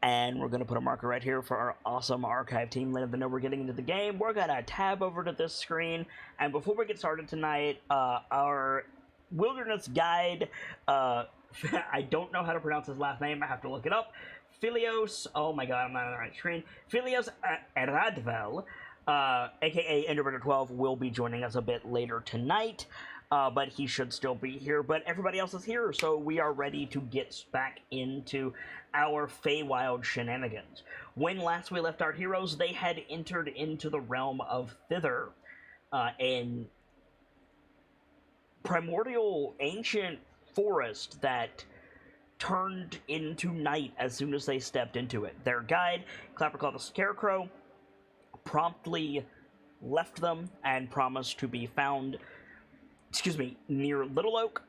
And we're going to put a marker right here for our awesome archive team. Let them know we're getting into the game. We're going to tab over to this screen. And before we get started tonight, our wilderness guide, I don't know how to pronounce his last name. I have to look it up. Philios, oh my god, I'm not on the right screen. Philios Radvel, aka Enderburger 12, will be joining us a bit later tonight. But he should still be here. But everybody else is here, so we are ready to get back into our Feywild shenanigans. When last we left our heroes, they had entered into the realm of Thither, an primordial ancient forest that turned into night as soon as they stepped into it. Their guide, Clapperclaw the Scarecrow, promptly left them and promised to be found near Little Oak.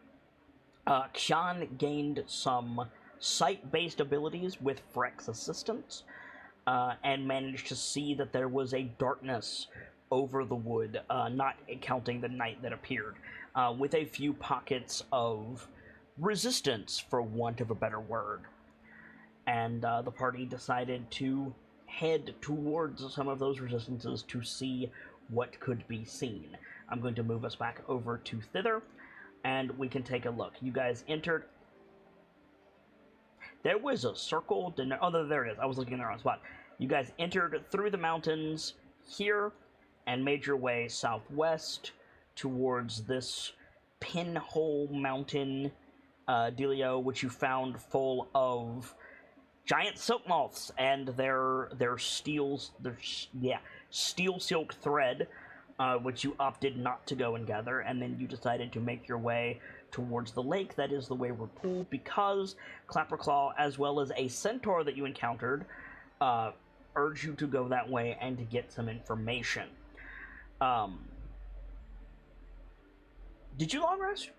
Kshan gained some sight-based abilities with Freck's assistance, and managed to see that there was a darkness over the wood, not counting the night that appeared, with a few pockets of resistance, for want of a better word. And the party decided to head towards some of those resistances to see what could be seen. I'm going to move us back over to Thither, and we can take a look. You guys entered. There was a circle. Oh, there it is. I was looking in the wrong spot. You guys entered through the mountains here and made your way southwest towards this pinhole mountain dealio, which you found full of giant silk moths and their steel silk thread, which you opted not to go and gather, and then you decided to make your way towards the lake that is the Wayward Pool, because Clapperclaw, as well as a centaur that you encountered, urged you to go that way and to get some information. Did you long rest?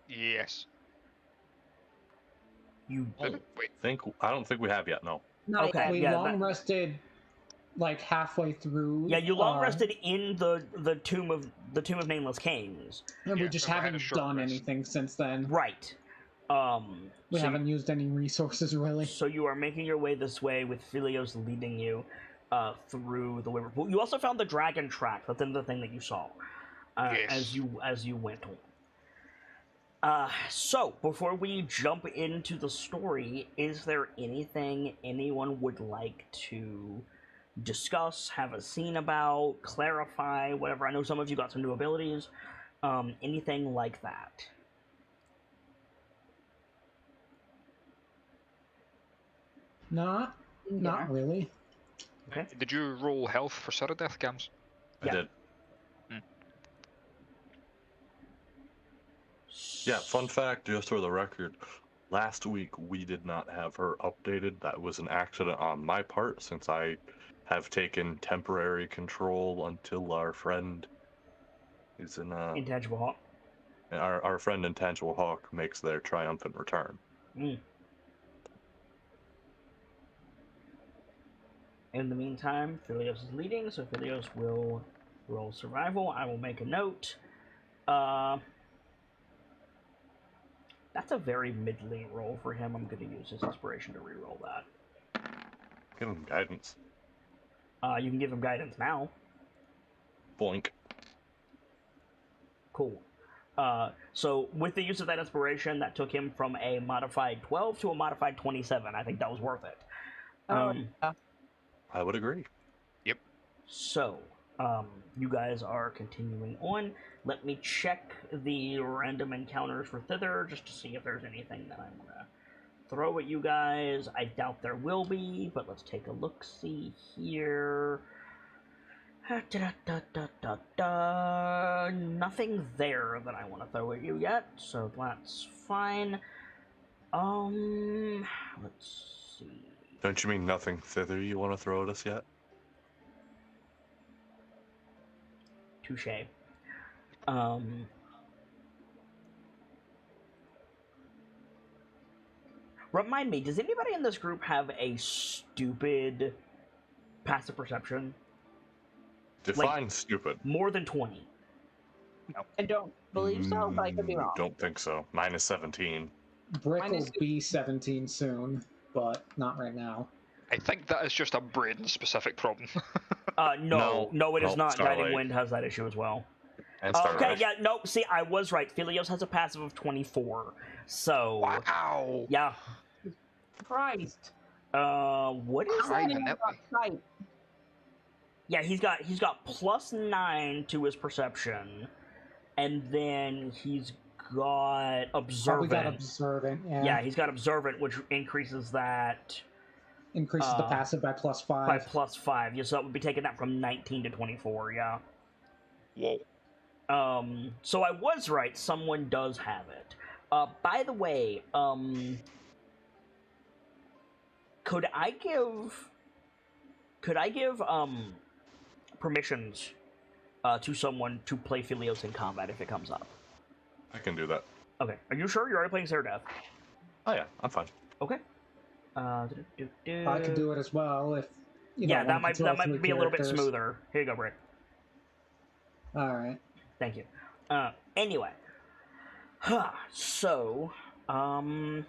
Yes. You did? Wait. I don't think we have yet, no. Okay, we yeah, long rested like halfway through. Yeah, you long rested in the tomb of Nameless Kings. And we just haven't done anything since then. Right. We haven't used any resources really. So you are making your way this way with Philios leading you through the Wayward Pool. You also found the dragon track. That's another thing that you saw as you went on. So, before we jump into the story, is there anything anyone would like to discuss, have a scene about, clarify, whatever? I know some of you got some new abilities. Anything like that? Not really. Okay. Did you roll health for sudden death cams? I did. Yeah, fun fact, just for the record, last week we did not have her updated. That was an accident on my part, since I have taken temporary control until our friend is in Intangible Hawk. Our friend Intangible Hawk makes their triumphant return. In the meantime, Philios is leading, so Philios will roll survival. I will make a note. That's a very middling roll for him. I'm going to use his inspiration to reroll that. Give him guidance. You can give him guidance now. Boink. Cool. So with the use of that inspiration, that took him from a modified 12 to a modified 27. I think that was worth it. I would agree. Yep. So, you guys are continuing on. Let me check the random encounters for Thither, just to see if there's anything that I'm gonna throw at you guys. I doubt there will be, but let's take a look-see here. Nothing there that I want to throw at you yet, so that's fine. Let's see. Don't you mean nothing thither you want to throw at us yet? Touché. Remind me, does anybody in this group have a stupid passive perception? Define stupid. More than 20. No. I don't believe so, but I could be wrong. Don't think so. Mine is 17. Brick will be 17 soon. but not right now. I think that is just a brain-specific problem. No, it is not. Starlight. Guiding Wind has that issue as well. And Okay, Starlight. yeah, no, see, I was right. Philios has a passive of 24. So, Wow. yeah. Christ. What is Right, that? and that- Sight. Yeah, he's got +9 to his perception, and then he's got Probably observant. got observant. Yeah. Yeah, he's got observant, which increases that Increases the passive by +5. by +5. Yeah, so that would be taking that from 19 to 24. Yeah. Whoa. So I was right. Someone does have it. By the way, could I give permissions to someone to play Philios in combat if it comes up? I can do that. Okay. Are you sure you're already playing Sarah Death? Oh yeah, I'm fine. Okay. I can do it as well if you Yeah, don't that wanna control might three be a little bit characters. smoother. Here you go, Britt. All right. Thank you. Anyway. So, I'm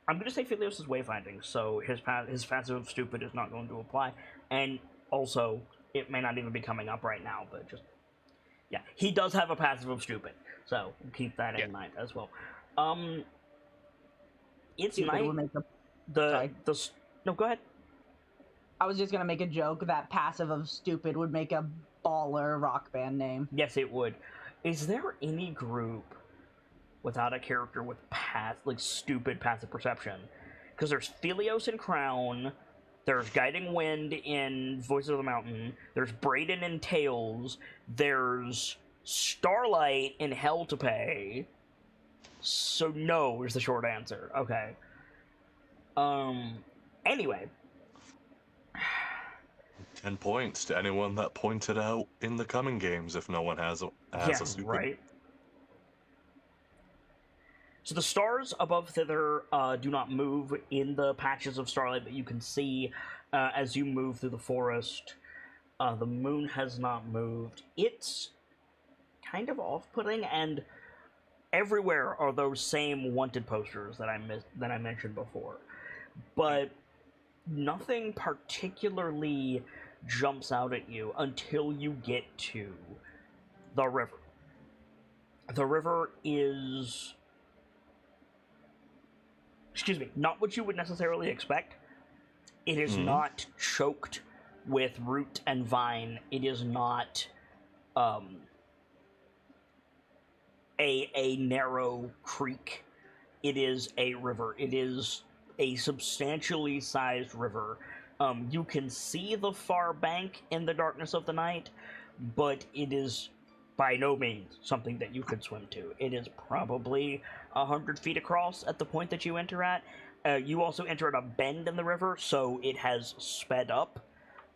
going to say Philios is wayfinding, so his passive of stupid is not going to apply, and also it may not even be coming up right now, but just yeah, he does have a passive of stupid, so keep that in mind as well. It's Stupid night. would make a, No, go ahead. I was just gonna make a joke that passive of stupid would make a baller rock band name. Yes, it would. Is there any group without a character with stupid passive perception? Because there's Philios in Crown, there's Guiding Wind in Voices of the Mountain, there's Brayden in Tails, there's Starlight in Hell to Pay. So no is the short answer. Okay. Anyway. 10 points to anyone that pointed out in the coming games if no one has a stupid. Right. So the stars above thither do not move in the patches of starlight that you can see as you move through the forest. The moon has not moved. It's kind of off-putting, and everywhere are those same wanted posters that I mentioned before. But nothing particularly jumps out at you until you get to the river. The river is... not what you would necessarily expect. It is not choked with root and vine. It is not a narrow creek. It is a river. It is a substantially sized river. You can see the far bank in the darkness of the night, but it is by no means something that you could swim to. It is probably 100 feet across at the point that you enter at. You also enter at a bend in the river, so it has sped up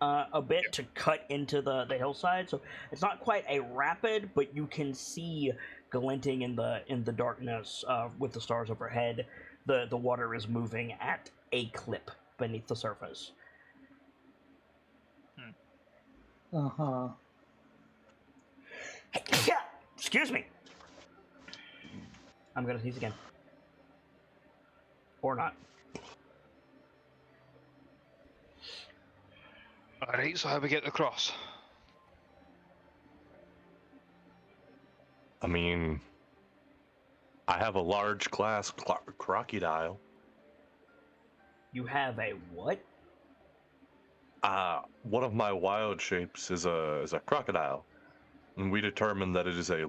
a bit to cut into the hillside. So it's not quite a rapid, but you can see glinting in the darkness with the stars overhead. The water is moving at a clip beneath the surface. Uh-huh. Excuse me. I'm gonna sneeze again. Or not. Alright, so how we get across? I mean, I have a large glass crocodile. You have a what? One of my wild shapes is a crocodile, and we determined that it is a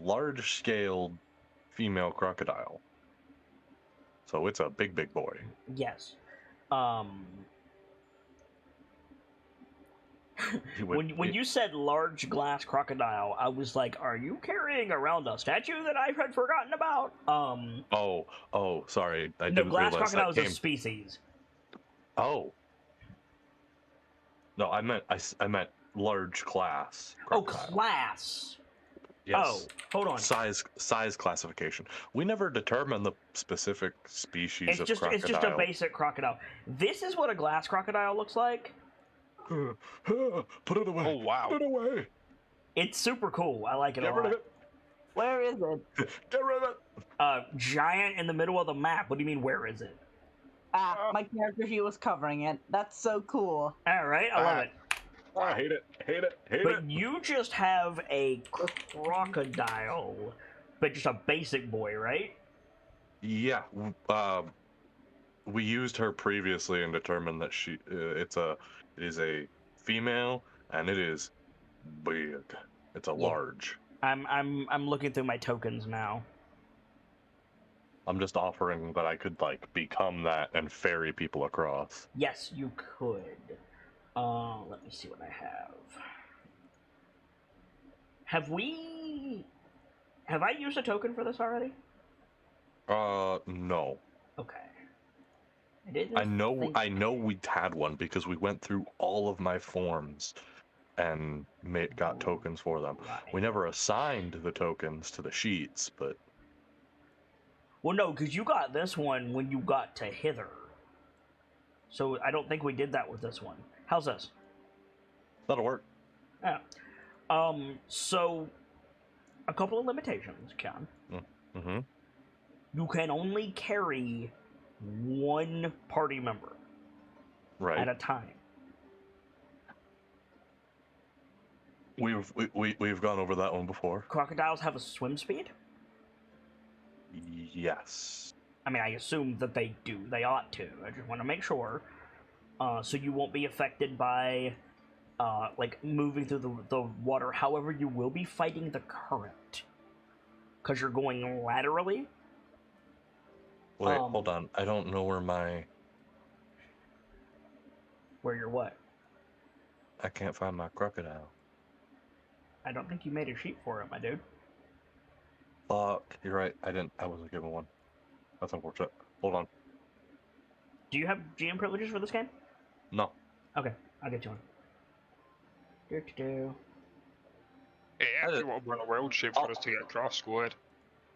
large-scaled female crocodile. So it's a big boy. Yes. When you said large glass crocodile, I was like, are you carrying around a statue that I had forgotten about? Oh, sorry. I No, didn't glass realize crocodile that is a species. Oh. No, I meant large class. Oh, crocodile. class. Yes. Oh, hold on. Size classification. We never determined the specific species of crocodile. It's just a basic crocodile. This is what a glass crocodile looks like. Put it away. Oh, wow. Put it away. It's super cool. I like it a Get rid lot. of it. Where is it? Get rid of it. Giant in the middle of the map. What do you mean, where is it? My character sheet was covering it. That's so cool. Alright, I love it. I hate it. Hate it. Hate it. But you just have a crocodile, but just a basic boy, right? Yeah. We used her previously and determined that it is a female and it is big. It's a large. I'm looking through my tokens now. I'm just offering that I could like become that and ferry people across. Yes, you could. Let me see what I have. Have I used a token for this already? No. Okay. I know we had one because we went through all of my forms and got tokens for them. Right. We never assigned the tokens to the sheets, but Well, no, because you got this one when you got to hither. So I don't think we did that with this one. How's this? that'll work. Yeah. So a couple of limitations, Ken. Mm-hmm. You can only carry one party member Right. at a time. We've gone over that one before. Crocodiles have a swim speed? Yes. I mean, I assume that they do. They ought to. I just want to make sure. So you won't be affected by, like, moving through the water. However, you will be fighting the current. Because you're going laterally. Wait, hold on. I don't know where my... Where you're what? I can't find my crocodile. I don't think you made a sheet for it, my dude. Fuck, you're right. I wasn't given one. That's unfortunate. Hold on. Do you have GM privileges for this game? No. Okay, I'll get you one. Do. Yeah, if you want to run a world shape for us to get across, go ahead.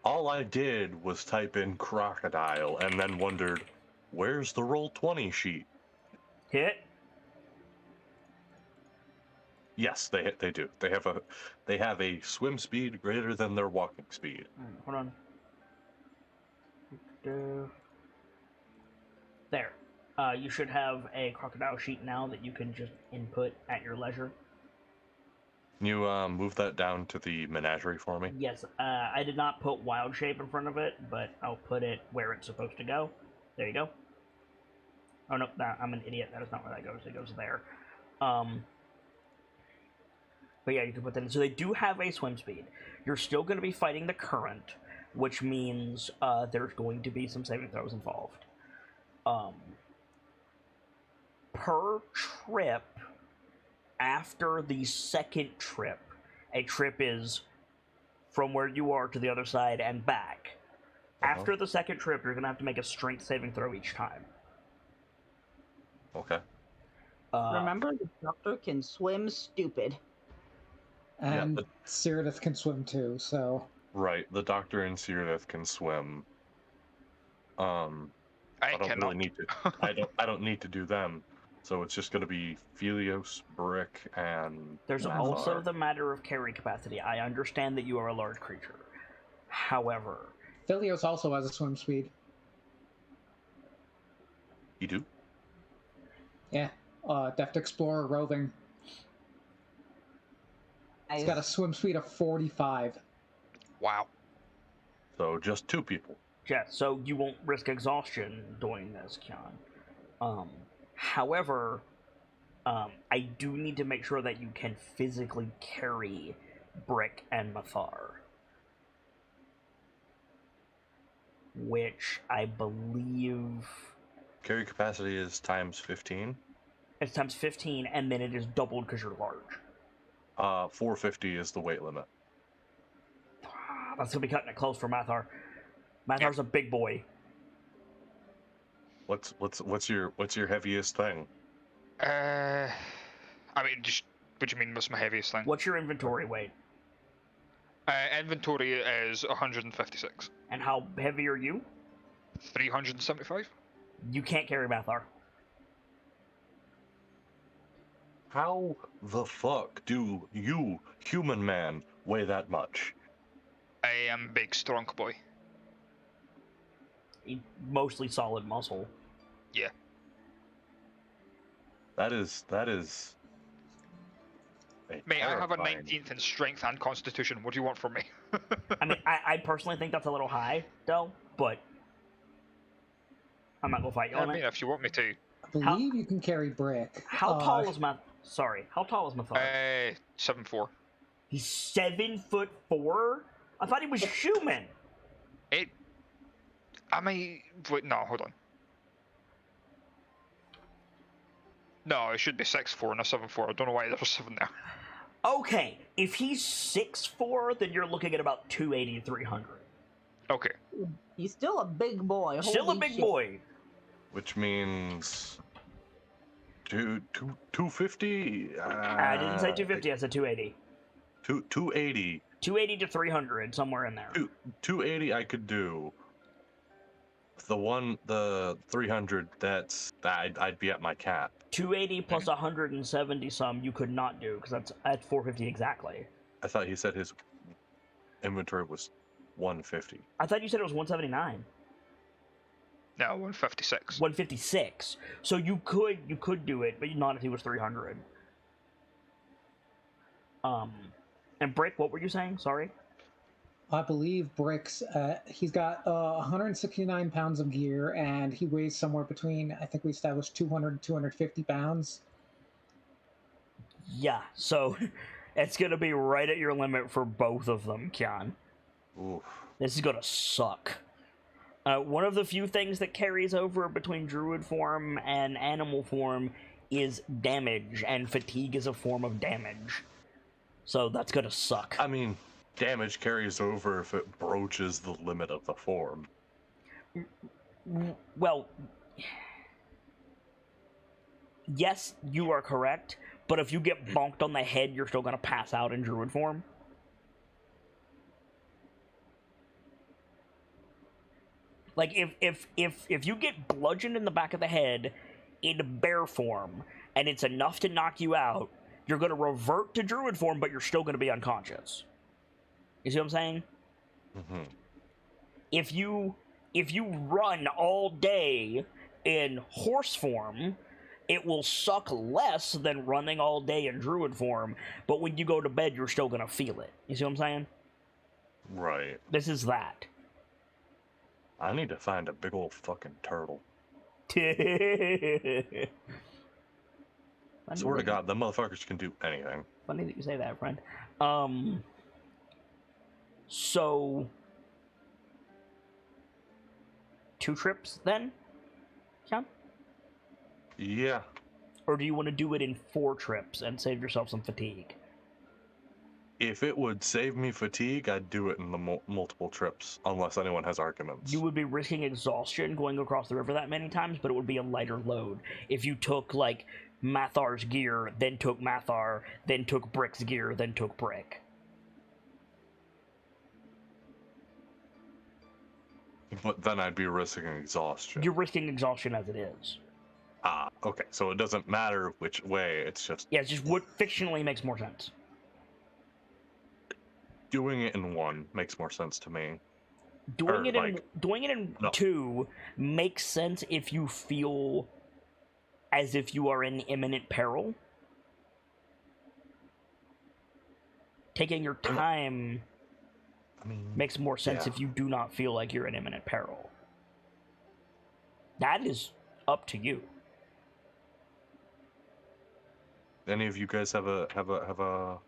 All I did was type in crocodile and then wondered, where's the roll 20 sheet? Hit. Yes, they do. They have a swim speed greater than their walking speed. Hold on. There. You should have a crocodile sheet now that you can just input at your leisure. Can you move that down to the menagerie for me? Yes, I did not put wild shape in front of it, but I'll put it where it's supposed to go. There you go. Oh no, I'm an idiot. That is not where that goes. It goes there. But yeah, you can put that in. So they do have a swim speed. You're still going to be fighting the current, which means there's going to be some saving throws involved. Per trip, after the second trip, a trip is from where you are to the other side and back. After the second trip, you're going to have to make a strength saving throw each time. Okay. Remember, the doctor can swim stupid. And Yeah, Cyrodiil can swim too, so... Right, the doctor and Cyrodiil can swim. I don't cannot. really need to. I don't need to do them. So it's just going to be Phelios, Brick, and There's Mathar. also the matter of carry capacity. I understand that you are a large creature. However... Philios also has a swim speed. You do? Yeah. Deft Explorer Roving. He's got a swim speed of 45. Wow. So just 2 people. Yeah, so you won't risk exhaustion doing this, Kian. However, I do need to make sure that you can physically carry Brick and Mathar. Which I believe... Carry capacity is times 15. It's times 15, and then it is doubled because you're large. 450 is the weight limit. That's gonna be cutting it close for Mathar. Mathar's a big boy. What's your heaviest thing? I mean, just what do you mean? What's my heaviest thing? What's your inventory weight? Inventory is 156. And how heavy are you? 375. You can't carry Mathar. How the fuck do you, human man, weigh that much? I am big, strong boy. mostly solid muscle. Yeah. That is. Mate, I have a terrifying. 19th in strength and constitution. What do you want from me? I mean, I personally think that's a little high, though, but I'm not gonna fight you I on mean, it. if you want me to. I believe you can carry brick. How tall is How tall is Mathar? 7'4". He's 7'4". I thought he was human. Wait, no, hold on. No, it should be 6'4", not 7'4". I don't know why there's a 7 there. Okay, if he's 6'4", then you're looking at about 280, 300. Okay. He's still a big boy. Still a Holy big shit. boy. Which means 250. I didn't say 250. I said 280. 280. 280 to 300, somewhere in there. 280 I could do. The 300, I'd be at my cap. 280 plus 170 some you could not do, because that's at 450 exactly. I thought he said his inventory was 150. I thought you said it was 179. No, 156. 156. So you could do it, but not if he was 300. And Brick, what were you saying? Sorry. I believe Brick's, he's got 169 pounds of gear, and he weighs somewhere between, I think we established 200 and 250 pounds. Yeah, so it's going to be right at your limit for both of them, Kian. Oof. This is going to suck. One of the few things that carries over between druid form and animal form is damage, and fatigue is a form of damage. So that's going to suck. I mean, damage carries over if it broaches the limit of the form. Well, yes, you are correct, but if you get bonked on the head, you're still going to pass out in druid form. Like, if you get bludgeoned in the back of the head in bear form, and it's enough to knock you out, you're going to revert to druid form, but you're still going to be unconscious. You see what I'm saying? Mm-hmm. If you run all day in horse form, it will suck less than running all day in druid form, but when you go to bed, you're still going to feel it. You see what I'm saying? Right. This is that. I need to find a big old fucking turtle. Swear to God, the motherfuckers can do anything. Funny that you say that, friend. So 2 trips then, Sean? Yeah. Or do you want to do it in 4 trips and save yourself some fatigue? If it would save me fatigue, I'd do it in the multiple trips, unless anyone has arguments. You would be risking exhaustion going across the river that many times, but it would be a lighter load. If you took, like, Mathar's gear, then took Mathar, then took Brick's gear, then took Brick. But then I'd be risking exhaustion. You're risking exhaustion as it is. Ah, okay. So it doesn't matter which way, it's just... Yeah, it's just what fictionally makes more sense. Doing it in 1 makes more sense to me. Doing it in no. 2 makes sense if you feel as if you are in imminent peril. Taking your time makes more sense if you do not feel like you're in imminent peril. That is up to you. Any of you guys have a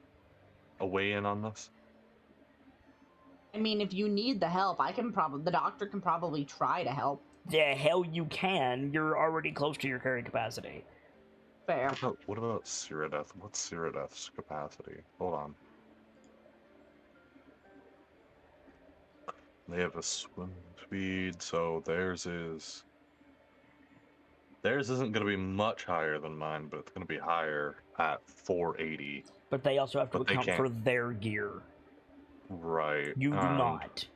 weigh in on this? I mean, if you need the help, the doctor can probably try to help. The hell you can. You're already close to your carrying capacity. Fair. What about Cyrodiil? What's Cyrodiil's capacity? Hold on. They have a swim speed, so theirs isn't going to be much higher than mine, but it's going to be higher at 480. But they also have to account for their gear. Right. You do not.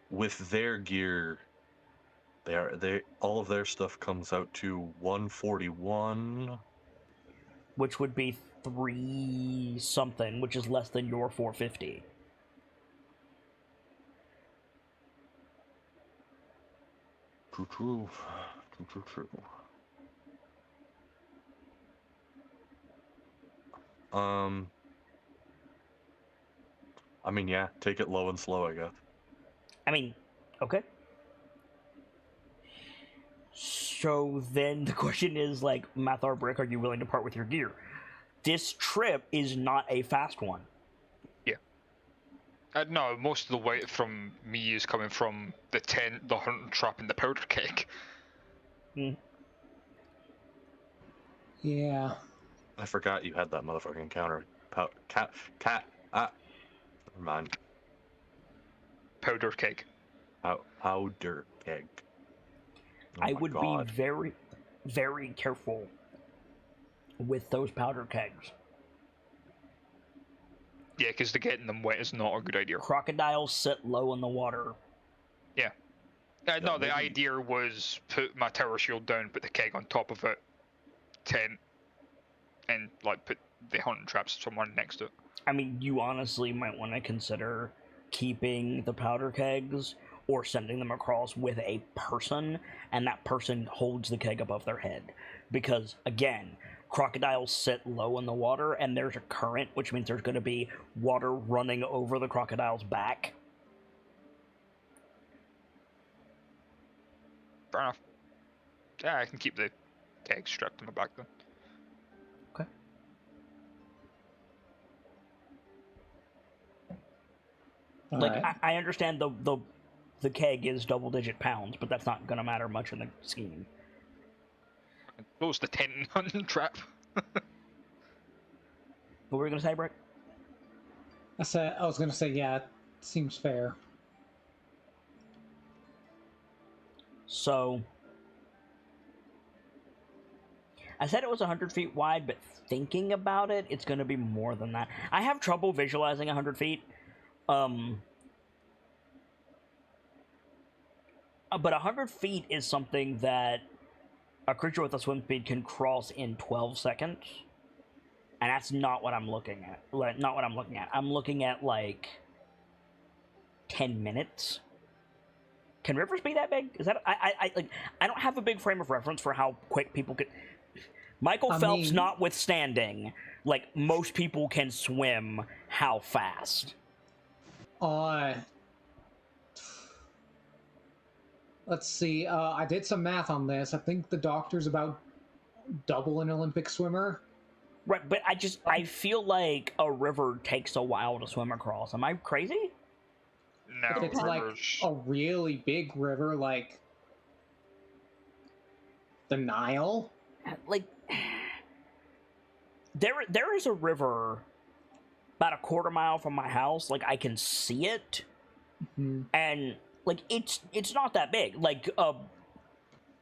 With their gear, all of their stuff comes out to 141. Which would be 3 something, which is less than your 450. True. True. I mean, yeah, take it low and slow, I guess. I mean, okay. So then the question is, like, Mathar Brick, are you willing to part with your gear? This trip is not a fast one. Yeah. No, most of the weight from me is coming from the tent, the hunting trap, and the powder keg. Yeah. I forgot you had that motherfucking counter. Never mind. Powder keg. Powder keg. Oh I my would God. be very, very careful with those powder kegs. Yeah, because getting them wet is not a good idea. Crocodiles sit low in the water. Yeah. No, the maybe- idea was put my tower shield down, put the keg on top of it, tent, and like put the hunting traps somewhere next to it. I mean, you honestly might want to consider keeping the powder kegs or sending them across with a person, and that person holds the keg above their head. Because, again, crocodiles sit low in the water, and there's a current, which means there's going to be water running over the crocodile's back. Fair enough. Yeah, I can keep the keg strapped to my back then. Okay. Like, Alright. I understand the keg is double-digit pounds, but that's not going to matter much in the scheme. Close the tent and hunting trap. What were you going to say, Brick? I was gonna say, yeah, it seems fair. So, I said it was 100 feet wide, but thinking about it, it's going to be more than that. I have trouble visualizing 100 feet. But 100 feet is something that a creature with a swim speed can cross in 12 seconds. And that's not what I'm looking at. Not what I'm looking at. I'm looking at, like, 10 minutes. Can rivers be that big? Is that I don't have a big frame of reference for how quick people could. Michael Phelps notwithstanding, like, most people can swim how fast? Let's see. I did some math on this. I think the doctor's about double an Olympic swimmer. Right, but I feel like a river takes a while to swim across. Am I crazy? No, If it's like rivers. a really big river, like the Nile. Like, there is a river about a quarter mile from my house. Like, I can see it, and like it's not that big. Like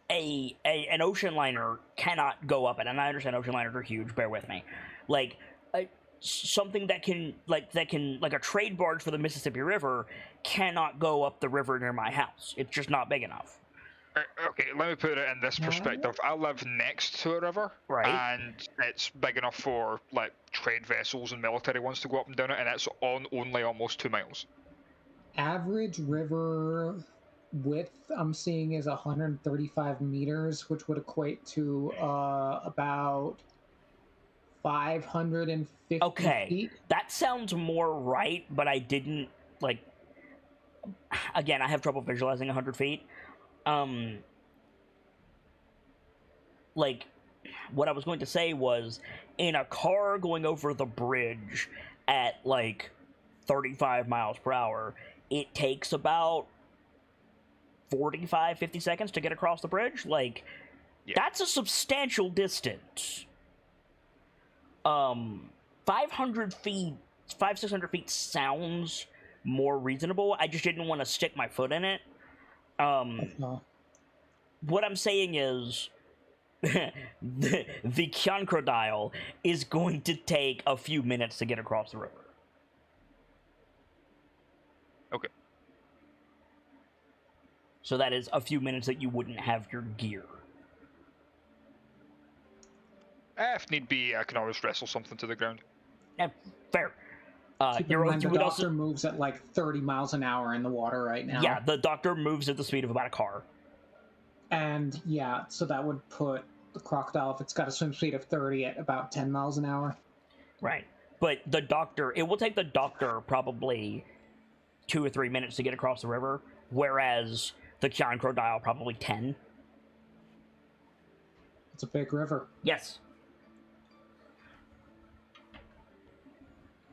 an ocean liner cannot go up it, and I understand ocean liners are huge. Bear with me. Like something that can like a trade barge for the Mississippi River cannot go up the river near my house. It's just not big enough. Okay, let me put it in this perspective. I live next to a river, Right. And it's big enough for like trade vessels and military ones to go up and down it, and it's on only almost 2 miles. Average river width I'm seeing is 135 meters, which would equate to about 550 Okay, feet. that sounds more right, but I didn't, like, again, I have trouble visualizing 100 feet. Like, what I was going to say was, in a car going over the bridge at, like, 35 miles per hour, it takes about 45, 50 seconds to get across the bridge. Like, that's a substantial distance. 500 feet, 600 feet sounds more reasonable. I just didn't want to stick my foot in it. What I'm saying is, the Kyankrodile is going to take a few minutes to get across the river. Okay. So that is a few minutes that you wouldn't have your gear. If need be, I can always wrestle something to the ground. Yeah, fair. Keep in mind, the doctor moves at like 30 miles an hour in the water right now. Yeah, the doctor moves at the speed of about a car. And yeah, so that would put the crocodile, if it's got a swim speed of 30, at about 10 miles an hour. Right. But the doctor, it will take the doctor probably 2 or 3 minutes to get across the river, whereas the Kian crocodile probably 10. It's a big river. Yes.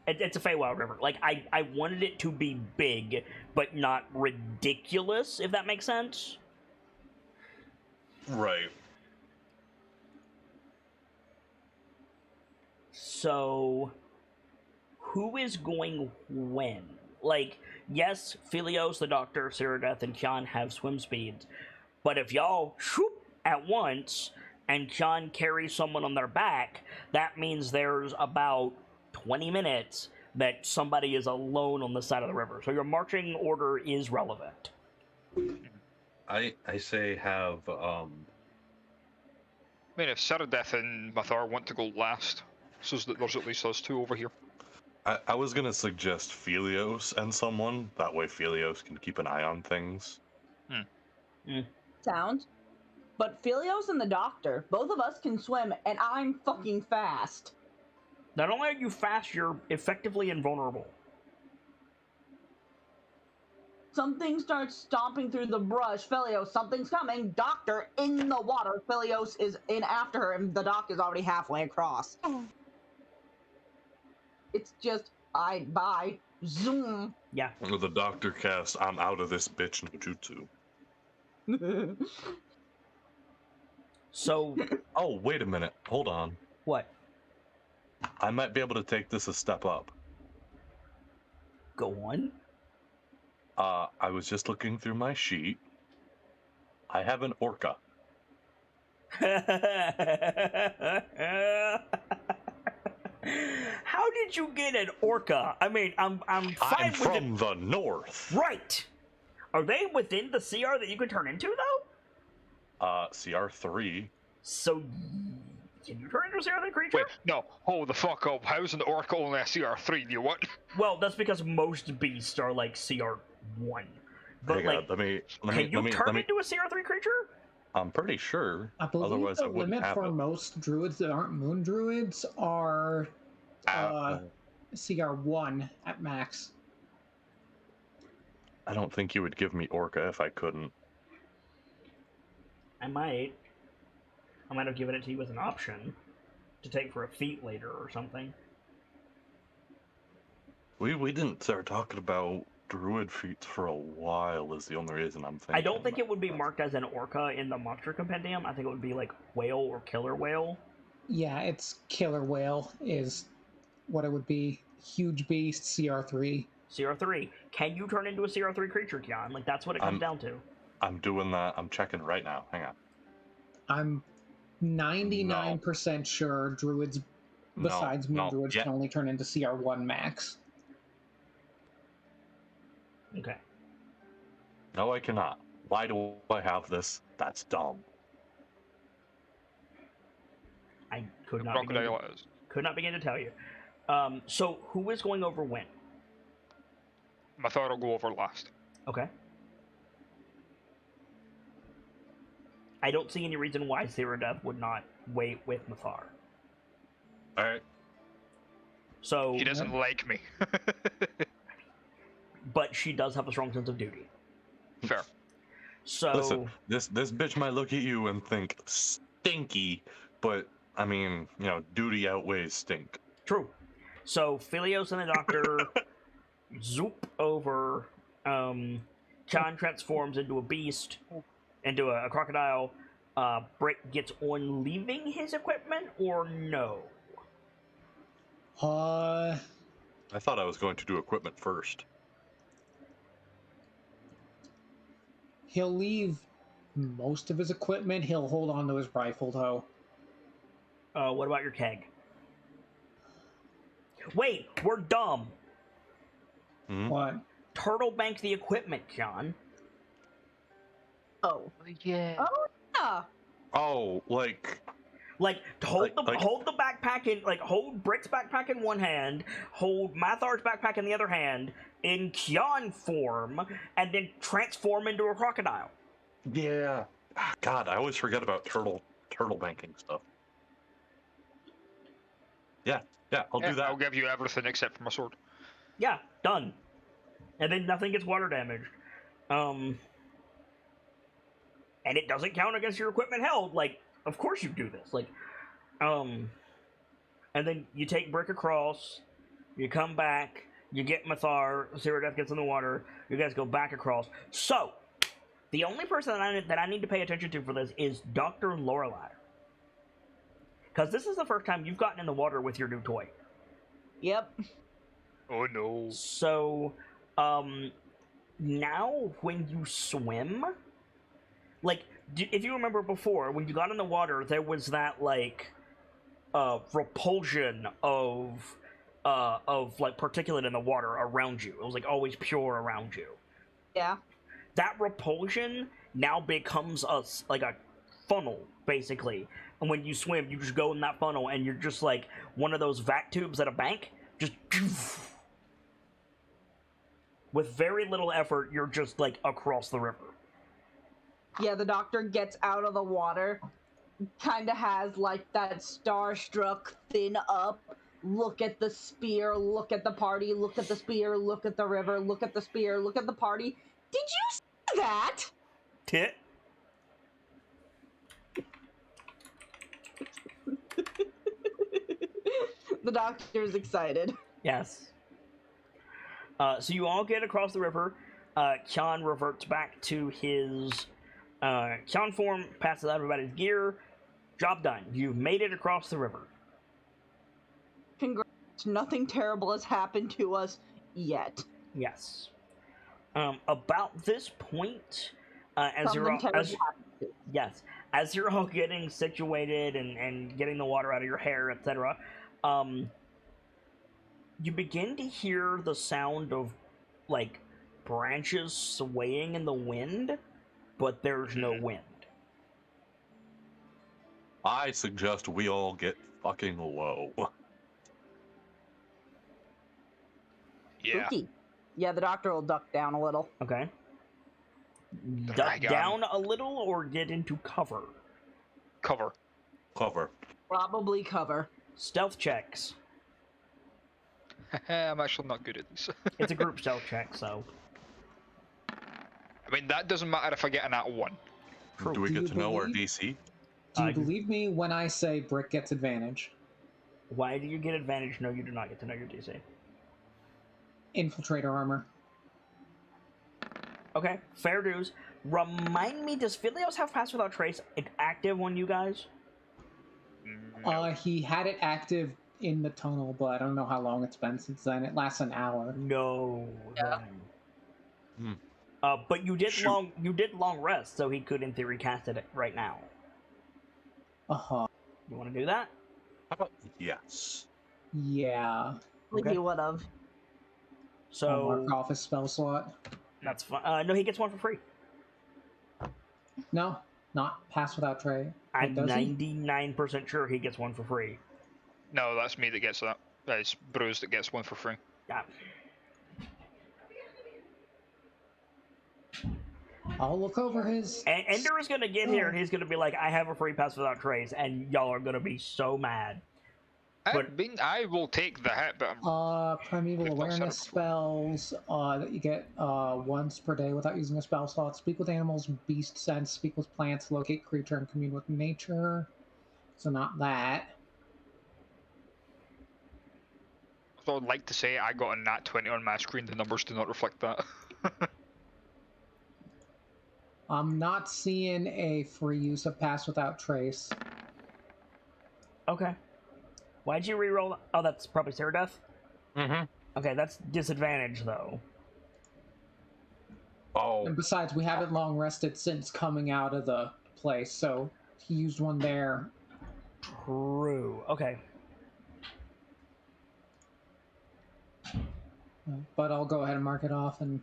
It's a Feywild river. Like, I wanted it to be big, but not ridiculous, if that makes sense. Right. So, who is going when? Like, yes, Philios, the Doctor, Cyrodiil, and Kian have swim speeds, but if y'all shoop at once and Kian carries someone on their back, that means there's about 20 minutes that somebody is alone on the side of the river. So your marching order is relevant. I say have I mean, if Cyrodiil and Mathar want to go last, so that there's at least us two over here. I was gonna suggest Philios and someone. That way Philios can keep an eye on things. Sounds. But Philios and the Doctor, both of us can swim, and I'm fucking fast. Not only are you fast, you're effectively invulnerable. Something starts stomping through the brush. Philios, something's coming. Doctor in the water. Philios is in after her, and the Doc is already halfway across. It's just, bye. Zoom. Yeah. With the doctor cast, I'm out of this bitch no jutsu. So, Oh, wait a minute. Hold on. what? I might be able to take this a step up. Go on? I was just looking through my sheet. I have an orca. How did you get an orca? I mean, I'm fine I'm with from the north. Right. Are they within the CR that you can turn into, though? CR3. So, can you turn into a CR3 creature? Wait, no, hold the fuck up. How's an orc only a CR3? Do you what? Well, that's because most beasts are like CR1. But Hang like, on, let me can you turn into a CR3 creature? I'm pretty sure. I believe Otherwise, the I wouldn't limit have for it. most druids that aren't moon druids are CR1 at max. I don't think you would give me orca if I couldn't. I might have given it to you as an option to take for a feat later or something. We didn't start talking about druid feats for a while is the only reason I'm thinking. I don't think it would be marked as an orca in the monster compendium. I think it would be like whale or killer whale. Yeah, it's killer whale is what it would be. Huge beast, CR3. CR3. Can you turn into a CR3 creature, Kian? Like, that's what it comes down to. I'm doing that. I'm checking right now. Hang on. I'm 99% sure druids besides moon druids can only turn into CR1 max. Okay. No, I cannot. Why do I have this? That's dumb. I could not Crocodile is. begin to tell you. So who is going over when? Mathar will go over last. Okay. I don't see any reason why Cyrodiil would not wait with Mathar. Alright. So He doesn't like me. but she does have a strong sense of duty. Fair. So Listen, this bitch might look at you and think stinky, but I mean, you know, duty outweighs stink. true. So Philios and the Doctor zoop over. John transforms into a beast, into a crocodile. Brick gets on leaving his equipment, or no? I thought I was going to do equipment first. He'll leave most of his equipment. He'll hold on to his rifle, though. What about your keg? Wait, we're dumb. Hmm? What? Turtle bank the equipment, John. Oh. Yeah. Oh, yeah. Oh, like Like hold Like- hold the backpack in, like hold Brick's backpack in one hand, hold Mathar's backpack in the other hand, in Kion form, and then transform into a crocodile. yeah, God, I always forget about turtle banking stuff. Yeah, I'll do that. I'll give you everything except for my sword. Yeah, done. And then nothing gets water damaged. And it doesn't count against your equipment held. Like, of course you do this. Like, and then you take Brick across, you come back, you get Mathar, Zero Death gets in the water, you guys go back across. So, the only person that I need to pay attention to for this is Dr. Lorelei. Because this is the first time you've gotten in the water with your new toy. Yep. Oh no. So, now when you swim, like, if you remember before, when you got in the water, there was that, like, repulsion of like, particulate in the water around you. It was, like, always pure around you. Yeah. That repulsion now becomes a funnel, basically. And when you swim, you just go in that funnel, and you're just like one of those vac tubes at a bank. Just with very little effort, you're just like across the river. Yeah, the doctor gets out of the water, kind of has like that starstruck thin up. Look at the spear, look at the party, look at the spear, look at the river, look at the spear, look at the party. Did you see that? Tit. The doctor's excited. Yes. So you all get across the river. Kyan reverts back to his Kyan form, passes out everybody's gear. Job done. You've made it across the river. Congrats. Nothing terrible has happened to us yet. Yes. About this point, as you're Something all, terrible happened to us. yes, as you're all getting situated and getting the water out of your hair, etc., you begin to hear the sound of, like, branches swaying in the wind, but there's no wind. I suggest we all get fucking low. Yeah. Spooky. Yeah, the doctor will duck down a little. Okay. Duck Drag on. down a little or get into cover. Cover. Cover. Probably cover. Stealth checks. I'm actually not good at this. It's a group stealth check, so. I mean, that doesn't matter if I get an at 1. True. Do we Do get you to know our believe- DC? Do you believe me when I say Brick gets advantage? Why do you get advantage? No, you do not get to know your DC. Infiltrator armor. Okay, fair dues. Remind me, does Philios have Pass Without Trace active on you guys? No. He had it active in the tunnel, but I don't know how long it's been since then. It lasts an hour. No. Yeah. Hmm. But you did Shoot. long rest, so he could in theory cast it right now. Uh-huh. You want to do that? How about yes? Yeah. Like Okay. he would have. I'll So mark off his spell slot. that's fine. No, he gets one for free. No, not pass without tray. I'm Does he? 99% sure he gets one for free. No, that's me that gets that. It's Bruce that gets one for free. Yeah. I'll look over his. And Ender is gonna get here and he's gonna be like, "I have a free Pass Without Trace," and y'all are gonna be so mad. But- I will take the hit, but I'm Primeval We've not set awareness up before. spells that you get once per day without using a spell slot. Speak with animals, beast sense, speak with plants, locate creature, and commune with nature. So not that. although I'd like to say I got a nat 20 on my screen. The numbers do not reflect that. I'm not seeing a free use of pass without trace. Okay. Why'd you reroll? Oh, that's probably Sarah Death. Mm-hmm. Okay, that's disadvantage though. Oh, And besides, we haven't long rested since coming out of the place, so he used one there. True. Okay. But I'll go ahead and mark it off and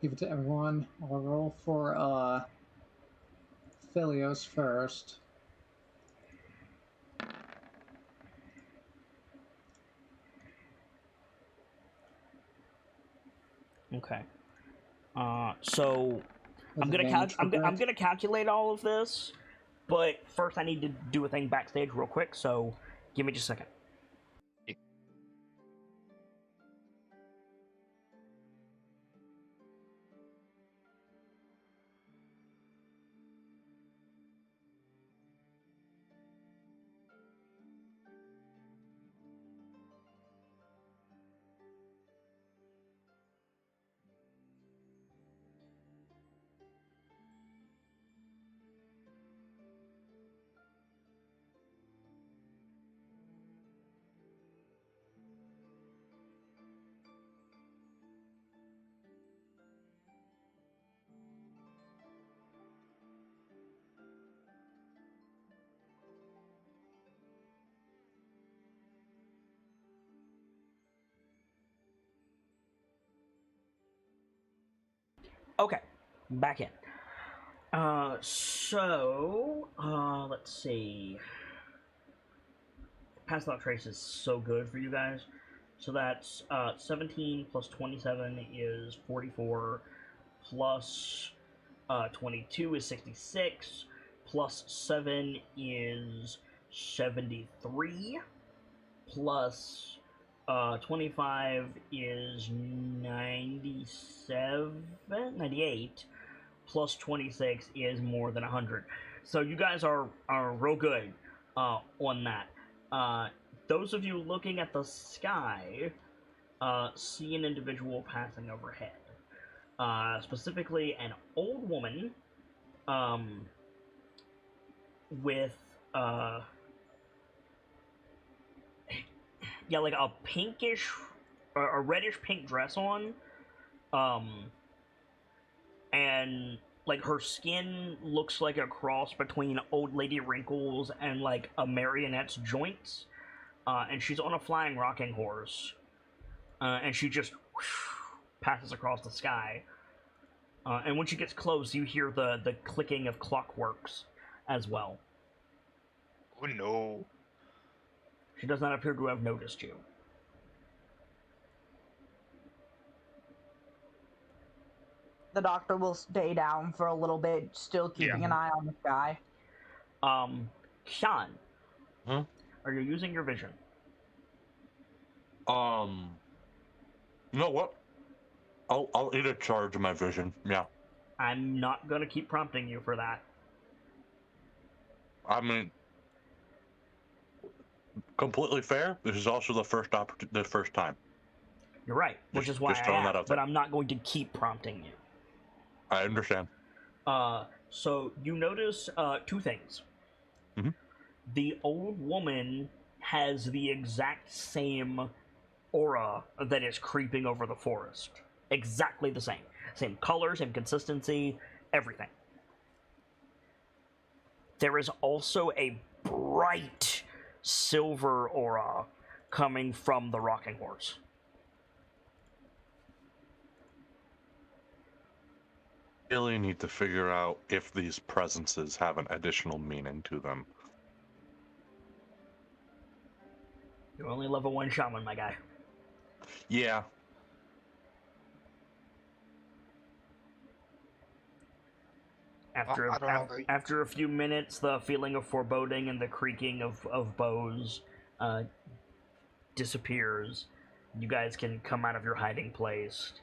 give it to everyone. I'll roll for Philios first. Okay. So with I'm gonna advantage for I'm Brick. gonna calculate all of this, but first I need to do a thing backstage real quick. So give me just a second. Okay, back in. Let's see. Pass without trace is so good for you guys. So that's 17 plus 27 is 44, plus 22 is 66, plus 7 is 73, plus 25 is 98, plus 26 is more than 100. So you guys are real good on that. Those of you looking at the sky see an individual passing overhead. Specifically, an old woman with like a pinkish or a reddish pink dress on, and like her skin looks like a cross between old lady wrinkles and like a marionette's joints, and she's on a flying rocking horse, and she just passes across the sky, and when she gets close you hear the clicking of clockworks as well. Oh no. She does not appear to have noticed you. The doctor will stay down for a little bit, still keeping an eye on the sky. Sean, Huh? are you using your vision? You know what? I'll eat a charge of my vision. Yeah. I'm not gonna keep prompting you for that. I mean, completely fair. This is also the first time. You're right, which is why Just I throwing that asked, out but there. I'm not going to keep prompting you. I understand. So you notice two things. Mm-hmm. The old woman has the exact same aura that is creeping over the forest. Exactly the same. Same color, same consistency, everything. There is also a bright silver aura coming from the rocking horse. Really need to figure out if these presences have an additional meaning to them. You're only level 1 shaman, my guy. Yeah. After I don't know about you. after a few minutes, the feeling of foreboding and the creaking of bows disappears. You guys can come out of your hiding place.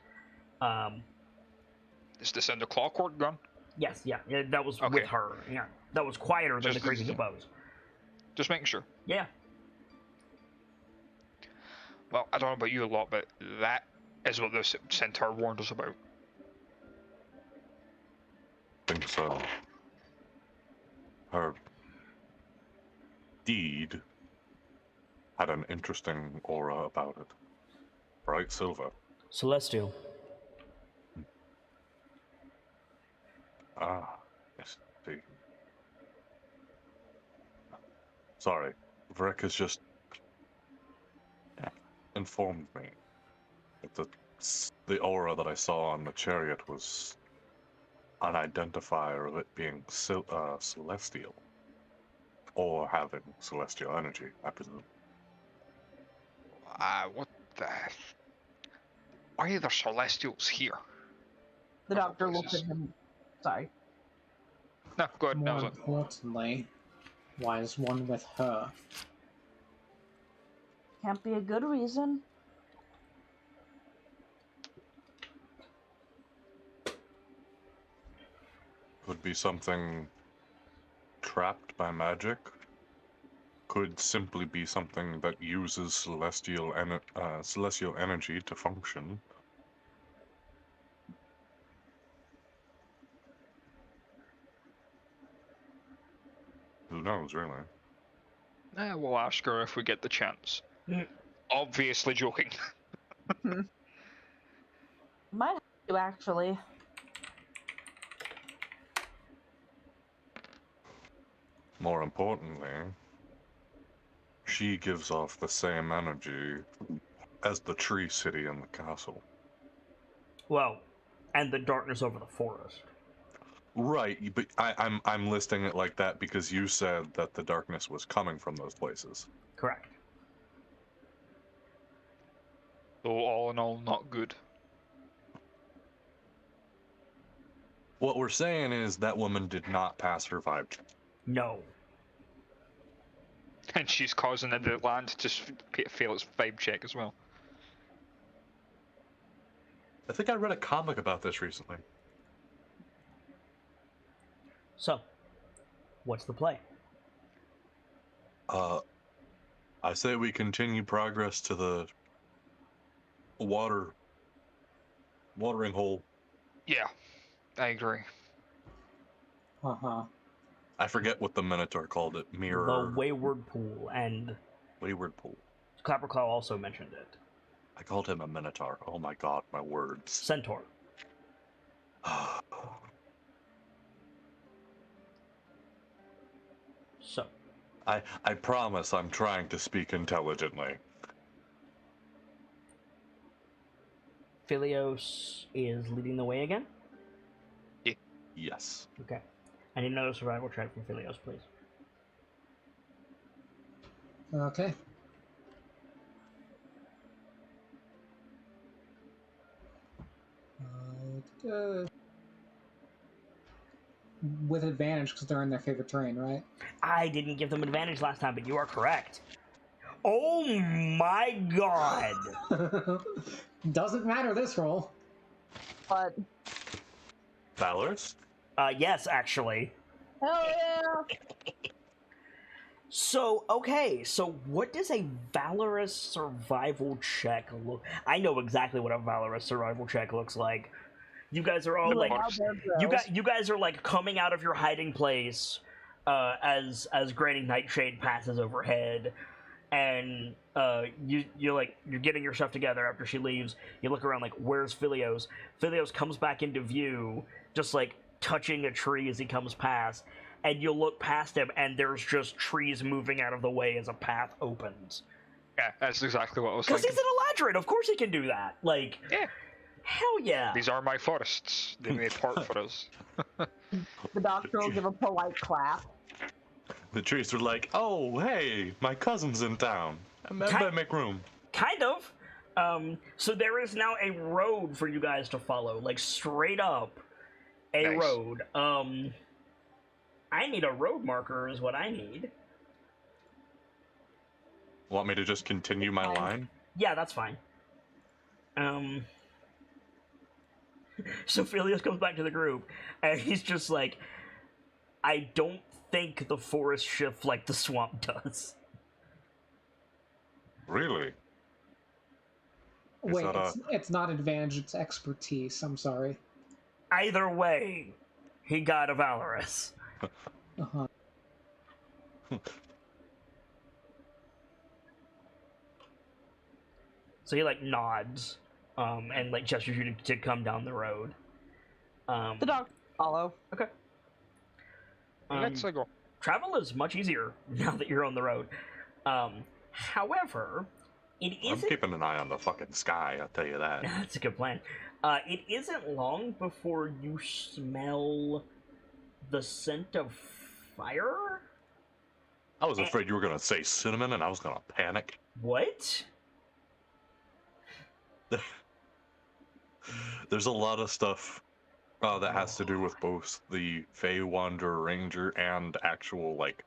Is this in the clockwork gun? Yes, yeah, that was Okay. with her. Yeah, that was quieter than Just- the creaking of bows. Just making sure. Yeah. Well, I don't know about you a lot, but that is what the centaur warned us about. I think so. Her deed had an interesting aura about it. Bright silver. Celestial. Ah, yes. See. Sorry, Vrick has just informed me that the aura that I saw on the chariot was an identifier of it being celestial, or having celestial energy, I presume. What the? Why are there celestials here? The Of all doctor looks places. at him. Sorry. No, go ahead. That More was it. importantly, why is one with her? Can't be a good reason. Could be something trapped by magic. Could simply be something that uses celestial energy to function. Who knows, really? We'll ask her if we get the chance. Mm. Obviously joking. Might have to, actually. More importantly, she gives off the same energy as the tree city and the castle. Well, and the darkness over the forest. Right, but I'm listing it like that because you said that the darkness was coming from those places. Correct. So all in all, not good. What we're saying is that woman did not pass her vibe check. No. And she's causing the land to fail its vibe check as well. I think I read a comic about this recently. So, what's the play? I say we continue progress to the watering hole. Yeah, I agree. Uh-huh. I forget what the Minotaur called it. Mirror. The Wayward Pool, and Wayward Pool. Clapperclaw also mentioned it. I called him a Minotaur. Oh my god, my words. Centaur. So, I promise I'm trying to speak intelligently. Philios is leading the way again? Yes. Okay. I need another survival check from Philios, please. Okay. With advantage because they're in their favorite terrain, right? I didn't give them advantage last time, but you are correct. Oh my god! Doesn't matter this roll. But Valorous? Yes, actually. hell yeah! So, okay, so what does a valorous survival check look? I know exactly what a valorous survival check looks like. You guys are all like, you guys are like coming out of your hiding place, as Granny Nightshade passes overhead, and you're getting your stuff together after she leaves. You look around like, where's Philios? Philios comes back into view, just like touching a tree as he comes past. And you'll look past him, and there's just trees moving out of the way as a path opens. Yeah, that's exactly what I was Because thinking. he's an Eladrin, of course he can do that. Like, Yeah. hell yeah. These are my forests. They may part for us. The doctor will give a polite clap. The trees are like, oh, hey, my cousin's in town. I better make room. Kind of. So there is now a road for you guys to follow, like straight up a Nice. road. I need a road marker is what I need. Want me to just continue my line? Yeah, that's fine. So Philios comes back to the group, and he's just like, I don't think the forest shift like the swamp does. Really? Wait, that it's not advantage, it's expertise. I'm sorry. Either way, he got a Valorous. Uh-huh. So he like nods, and like gestures you to come down the road. The doctor follow. Okay. Let's go. Travel is much easier now that you're on the road. However, it I'm isn't. keeping an eye on the fucking sky, I'll tell you that. That's a good plan. It isn't long before you smell the scent of fire. I was afraid you were going to say cinnamon and I was going to panic. What? There's a lot of stuff That has to do with both the Fey Wanderer Ranger and actual, like,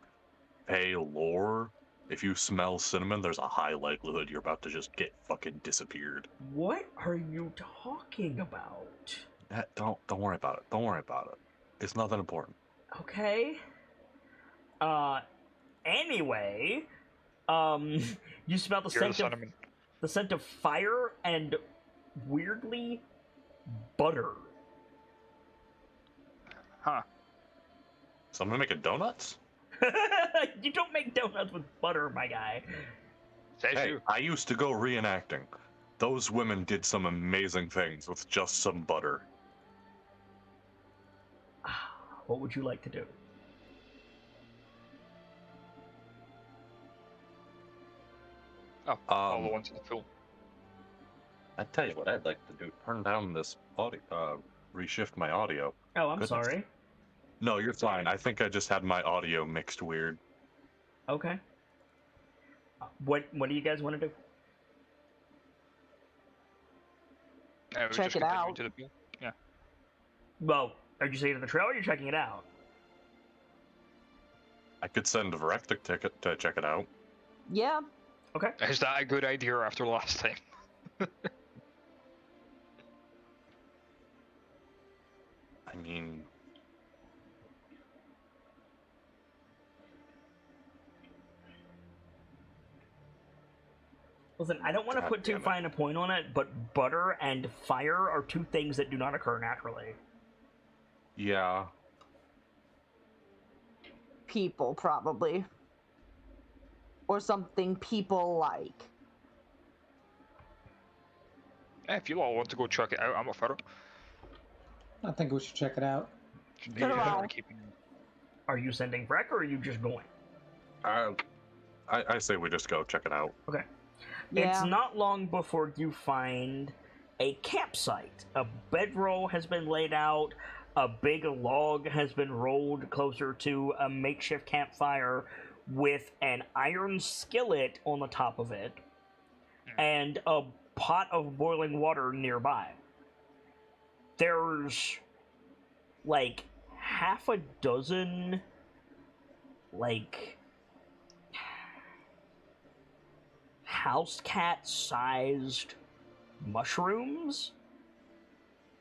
Fey lore. If you smell cinnamon, there's a high likelihood you're about to just get fucking disappeared. What are you talking about? Don't worry about it. Don't worry about it. It's nothing important. Okay. Anyway, you smell the You're the scent of cinnamon. the scent of fire and weirdly butter. Huh. Someone making donuts? You don't make donuts with butter, my guy. Says Hey, you. I used to go reenacting. Those women did some amazing things with just some butter. What would you like to do? Oh, all the ones in the pool. I tell you what I'd like to do. Turn down this audio, reshift my audio. Oh, I'm Goodness. sorry. No, you're fine. I think I just had my audio mixed weird. Okay. What do you guys want to do? Yeah, we Check just it continue out. to the pool. Yeah. Well, are you saying the trail or are you checking it out? I could send Varek to check it out. Yeah. Okay. Is that a good idea after last time? I mean, Listen, I don't want to God put too damn it. fine a point on it, but butter and fire are two things that do not occur naturally. yeah. People, probably. Or something people like. If you all want to go check it out, I'm up for it. I think we should check it out. So do I. Are you sending Breck or are you just going? I say we just go check it out. Okay. Yeah. It's not long before you find a campsite. A bedroll has been laid out. A big log has been rolled closer to a makeshift campfire with an iron skillet on the top of it and a pot of boiling water nearby. There's like half a dozen like house cat sized mushrooms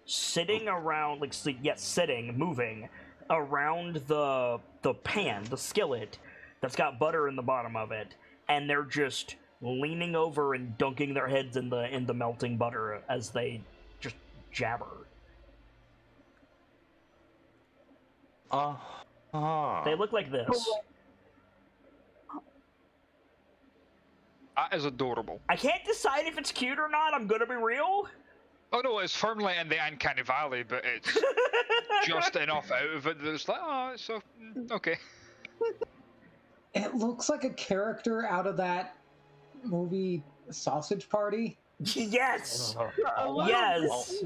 sitting around, like, sitting, moving around the pan, the skillet that's got butter in the bottom of it, and they're just leaning over and dunking their heads in the melting butter as they just jabber. They look like this. That is adorable. I can't decide if it's cute or not, I'm gonna be real. Oh no, it's firmly in the uncanny valley, but it's just enough out of it that it's like, oh, it's so okay. It looks like a character out of that movie Sausage Party. Yes! Oh, Yes!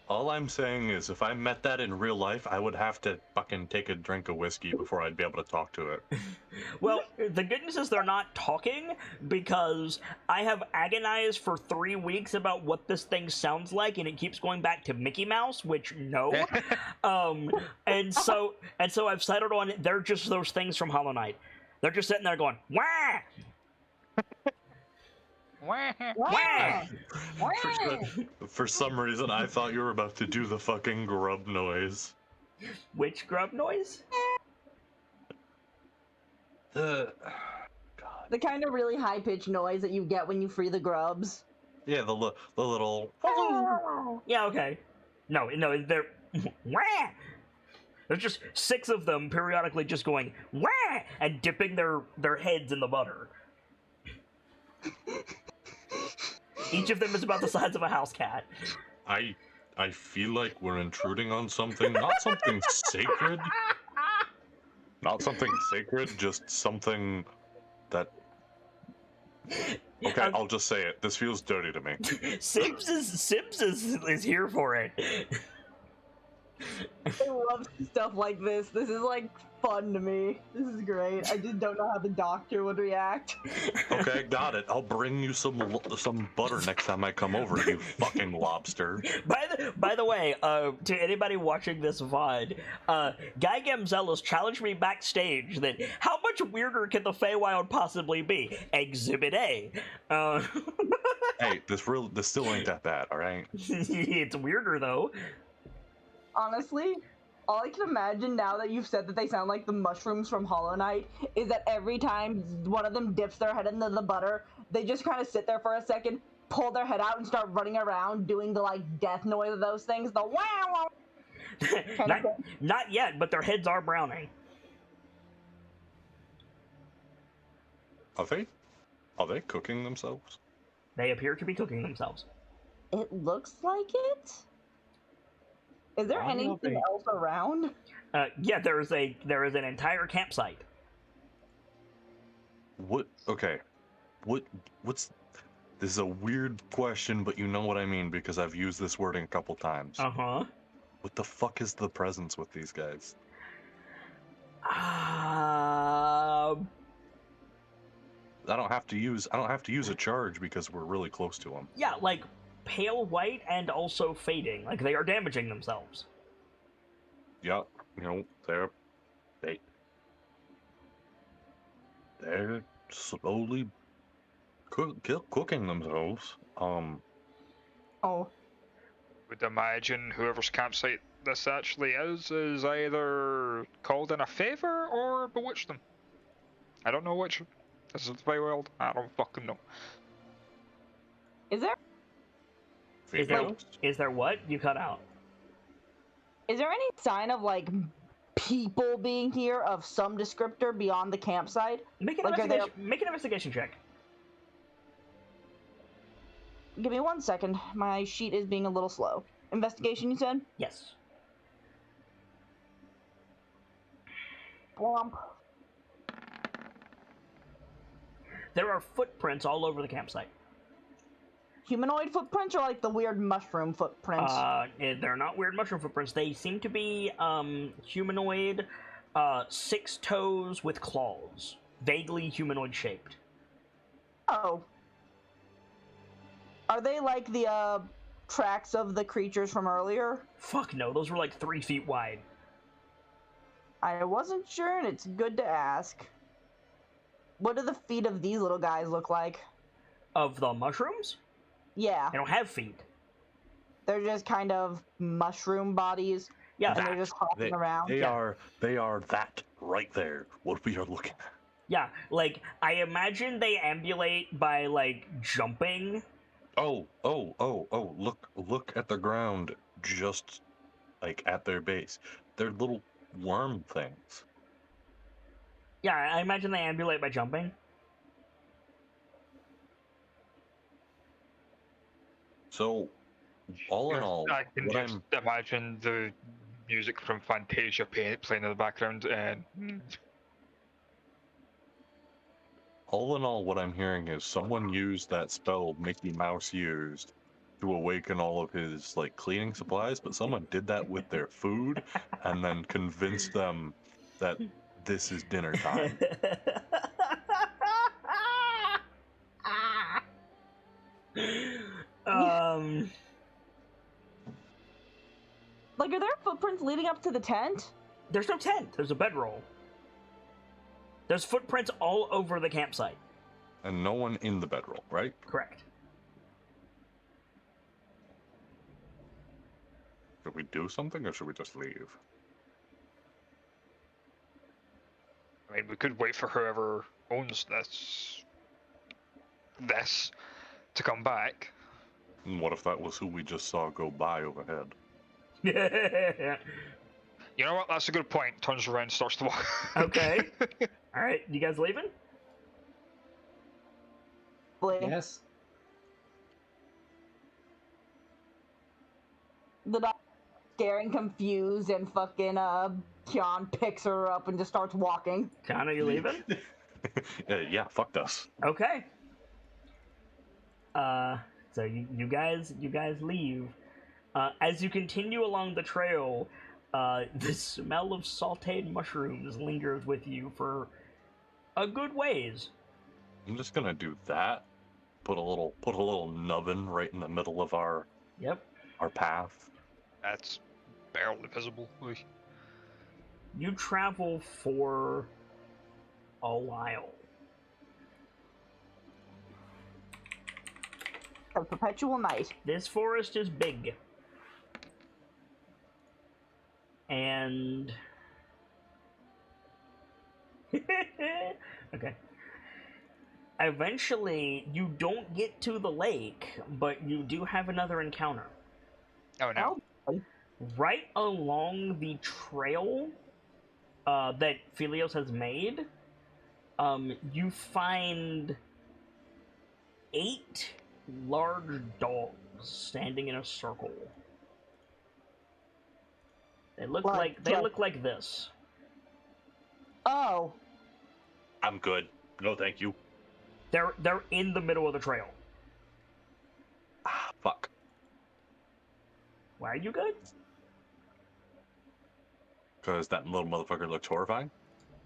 All I'm saying is, if I met that in real life, I would have to fucking take a drink of whiskey before I'd be able to talk to it. Well, the good news is they're not talking, because I have agonized for 3 weeks about what this thing sounds like, and it keeps going back to Mickey Mouse, which, no. And so I've settled on it. They're just those things from Hollow Knight. They're just sitting there going, wah! Wah! For some reason, I thought you were about to do the fucking grub noise. Which grub noise? God. The kind of really high-pitched noise that you get when you free the grubs. Yeah, the little. Yeah, okay. No, they're wah! There's just 6 of them periodically just going wah! And dipping their heads in the butter. Each of them is about the size of a house cat. I feel like we're intruding on something, not something sacred. Not something sacred, just something that. Okay, I'll just say it. This feels dirty to me. Sims is here for it. I love stuff like this. This is like fun to me. This is great. I just don't know how the doctor would react. Okay, got it. I'll bring you some butter next time I come over, you fucking lobster. By the way, to anybody watching this VOD, Guy Gamzella's challenged me backstage that how much weirder can the Feywild possibly be? Exhibit A. Hey, this still ain't that bad, all right? It's weirder though. Honestly, all I can imagine now that you've said that they sound like the mushrooms from Hollow Knight is that every time one of them dips their head into the butter, they just kind of sit there for a second, pull their head out, and start running around doing the like death noise of those things. The wow. Not yet, but their heads are browning. Are they cooking themselves? They appear to be cooking themselves. It looks like it. Is there I don't know if anything they- else around? Yeah, there is an entire campsite. What? Okay. What's? This is a weird question, but you know what I mean because I've used this wording a couple times. Uh-huh. What the fuck is the presence with these guys? Uh, I don't have to use a charge because we're really close to them. yeah, like pale white and also fading. Like they are damaging themselves. Yeah, they're slowly cooking themselves. Oh, Would imagine whoever's campsite this actually is either called in a favor or bewitched them. I don't know which. This is the Feywild. I don't fucking know. is there Is there what? You cut out. any sign of like people being here of some descriptor beyond the campsite? Make an Like, are investigation. Make an investigation check. Give me 1 second. My sheet is being a little slow. Investigation, you said? Yes. Blomp. There are footprints all over the campsite. Humanoid footprints or like the weird mushroom footprints? They're not weird mushroom footprints. They seem to be humanoid, 6 toes with claws, vaguely humanoid shaped. Oh. Are they like the tracks of the creatures from earlier? Fuck no, those were like 3 feet wide. I wasn't sure, and it's good to ask. What do the feet of these little guys look like? Of the mushrooms? Yeah, They don't have feet. they're just kind of mushroom bodies, Yeah, and they're just hopping around. They Yeah. are that right there. What we are looking at. yeah. Like I imagine they ambulate by like jumping. Oh! Look at the ground, just like at their base. They're little worm things. Yeah, I imagine they ambulate by jumping. So, all in all, I can what just imagine the music from Fantasia playing in the background, and what I'm hearing is someone used that spell Mickey Mouse used to awaken all of his like cleaning supplies, but someone did that with their food and then convinced them that this is dinner time. um. Like, are there footprints leading up to the tent? There's no tent. There's a bedroll. There's footprints all over the campsite. And no one in the bedroll, right? Correct. Should we do something or should we just leave? I mean, we could wait for whoever owns this to come back. And what if that was who we just saw go by overhead? You know what? That's a good point. Turns around, starts to walk. Okay. All right, you guys leaving? Blake, Yes. the dog staring confused, and fucking Kian picks her up and just starts walking. John, are you leaving? Yeah, fuck this. Okay. So you guys leave. As you continue along the trail, The smell of sauteed mushrooms lingers with you for a good ways. I'm just gonna do that. Put a little nubbin right in the middle of our Yep. path. That's barely visible. Oy. You travel for a while. A perpetual night. This forest is big. And... okay. Eventually, you don't get to the lake, but you do have another encounter. Oh no. Right along the trail that Philios has made, you find 8 large dogs standing in a circle. They look look like this. Oh. I'm good. No, thank you. They're in the middle of the trail. Ah, fuck. Why are you good? Because that little motherfucker looks horrifying.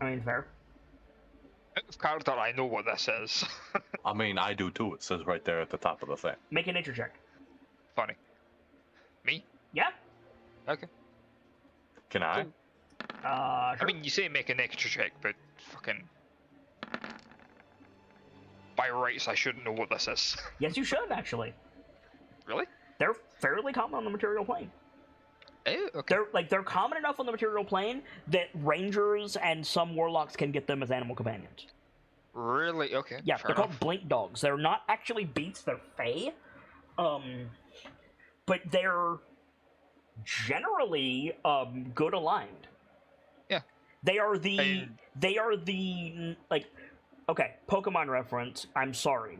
I mean, fair. Carter, I know what this is. I mean, I do too. It says right there at the top of the thing. Make a nature check. Funny. Me? Yeah. Okay. Can I? Sure. I mean, you say make a nature check, but fucking... By rights, I shouldn't know what this is. Yes, you should, actually. Really? They're fairly common on the material plane. Eh, okay. They're common enough on the material plane that rangers and some warlocks can get them as animal companions. Really? Okay. Yeah, fair they're enough. called blink dogs. They're not actually beasts, they're fae. But they're generally good aligned. Yeah. They are the like, okay, Pokemon reference, I'm sorry.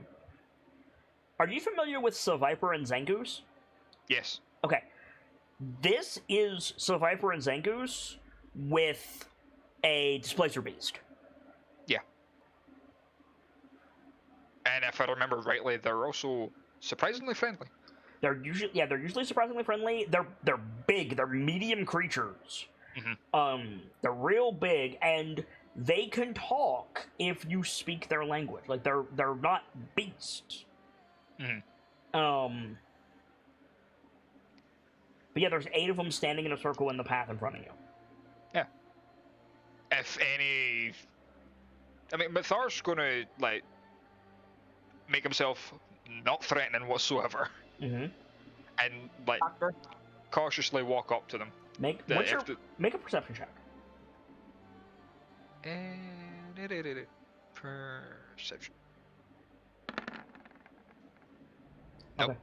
Are you familiar with Seviper and Zangoose? Yes. Okay. This is Seviper and Zangoose with a Displacer Beast. Yeah. And if I remember rightly, they're also surprisingly friendly. They're usually surprisingly friendly. They're big. They're medium creatures. Mm-hmm. They're real big, and they can talk if you speak their language. Like they're not beasts. Mm-hmm. But yeah, there's 8 of them standing in a circle in the path in front of you. Yeah. If any... I mean, Mathar's gonna, like, make himself not threatening whatsoever. Mm-hmm. And, like, Doctor. cautiously walk up to them. Make a perception check. Perception. Nope. Okay.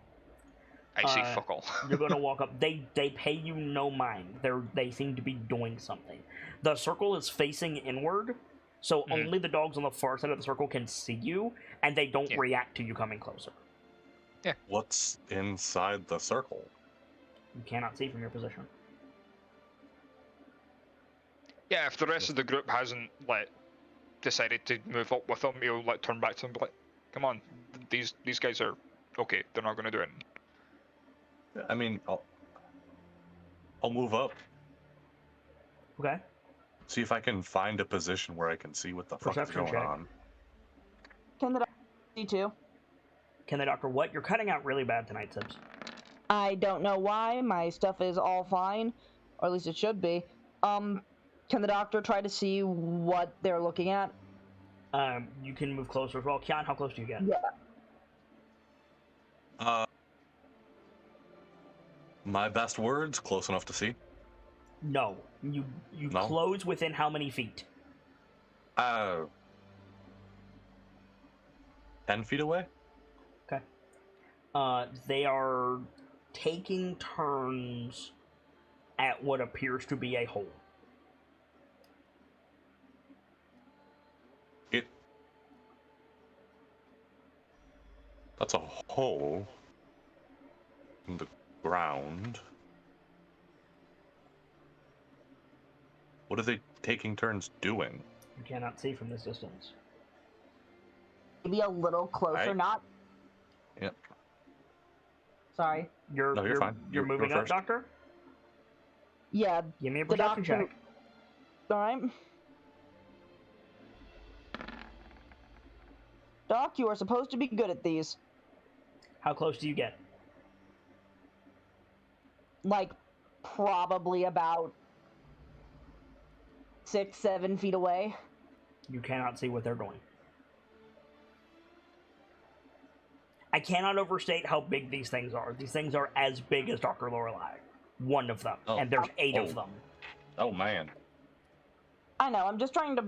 I see fuck all. You're gonna walk up. They pay you no mind. They seem to be doing something. The circle is facing inward, so only the dogs on the far side of the circle can see you, and they don't react to you coming closer. Yeah. What's inside the circle? You cannot see from your position. Yeah, if the rest of the group hasn't, like, decided to move up with them, you'll, like, turn back to them and be like, come on, these guys are okay, they're not gonna do it. I mean, I'll move up. Okay. See if I can find a position where I can see what the fuck is Perception going check. on. Can the doctor see too? Can the doctor what? You're cutting out really bad tonight, Sips. I don't know why. My stuff is all fine, or at least it should be. Can the doctor try to see what they're looking at? You can move closer as well. Kian, how close do you get? Yeah. My best words, close enough to see. No. You No? close within how many feet? 10 feet away? Okay. They are taking turns at what appears to be a hole. That's a hole in the ground. What are they taking turns doing? You cannot see from this distance. Maybe a little closer, not. Yep. Sorry. No, you're fine. You're moving go up, first. Doctor? Yeah, Give me a the perception doctor. check. All right. Doc, you are supposed to be good at these. How close do you get? Like, probably about 6-7 feet away. You cannot see what they're doing. I cannot overstate how big these things are. These things are as big as Dr. Lorelei. One of them. Oh. And there's 8 Oh. of them. Oh man. I know, I'm just trying to...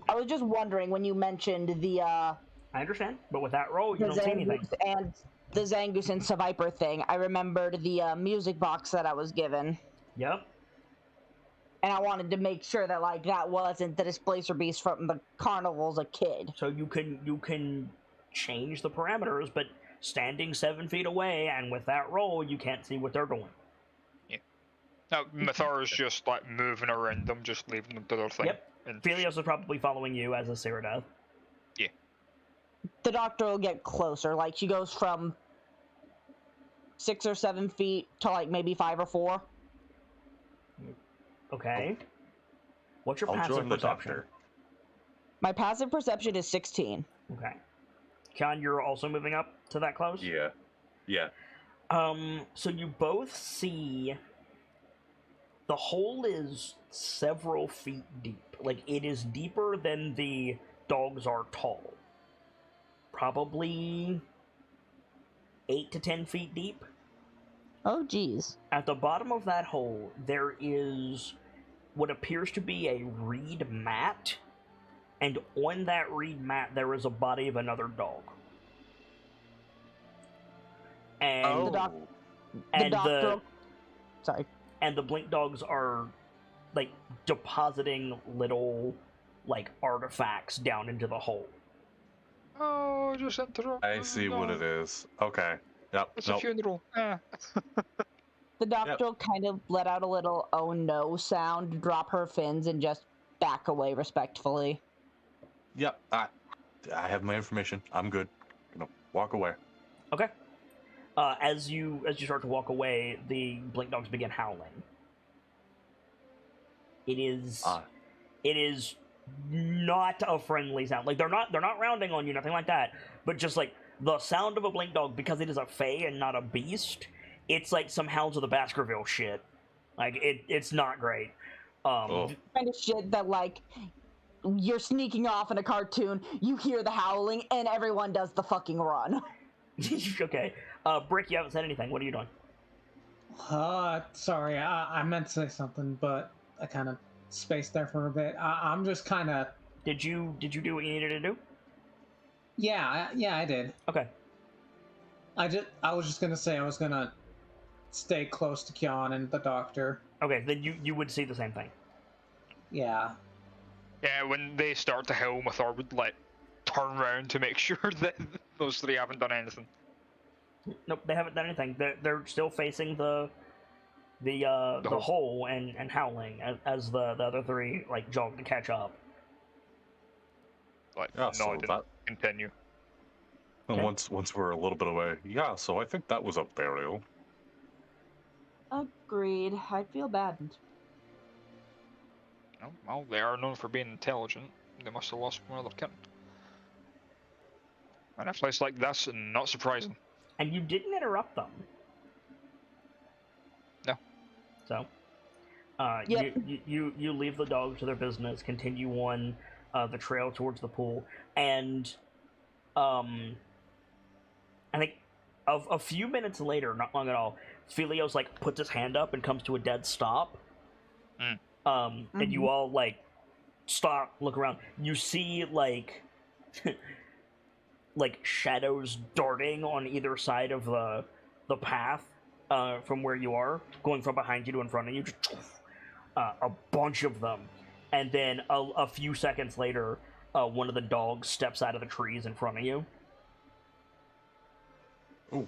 I was just wondering when you mentioned the, I understand, but with that roll, you don't see anything. And the Zangoose and Saviper thing. I remembered the music box that I was given. Yep. And I wanted to make sure that, like, that wasn't the Displacer Beast from the carnival as a kid. So you can change the parameters, but standing 7 feet away and with that roll, you can't see what they're doing. Yeah. Now, Mathar's just like moving around them, just leaving them to their thing. Yep. And Phelios is probably following you as a Ceradeath. yeah. The doctor will get closer. Like, she goes from 6 or 7 feet to, like, maybe 5 or 4. Okay. What's your I'll passive join the perception? doctor. My passive perception is 16. Okay. Con, you're also moving up to that close? Yeah. Yeah. So you both see the hole is several feet deep. Like, it is deeper than the dogs are tall. Probably 8 to 10 feet deep. Oh, geez. At the bottom of that hole, there is what appears to be a reed mat, and on that reed mat, there is a body of another dog. And Oh. The doctor... Sorry. And the blink dogs are, like, depositing little, like, artifacts down into the hole. Oh, just interrupt. I see what it is. Okay. Yep. It's a funeral. Eh. The doctor will kind of let out a little "oh no" sound, drop her fins, and just back away respectfully. Yep. I have my information. I'm good. Walk away. Okay. As you start to walk away, the blink dogs begin howling. It is not a friendly sound. Like, they're not rounding on you, nothing like that. But just like the sound of a blink dog, because it is a fae and not a beast, it's like some Hounds of the Baskerville shit. Like, it's not great. Kind of shit that, like, you're sneaking off in a cartoon, you hear the howling, and everyone does the fucking run. Okay. Brick, you haven't said anything. What are you doing? Sorry, I meant to say something, but I kind of spaced there for a bit. I'm just kind of... Did you do what you needed to do? Yeah, I did. Okay. I was just gonna say I was gonna stay close to Kyon and the doctor. Okay, then you would see the same thing. Yeah. Yeah, when they start to howl, Mathar would like turn around to make sure that those three haven't done anything. Nope, they haven't done anything. They're still facing the hole and howling as the other three like jog to catch up. Like, Yeah, no, so I didn't continue. And Okay. once we're a little bit away, yeah. So I think that was a burial. Agreed. I feel bad. Oh, well, they are known for being intelligent. They must have lost one of their kin. And a place like this, not surprising. And you didn't interrupt them. No. So, Yep. you leave the dogs to their business, continue on the trail towards the pool, and I think a few minutes later, not long at all, Phelios like puts his hand up and comes to a dead stop. And you all like stop, look around. You see like like shadows darting on either side of the path from where you are, going from behind you to in front of you. Just, a bunch of them, and then a few seconds later, one of the dogs steps out of the trees in front of you. Oh.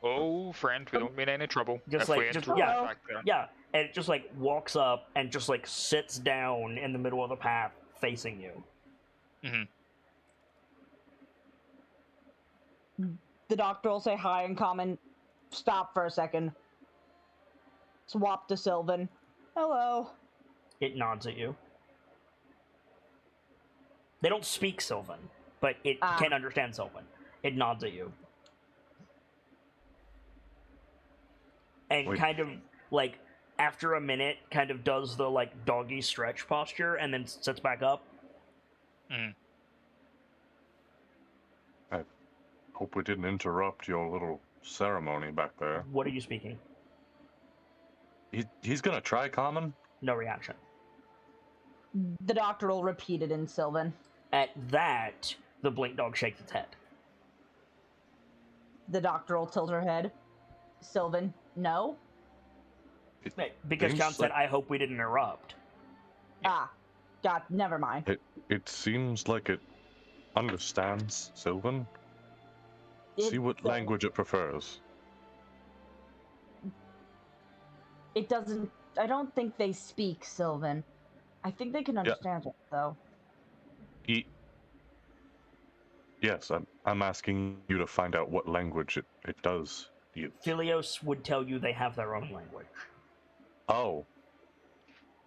Oh, friend, we don't mean any trouble. Just if like- we just- interrupt yeah. back there. Yeah, and it just like walks up and just like sits down in the middle of the path facing you. The doctor will say hi in common. Stop for a second. Swap to Sylvan. Hello. It nods at you. They don't speak Sylvan, but it can understand Sylvan. It nods at you. And Wait. kind of, like, after a minute, kind of does the, like, doggy stretch posture, and then sits back up. Mm. I hope we didn't interrupt your little ceremony back there. What are you speaking? He's gonna try common? No reaction. The doctor will repeat it in Sylvan. At that, the blink dog shakes its head. The doctor will tilt her head. Sylvan, no. Because John seems said, like- I hope we didn't interrupt. God, never mind. It seems like it understands Sylvan. See what It language it prefers. It doesn't. I don't think they speak Sylvan. I think they can understand it, though. Yes, I'm asking you to find out what language it does use. Philios would tell you they have their own language. Oh,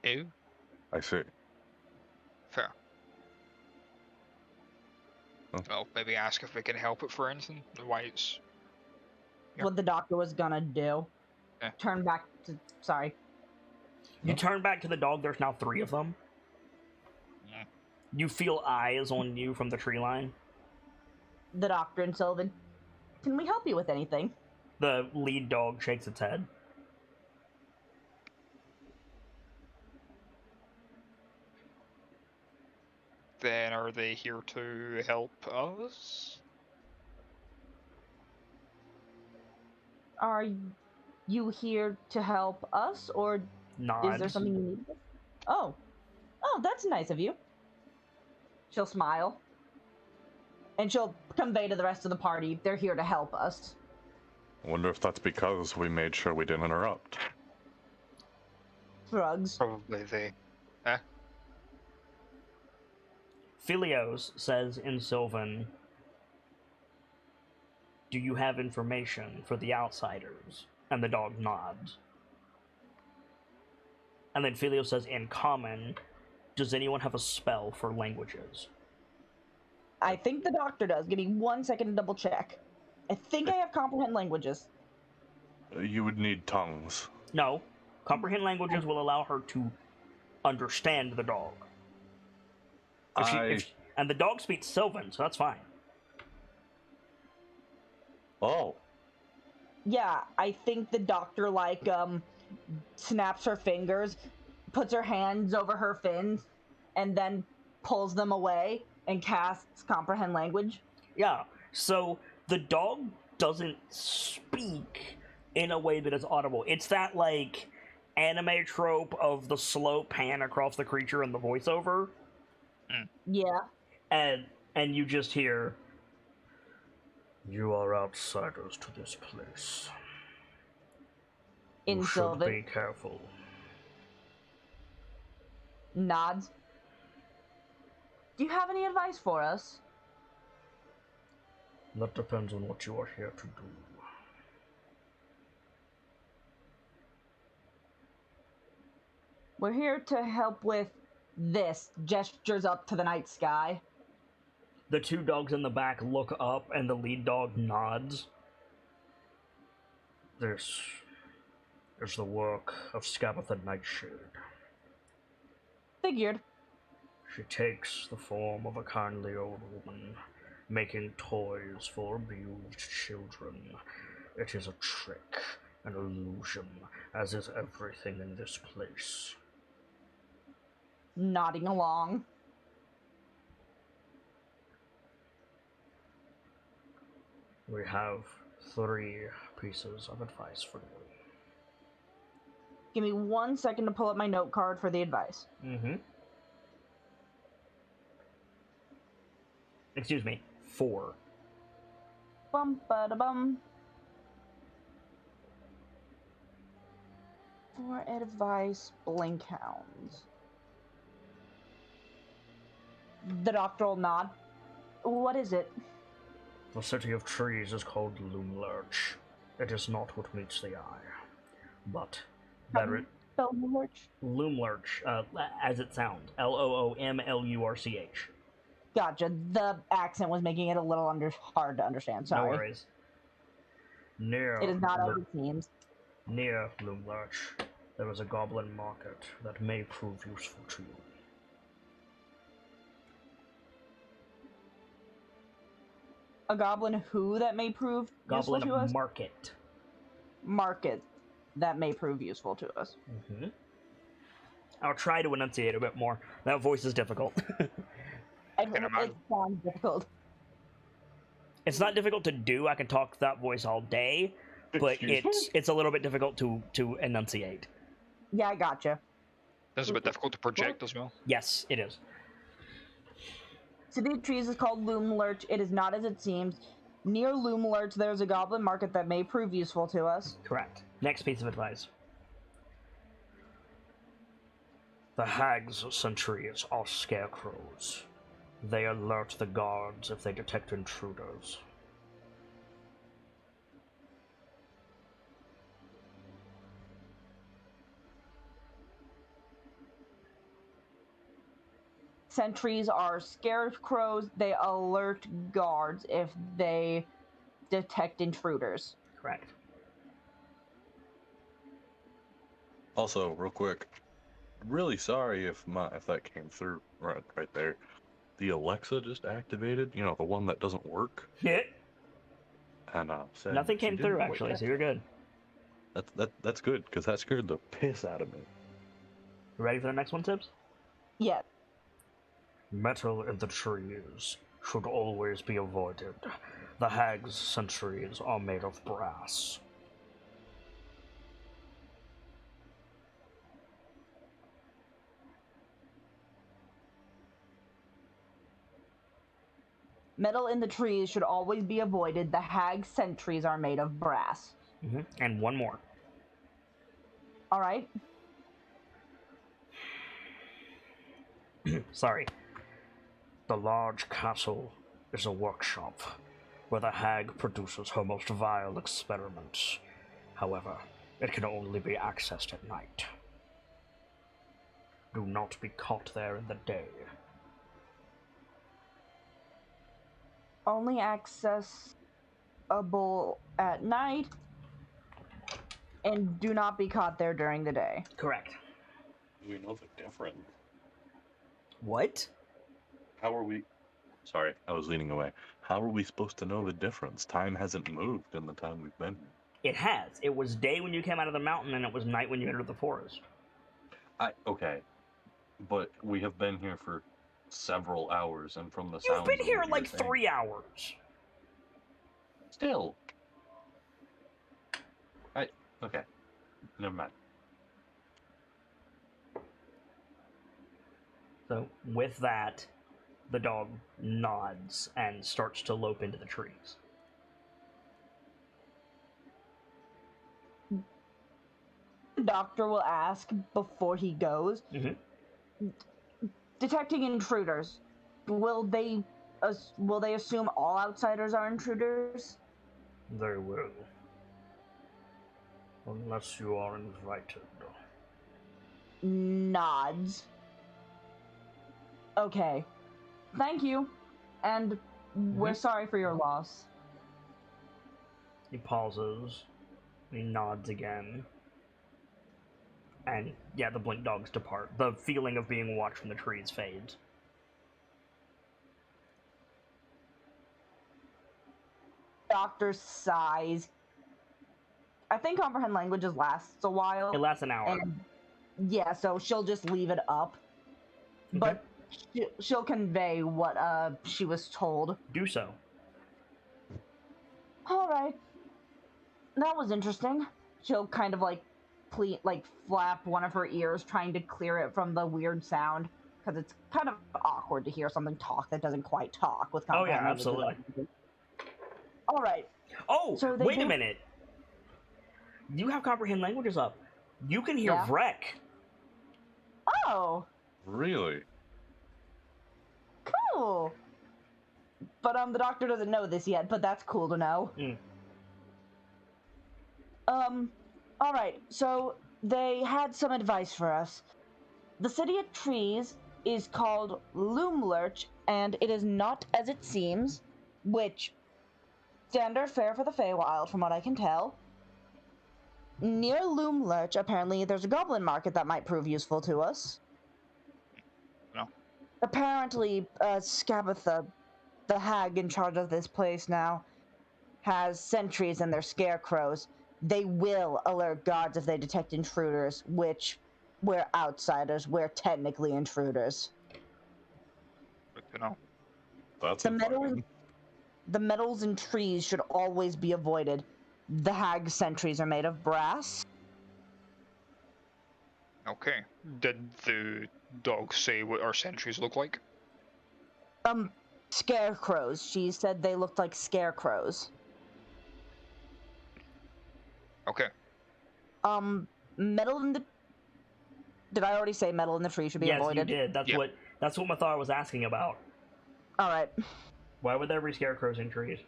Ew. I see. Fair. Huh? Well, maybe ask if we can help it for anything. Why it's... Yeah. What the doctor was gonna do. Yeah. Turn back to. Sorry. You turn back to the dog, there's now 3 of them. Yeah. You feel eyes on you from the tree line. The doctor and Sylvan. Can we help you with anything? The lead dog shakes its head. Then are they here to help us? Are you here to help us, or Nods. is there something you need? Oh, that's nice of you. She'll smile, and she'll convey to the rest of the party they're here to help us. I wonder if that's because we made sure we didn't interrupt. Drugs. Probably they. Philios says in Sylvan, do you have information for the outsiders? And the dog nods. And then Philios says in common, does anyone have a spell for languages? I think the doctor does. Give me 1 second to double check. I think I have comprehend languages. You would need tongues. No. Comprehend languages will allow her to understand the dog. And the dog speaks Sylvan, so that's fine. Oh, Yeah, I think the doctor, like, snaps her fingers, puts her hands over her fins, and then pulls them away and casts comprehend language. Yeah, so the dog doesn't speak in a way that is audible. It's that, like, anime trope of the slow pan across the creature and the voiceover. Yeah. And you just hear, you are outsiders to this place. In You should Sylvan. be careful. Nods. Do you have any advice for us? That depends on what you are here to do. We're here to help with this. Gestures up to the night sky. The 2 dogs in the back look up, and the lead dog nods. This is the work of Scabatha Nightshade. Figured. She takes the form of a kindly old woman, making toys for abused children. It is a trick, an illusion, as is everything in this place. Nodding along. We have 3 pieces of advice for you. Give me 1 second to pull up my note card for the advice. Mm-hmm. Excuse me, 4. Bum ba da bum. For advice, blink hounds. The doctor will nod. What is it? The city of trees is called Loomlurch. It is not what meets the eye. But spell Lurch? Loomlurch, as it sounds. Loomlurch. Gotcha. The accent was making it a little hard to understand. No Sorry. worries. Near It is not as it seems. Near Loomlurch, there is a goblin market that may prove useful to you. A goblin who that may prove useful to us? Goblin market. Market that may prove useful to us. Mm-hmm. I'll try to enunciate a bit more. That voice is difficult. It sounds difficult. It's not difficult to do. I can talk that voice all day, but it's a little bit difficult to enunciate. Yeah, I gotcha. This is a bit difficult to project as well. Yes, it is. City of Trees is called Loomlurch. It is not as it seems. Near Loomlurch, there's a goblin market that may prove useful to us. Correct. Next piece of advice. The hags sentries are scarecrows. They alert the guards if they detect intruders. Sentries are scarecrows. They alert guards if they detect intruders. Correct. Also, real quick, really sorry if that came through right there. The Alexa just activated, you know, the one that doesn't work, Yeah. and said Nothing she came didn't through quite actually, catch so you're good. That's good, because that scared the piss out of me. You ready for the next one, Tibbs? Yeah. Metal in the trees should always be avoided. The hag's sentries are made of brass. Metal in the trees should always be avoided. The hag sentries are made of brass. Mm-hmm. And one more. All right. Sorry. The large castle is a workshop where the hag produces her most vile experiments. However, it can only be accessed at night. Do not be caught there in the day. Only accessible at night, and do not be caught there during the day. Correct. Do we know the difference? What? How are we? Sorry, I was leaning away. How are we supposed to know the difference? Time hasn't moved in the time we've been here. It has. It was day when you came out of the mountain, and it was night when you entered the forest. Okay, but we have been here for several hours, and from the You've sounds been of here what like you're saying- 3 hours. Still. Okay. Never mind. So, with that, the dog nods and starts to lope into the trees. The doctor will ask before he goes. Mm-hmm. Detecting intruders. Will they assume all outsiders are intruders? They will. Unless you are invited. Nods. Okay. Thank you. And we're sorry for your loss. He pauses. He nods again. And, yeah, the blink dogs depart. The feeling of being watched from the trees fades. Doctor sighs. I think comprehend languages lasts a while. It lasts an hour. And yeah, so she'll just leave it up. Okay. But she'll convey what she was told. Do so. All right. That was interesting. She'll kind of like flap one of her ears, trying to clear it from the weird sound, because it's kind of awkward to hear something talk that doesn't quite talk with Oh, yeah, comprehend absolutely. languages. All right. Oh, So they wait a did- minute. You have comprehend languages up. You can hear Yeah. Vrek. Oh, Really? cool. But the doctor doesn't know this yet, but that's cool to know. Mm. All right. So they had some advice for us. The City of Trees is called Loomlurch, and it is not as it seems, which standard fare for the Feywild, from what I can tell. Near Loomlurch, apparently, there's a goblin market that might prove useful to us. No. Apparently, Scabatha, the hag in charge of this place now, has sentries and their scarecrows. They will alert guards if they detect intruders, which we're outsiders. We're technically intruders. Good to know. That's The metal, inviting. the metals and trees should always be avoided. The hag sentries are made of brass. Okay. Did the dog say what our sentries look like? Scarecrows. She said they looked like scarecrows. Okay. Metal in the... Did I already say metal in the tree should be Yes, avoided? you did. That's Yeah. what Mathar was asking about. Alright. Why would there be scarecrows in trees?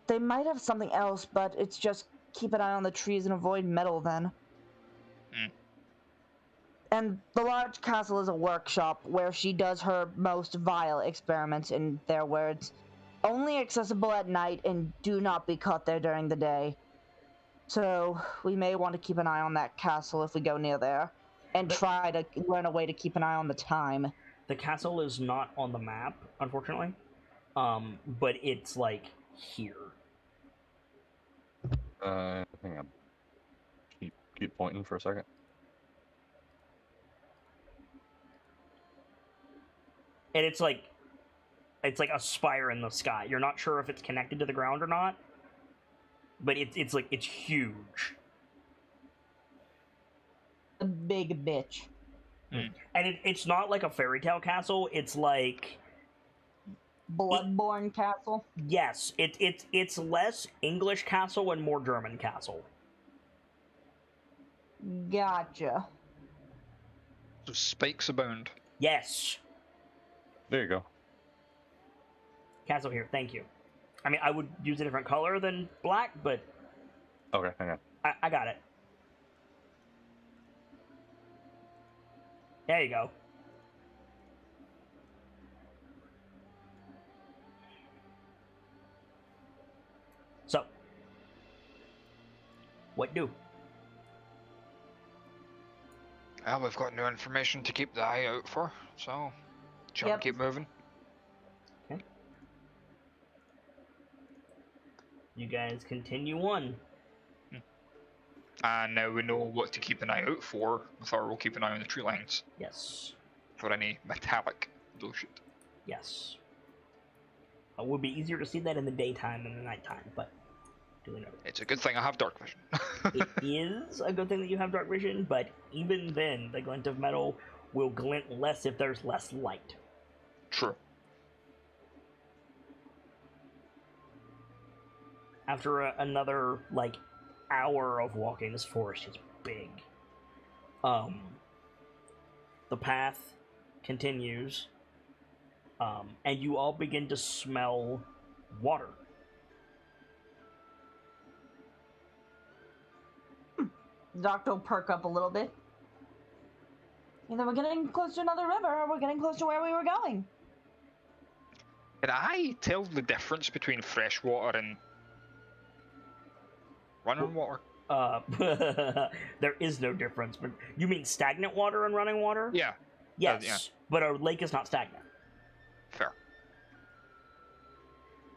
They might have something else, but it's just keep an eye on the trees and avoid metal then. And the large castle is a workshop where she does her most vile experiments, in their words. Only accessible at night and do not be caught there during the day. So we may want to keep an eye on that castle if we go near there, and try to learn a way to keep an eye on the time. The castle is not on the map, unfortunately. But it's like here. Hang on. Keep pointing for a second. And it's like a spire in the sky. You're not sure if it's connected to the ground or not, but it's huge. A big bitch. And it's not like a fairy tale castle. It's like Bloodborne castle. yes, it's less English castle and more German castle. Gotcha. So spikes abound. Yes, There you go. castle here. Thank you. I mean, I would use a different color than black, but Okay, hang on. I got it. There you go. So, what do? Well, we've got new information to keep the eye out for, so shall Yep. we keep moving? You guys continue on. And now we know what to keep an eye out for. Thor will keep an eye on the tree lines Yes. for any metallic bullshit. Yes. It would be easier to see that in the daytime than the nighttime, but duly noted. It's a good thing I have dark vision. It is a good thing that you have dark vision, but even then, the glint of metal will glint less if there's less light. True. After another, like, hour of walking, this forest is big. The path continues, and you all begin to smell water. The doctor will perk up a little bit. Either we're getting close to another river, or we're getting close to where we were going. Can I tell the difference between fresh water and running water? There is no difference. But you mean stagnant water and running water? Yeah, Yes, yeah. but a lake is not stagnant. fair.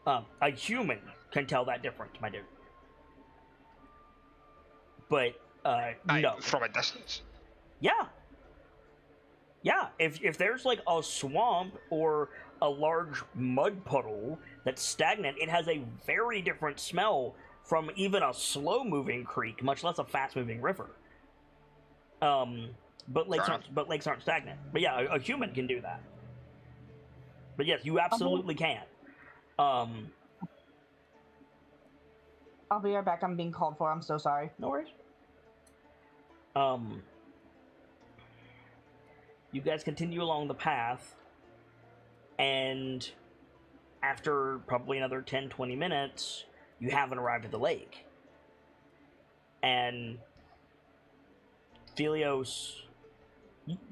A human can tell that difference, my dude. But no. From a distance. Yeah. Yeah. If there's like a swamp or a large mud puddle that's stagnant, it has a very different smell from even a slow-moving creek, much less a fast-moving river. But lakes aren't stagnant. But yeah, a human can do that. But yes, you absolutely can. I'll be right back. I'm being called for. I'm so sorry. No worries. You guys continue along the path, and after probably another 10-20 minutes, you haven't arrived at the lake. and Philios,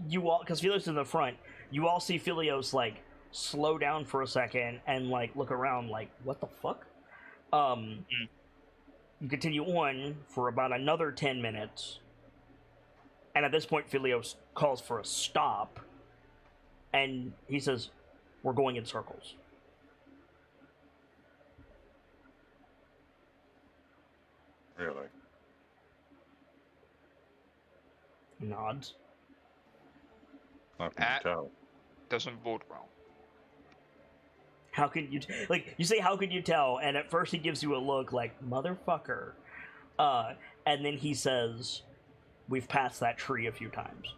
you all, because Philios is in the front, you all see Philios like slow down for a second and like look around like, what the fuck? You continue on for about another 10 minutes, and at this point Philios calls for a stop, and he says, we're going in circles. Really? He nods. How can you tell? Doesn't bode well. How can you like you say how could you tell, and at first he gives you a look like motherfucker, and then he says, we've passed that tree a few times.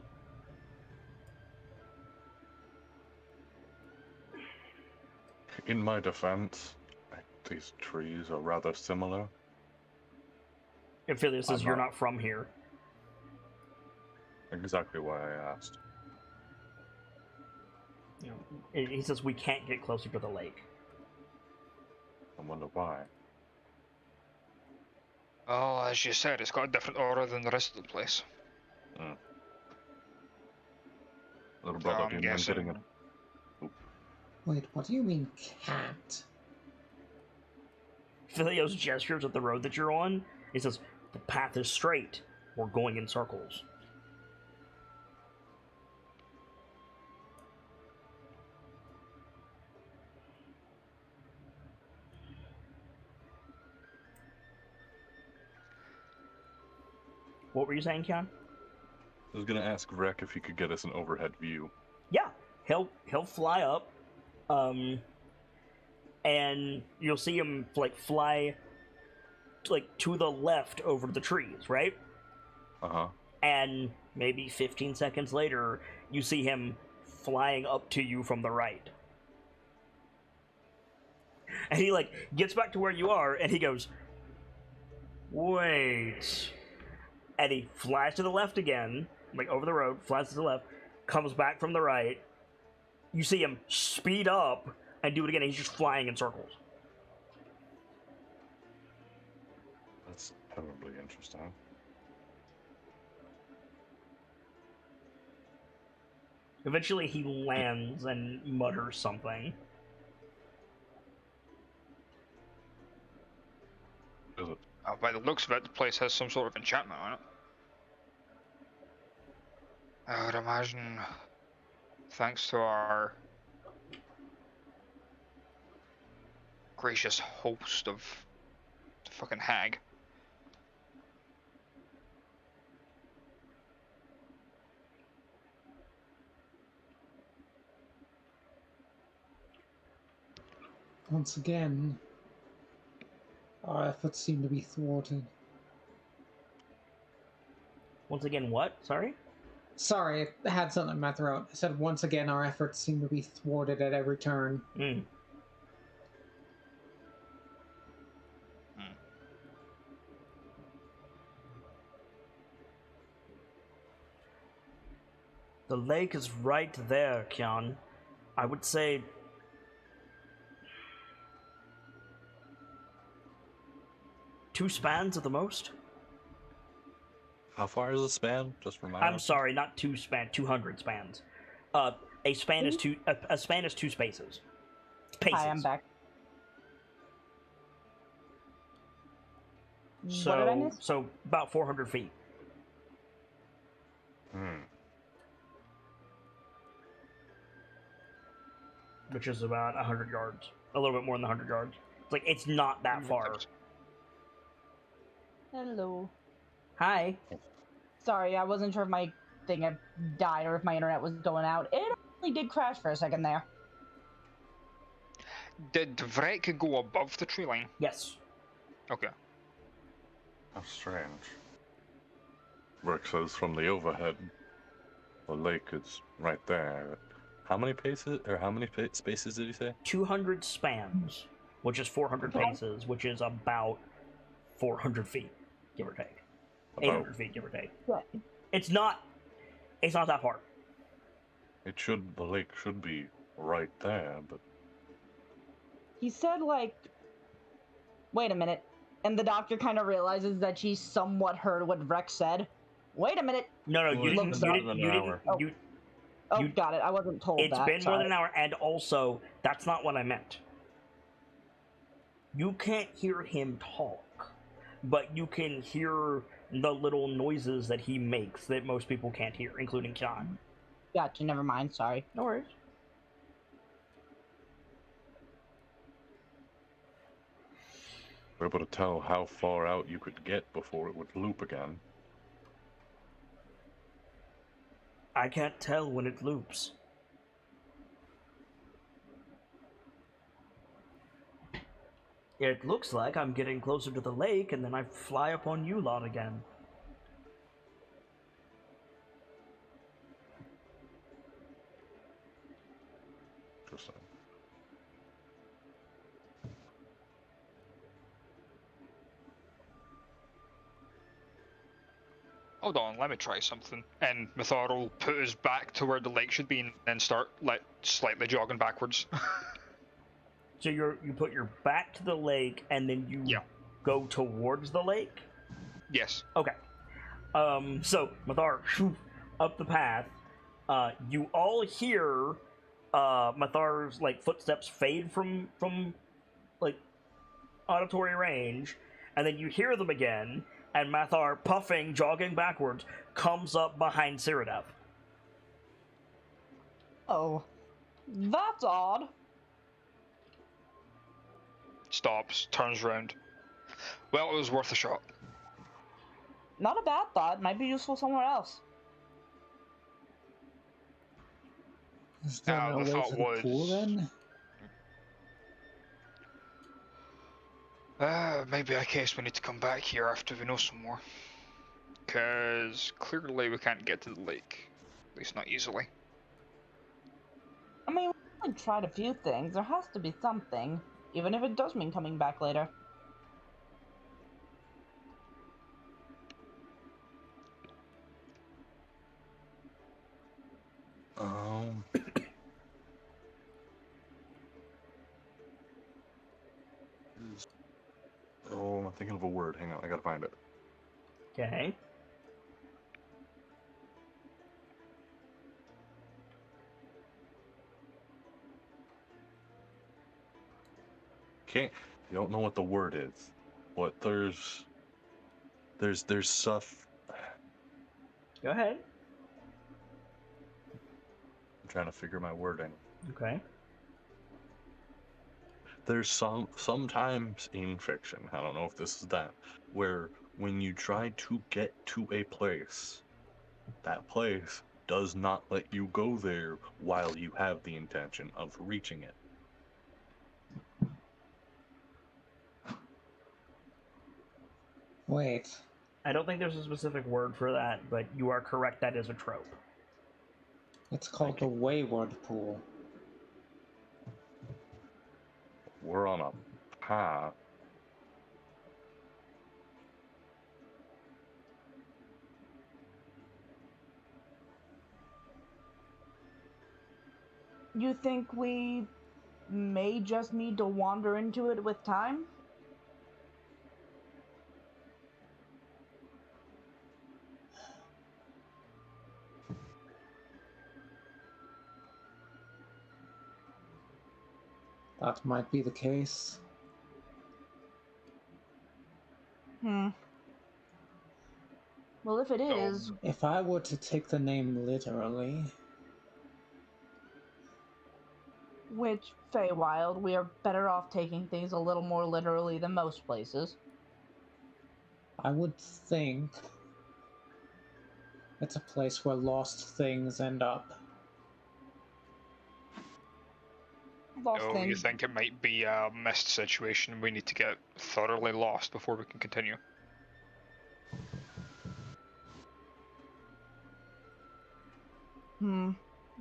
In my defense, these trees are rather similar. And Philios says, I'm you're not- not from here. Exactly why I asked. You know, he says we can't get closer to the lake. I wonder why. Oh, as you said, it's got a different aura than the rest of the place. Little brother, I'm do you mind getting guessing. it? Wait, what do you mean cat? Philios gestures at the road that you're on. He says, the path is straight. We're going in circles. What were you saying, Kian? I was gonna ask Rek if he could get us an overhead view. Yeah, he'll fly up, and you'll see him like fly, like to the left over the trees, right? Uh-huh. And maybe 15 seconds later, you see him flying up to you from the right. And he like gets back to where you are, and he goes, "Wait." And he flies to the left again, like over the road, flies to the left, comes back from the right. You see him speed up and do it again. He's just flying in circles. That's terribly interesting. Eventually, he lands and mutters something. Is it? By the looks of it, the place has some sort of enchantment on it. I would imagine, thanks to our gracious host of the fucking hag. Once again, our efforts seem to be thwarted. Once again, what? Sorry? Sorry, I had something in my throat. I said once again our efforts seem to be thwarted at every turn. Hmm. The lake is right there, Kian. I would say 2 spans at the most. How far is the span? Just for my I'm reference? sorry, not 200 spans. A span is a span is 2 spaces. Paces. Hi, I'm back. So, what did I miss? so about 400 feet. Which is about 100 yards. A little bit more than 100 yards. It's like, it's not that far. Hello. Hi. Sorry, I wasn't sure if my thing had died or if my internet was going out. It only did crash for a second there. Did Vrek go above the tree line? Yes. Okay. How strange. Rick says from the overhead, the lake is right there. How many paces, or how many spaces did he say? 200 spans, which is 400 Okay. paces, which is about 400 feet, give or take. About. 800 feet, give or take. Yeah. It's not that far. The lake should be right there, but He said, like, wait a minute. And the doctor kind of realizes that she somewhat heard what Rex said. Wait a minute. No, Well, you it's didn't. been You more didn't. than You an didn't. hour. You, Oh, You- got it. I wasn't told it's that. been more Sorry. than an hour, and also that's not what I meant. You can't hear him talk, but you can hear the little noises that he makes that most people can't hear, including Kyan. Gotcha. Never mind. Sorry. No worries. We're able to tell how far out you could get before it would loop again. I can't tell when it loops. It looks like I'm getting closer to the lake, and then I fly upon you lot again. Interesting. Hold on, let me try something. And Mythor will put his back to where the lake should be and then start like slightly jogging backwards. So you put your back to the lake, and then you Yeah. go towards the lake? Yes. Okay. So Mathar up the path. You all hear Mathar's like footsteps fade from like auditory range, and then you hear them again, and Mathar, puffing, jogging backwards, comes up behind Cyrodiil. Oh, that's odd. Stops, turns around. Well, it was worth a shot. Not a bad thought. Might be useful somewhere else. Is there Now, no the way thought to the pool was- then? Maybe I guess we need to come back here after we know some more. Because clearly we can't get to the lake. At least not easily. I mean, we tried a few things. There has to be something, even if it does mean coming back later. Um. Oh, I'm thinking of a word. Hang on, I gotta find it. Okay. Can't. You don't know what the word is, but there's stuff. Go ahead. I'm trying to figure my wording. Okay. There's sometimes in fiction, I don't know if this is that, where when you try to get to a place, that place does not let you go there while you have the intention of reaching it. Wait. I don't think there's a specific word for that, but you are correct. That is a trope. It's called the Wayward Pool. We're on a path. You think we may just need to wander into it with time? That might be the case. Well, if it is, If I were to take the name literally, which, Feywild, we are better off taking things a little more literally than most places. I would think it's a place where lost things end up. Lost Oh, you things. think it might be a missed situation? We need to get thoroughly lost before we can continue.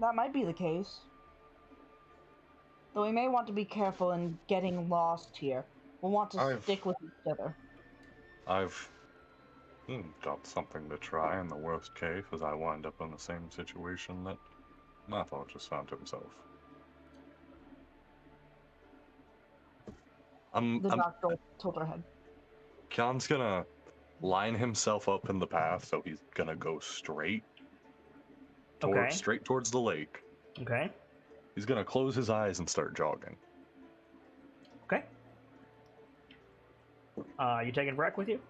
That might be the case. Though we may want to be careful in getting lost here. We'll want to stick with each other. I've got something to try in the worst case, as I wind up in the same situation that Mathor just found himself. The doctor told her head. Khan's gonna line himself up in the path, so he's gonna go straight Okay. straight towards the lake. Okay. He's gonna close his eyes and start jogging. Okay. You taking Vrek with you?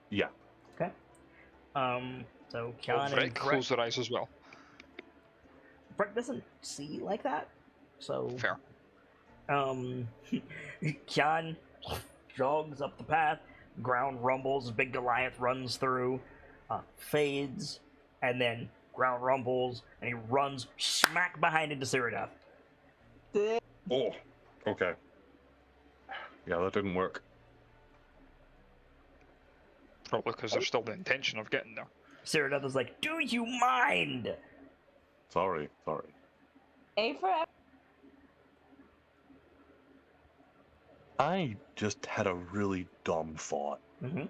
Yeah. Okay. So Well, Khan and Vrek close their eyes as well. Vrek doesn't see like that, so Fair. Khan jogs up the path. Ground rumbles. Big Goliath runs through, fades, and then ground rumbles, and he runs smack behind into Cyrodiil. Oh, okay. Yeah, that didn't work. Probably because there's still the intention of getting there. Cyrodiil is like, "Do you mind?" Sorry. A for effort. I just had a really dumb thought. Mm-hmm.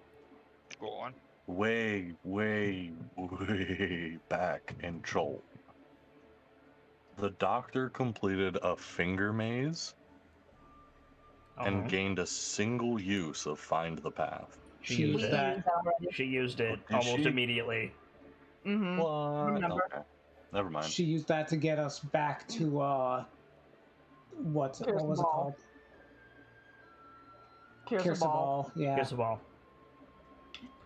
Go on. Way back in Joel. The doctor completed a finger maze and gained a single use of Find the Path. She She used used it. that. She used it Did almost she? immediately. Mm-hmm. What? Remember. Okay. Never mind. She used that to get us back to what was it Ball. called? Pierce the ball. Yeah. First of all,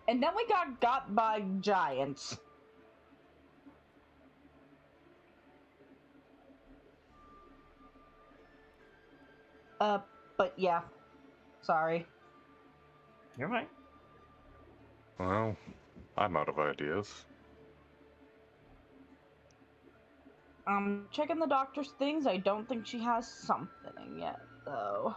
And then we got by giants. But yeah. Sorry. you're right. Well, I'm out of ideas. Checking the doctor's things. I don't think she has something yet, though.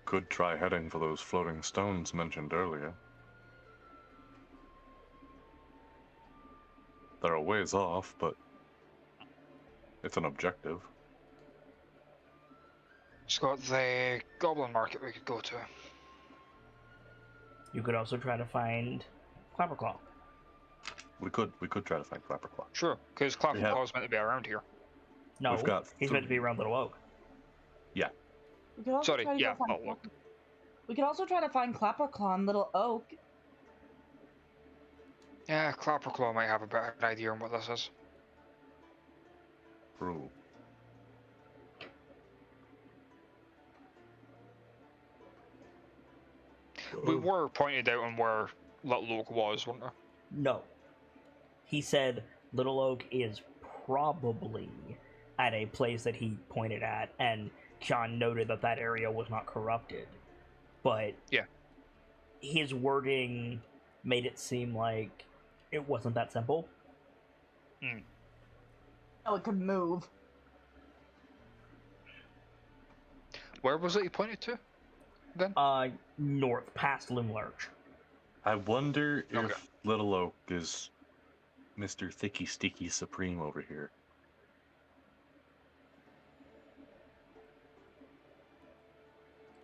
Could try heading for those floating stones mentioned earlier. They're a ways off, but it's an objective. It's got the goblin market we could go to. You could also try to find Clapperclaw. We could try to find Clapperclaw. Sure, because We have- Claw's meant to be around here. No, We've got he's meant to be around Little Oak. We could also Sorry, try to yeah, go find I'll look. We could also try to find Clapperclaw in Little Oak. Yeah, Claw might have a better idea on what this is. True. We were pointed out on where Little Oak was, weren't we? No. He said Little Oak is probably at a place that he pointed at, and Sean noted that that area was not corrupted. But Yeah. his wording made it seem like it wasn't that simple. Oh, it could move. Where was it you pointed to? Then? North, past Loom Lurch. I wonder if Okay. Little Oak is Mr. Thicky Sticky Supreme over here.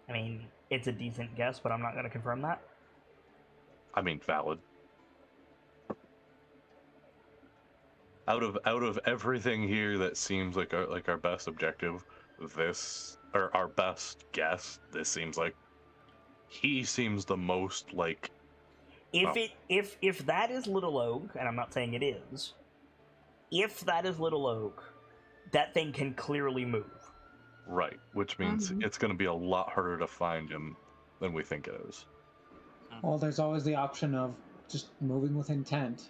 I mean, it's a decent guess, but I'm not going to confirm that. I mean, valid. Out of everything here that seems like our best objective, this or our best guess, this seems like he seems the most like If that is Little Oak, and I'm not saying it is, if that is Little Oak, that thing can clearly move. right, which means it's going to be a lot harder to find him than we think it is. Well, there's always the option of just moving with intent.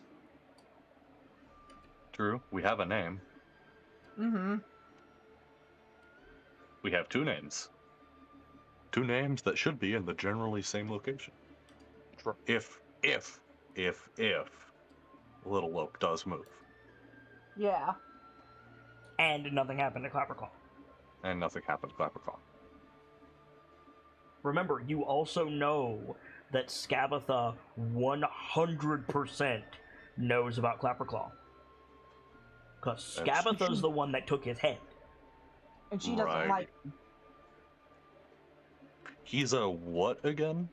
True, we have a name. Mm-hmm. We have two names. Two names that should be in the generally same location. Sure. If Little Oak does move. Yeah. And nothing happened to Clapperclaw. And nothing happened to Clapperclaw. Remember, you also know that Skabatha 100% knows about Clapperclaw. Because That's Skabatha's true. the one that took his head. And she doesn't Right. like. He's a what again?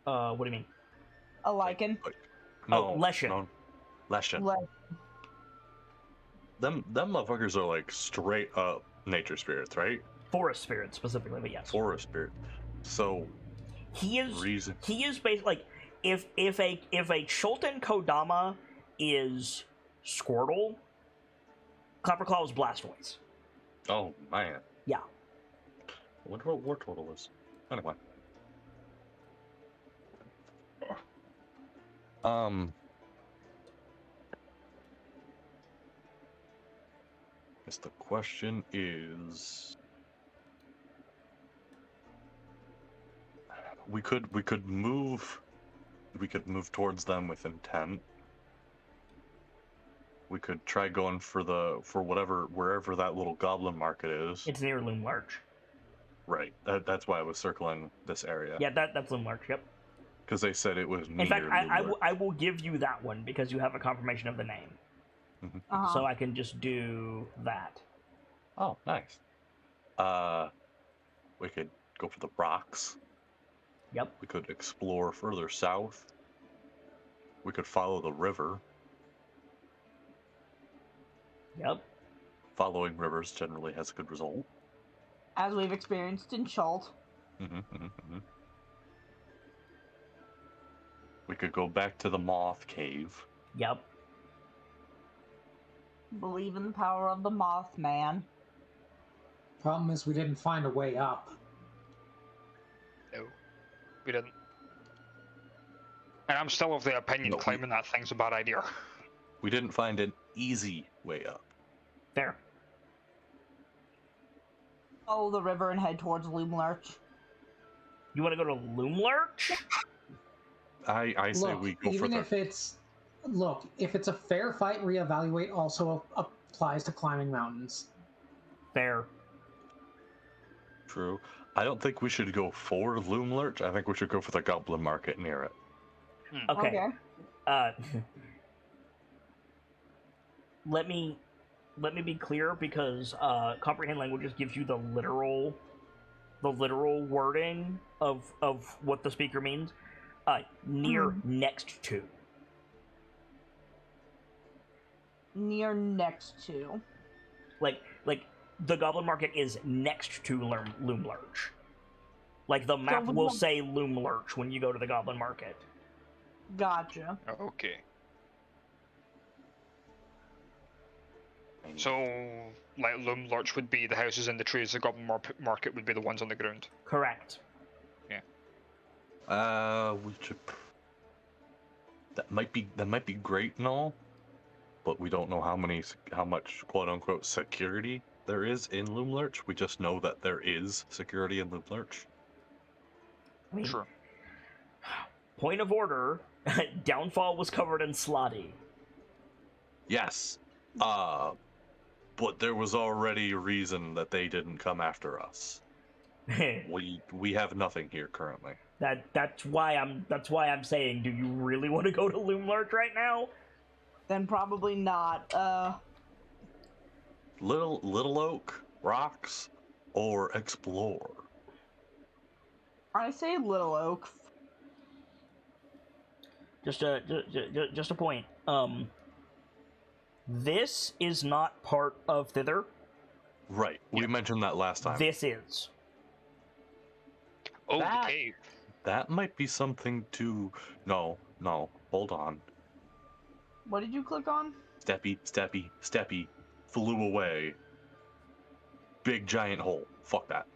What do you mean? A lichen. Like, Oh, Leshen. No, Leshen. Le- them motherfuckers are like straight up nature spirits, right? Forest spirits specifically, but yes. Forest spirit. So He is reason. basically like if a Cholton Kodama is Squirtle, Clapperclaw is Blastoise. Oh man. Yeah. I wonder what War Turtle is. Anyway. Guess the question is, we could move towards them with intent. We could try going for wherever that little goblin market is. It's near Loom Larch. Right. That's why I was circling this area. Yeah, that's Loom Larch. Yep. Because they said it was near. In fact, Loom I will give you that one because you have a confirmation of the name. Mhm. So I can just do that. Oh, nice. We could go for the rocks. Yep. We could explore further south. We could follow the river. Yep. Following rivers generally has a good result. As we've experienced in Chult. We could go back to the Moth Cave. Yep. Believe in the power of the Mothman. Problem is, we didn't find a way up. No, we didn't. And I'm still of the opinion No, climbing that thing's a bad idea. We didn't find an easy way up. There. Follow the river and head towards Loom Larch. You want to go to Loom Larch? I say Look, we go for even the. if it's a fair fight, reevaluate also applies to climbing mountains. Fair. True. I don't think we should go for Loom Lurch. I think we should go for the Goblin Market near it. Okay. Let me be clear because comprehend languages gives you the literal wording of what the speaker means. Near next to. Near next to. Like the Goblin Market is next to Loom Lurch. Like the map will say Loom Lurch when you go to the Goblin Market. Gotcha. Okay. So, like, Loom Lurch would be the houses in the trees, the Goblin Market would be the ones on the ground. Correct. We should. That might be great and all, but we don't know how much quote unquote security there is in Loom Lurch. We just know that there is security in Loom Lurch. I mean, Sure. Point of order: Downfall was covered in slotty. Yes. But there was already a reason that they didn't come after us. We have nothing here currently. That's why I'm saying, do you really want to go to Loom Lurch right now? Then probably not. Little Oak, rocks, or explore. I say Little Oak. Just a point. This is not part of Thither. Right. We mentioned that last time. This is. Oh, That- the cave. That might be something to. No. Hold on. What did you click on? Steppy. Flew away. Big giant hole. Fuck that.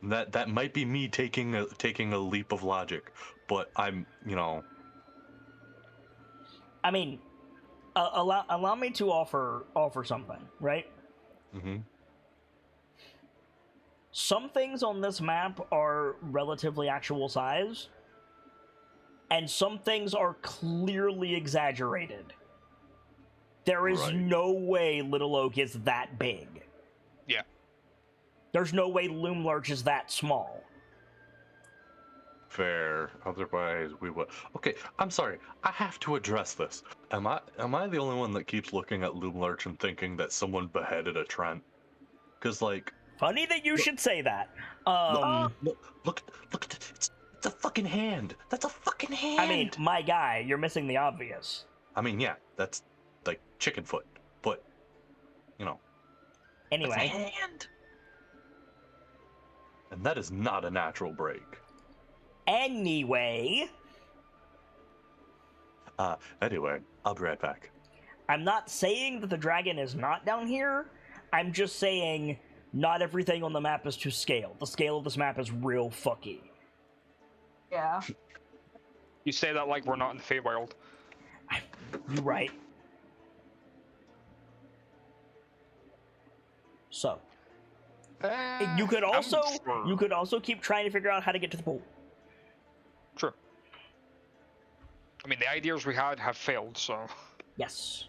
That might be me taking a leap of logic, but I'm. I mean, allow me to offer something, right? Mm-hmm. Some things on this map are relatively actual size, and some things are clearly exaggerated. There is Right. no way Little Oak is that big. Yeah. There's no way Loom Lurch is that small. Fair. Otherwise, we would. Okay, I'm sorry. I have to address this. Am I the only one that keeps looking at Loom Lurch and thinking that someone beheaded a Trent? Because like. Funny that you should say that. Look! It's a fucking hand. That's a fucking hand. I mean, my guy, you're missing the obvious. I mean, yeah, that's like chicken foot, but you know, that's a Anyway, hand, and that is not a natural break. anyway, Anyway, I'll be right back. I'm not saying that the dragon is not down here. I'm just saying not everything on the map is to scale. The scale of this map is real fucky. Yeah. You say that like we're not in the Feywild. You're right. So you could also keep trying to figure out how to get to the pool. Sure. I mean, the ideas we had have failed, so. Yes.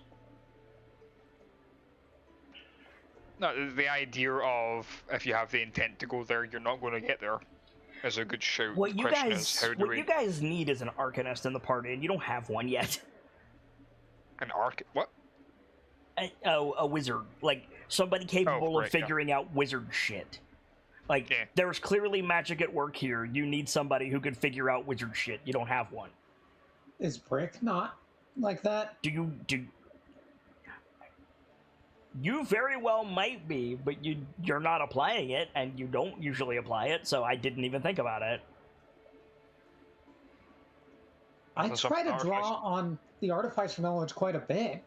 No, the idea of if you have the intent to go there, you're not going to get there is a good shout. What The you question is, how do we... you guys need is an arcanist in the party, and you don't have one yet. An arc? What? A wizard, like somebody capable right, of figuring out wizard shit. Like Yeah. there's clearly magic at work here. You need somebody who can figure out wizard shit. You don't have one. Is Brick not like that? Do you very well might be, but you're not applying it, and you don't usually apply it, so I didn't even think about it. I That's try to up to draw Artificer. on the Artificer knowledge quite a bit.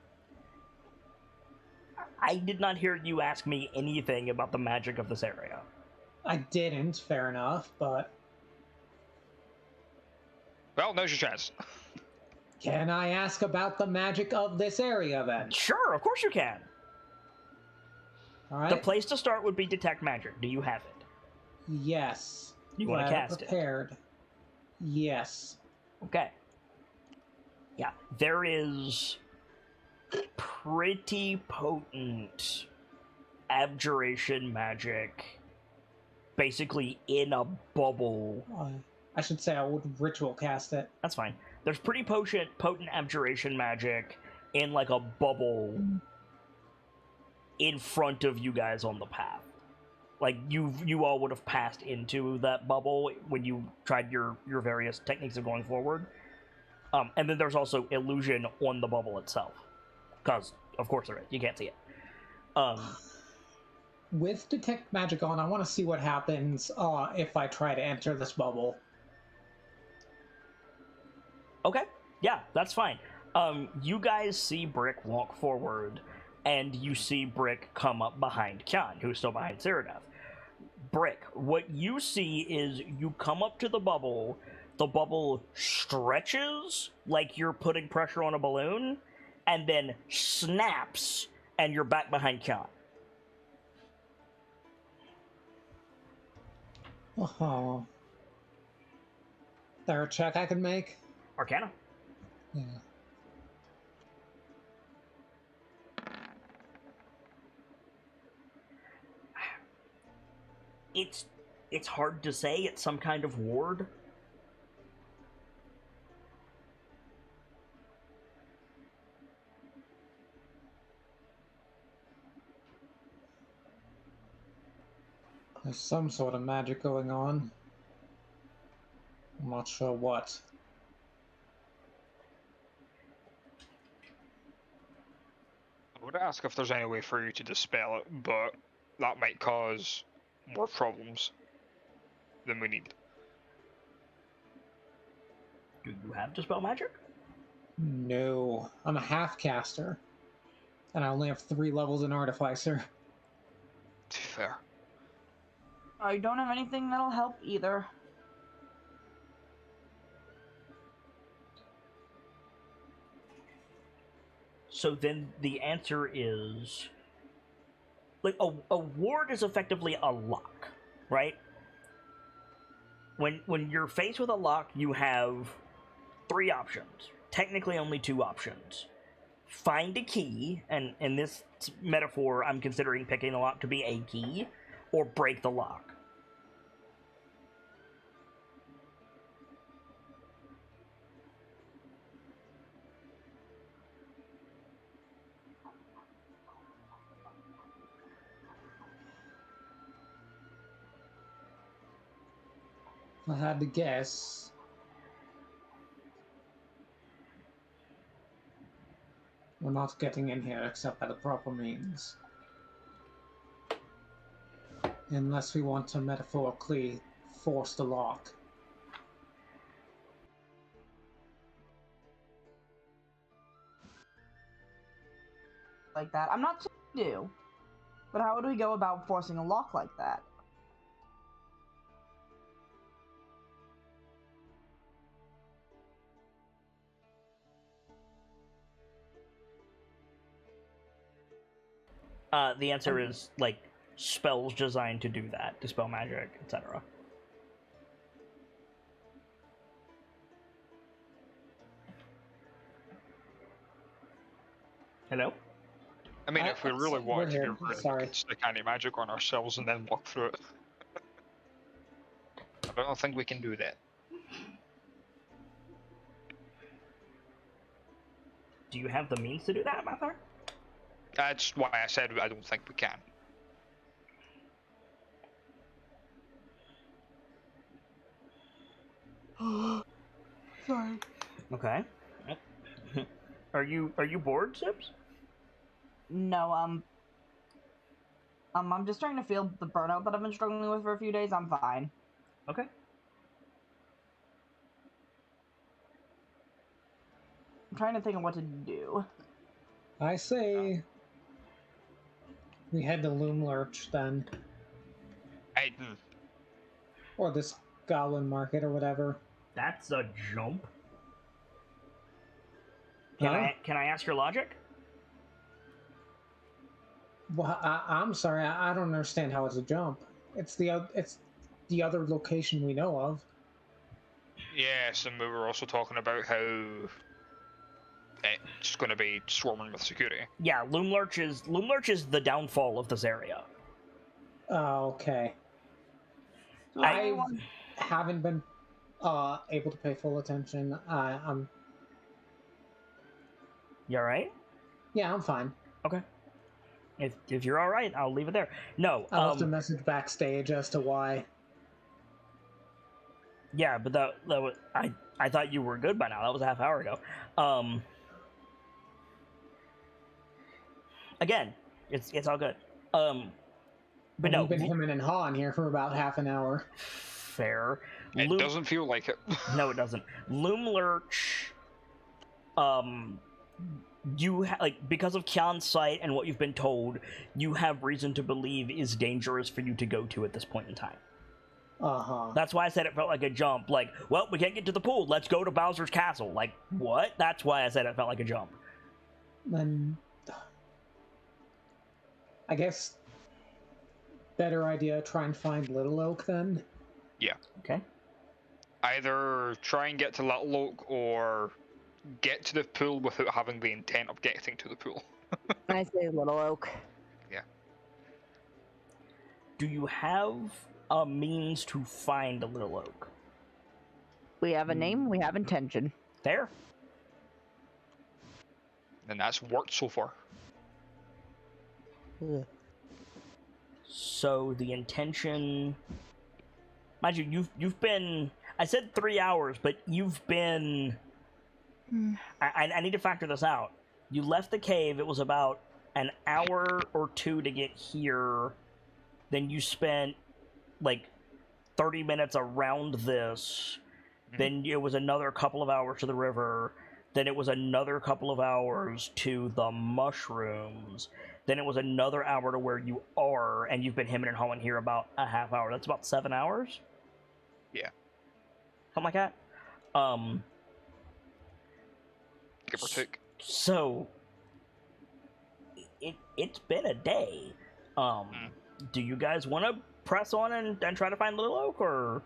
I did not hear you ask me anything about the magic of this area. I didn't, fair enough, but Well, now's your chance. can I ask about the magic of this area then? Sure, of course you can. All right. The place to start would be detect magic. Do you have it? Yes. You want to Glad I'm cast it? prepared. Yes. Okay. Yeah, there is pretty potent abjuration magic basically in a bubble. I should say I would ritual cast it. That's fine. There's pretty potent abjuration magic in like a bubble in front of you guys on the path. Like you all would have passed into that bubble when you tried your various techniques of going forward. And then there's also illusion on the bubble itself. Because, of course there is. You can't see it. With detect magic on, I want to see what happens if I try to enter this bubble. Okay. Yeah, that's fine. You guys see Brick walk forward, and you see Brick come up behind Kyan, who's still behind Cyrodiil. Brick, what you see is you come up to the bubble stretches like you're putting pressure on a balloon, and then snaps, and you're back behind Kyan. Oh. There a check I can make? Arcana. Yeah. It's hard to say. It's some kind of ward. There's some sort of magic going on. I'm not sure what. I would ask if there's any way for you to dispel it, but that might cause more problems than we need. Do you have Dispel Magic? No. I'm a half caster. And I only have 3 levels in Artificer. Fair. I don't have anything that'll help either. So then the answer is... Like, a ward is effectively a lock, right? When you're faced with a lock, you have 3 options. Technically only 2 options. Find a key, and in this metaphor, I'm considering picking the lock to be a key, or break the lock. If I had to guess, We're not getting in here except by the proper means. Unless we want to metaphorically force the lock. Like that. I'm not saying we do. But how would we go about forcing a lock like that? The answer is, like, spells designed to do that. Dispel magic, etc. Hello? I mean, if we really we're wanted to here. get rid of it, we Sorry. could stick anti-magic on ourselves and then walk through it. I don't think we can do that. Do you have the means to do that, Mathar? That's why I said I don't think we can. Sorry. Okay. Are you bored, Sips? No, I'm just trying to feel the burnout that I've been struggling with for a few days. I'm fine. Okay. I'm trying to think of what to do. I say we head to Loom Lurch then. Or this Goblin Market or whatever. That's a jump. Huh? Can I ask your logic? Well, I'm sorry, I don't understand how it's a jump. It's the other location we know of. Yes, and we were also talking about how it's going to be swarming with security. Yeah, Loom Lurch is the downfall of this area. Oh, okay. So I anyone- haven't been able to pay full attention. I'm You alright? yeah, I'm fine. Okay. If you're alright, I'll leave it there. No, I left a message backstage as to why. yeah, but that was, I thought you were good by now. That was a half hour ago. Again, it's all good. But no, We've been hemming and hawing here for about half an hour. fair. It doesn't feel like it. No, it doesn't. Loom Lurch, you like, because of Kyan's sight and what you've been told, you have reason to believe is dangerous for you to go to at this point in time. Uh-huh. That's why I said it felt like a jump. Like, well, we can't get to the pool. Let's go to Bowser's Castle. Like, what? That's why I said it felt like a jump. Then I guess better idea, try and find Little Oak then. Yeah. Okay. Either try and get to Little Oak or get to the pool without having the intent of getting to the pool. I say Little Oak. Yeah. Do you have a means to find a Little Oak? We have a name, we have intention. There. And that's worked so far. So the intention, mind you, you've been. I said 3 hours, but you've been. I need to factor this out. You left the cave. It was about an hour or two to get here. Then you spent like 30 minutes around this. Then it was another couple of hours to the river. Then it was another couple of hours to the mushrooms. Then it was another hour to where you are, and you've been hemming and hawing here about a half hour. That's about 7 hours? Yeah. Something like that? Give or take. So, it's been a day. Do you guys want to press on and try to find Little Oak, or...?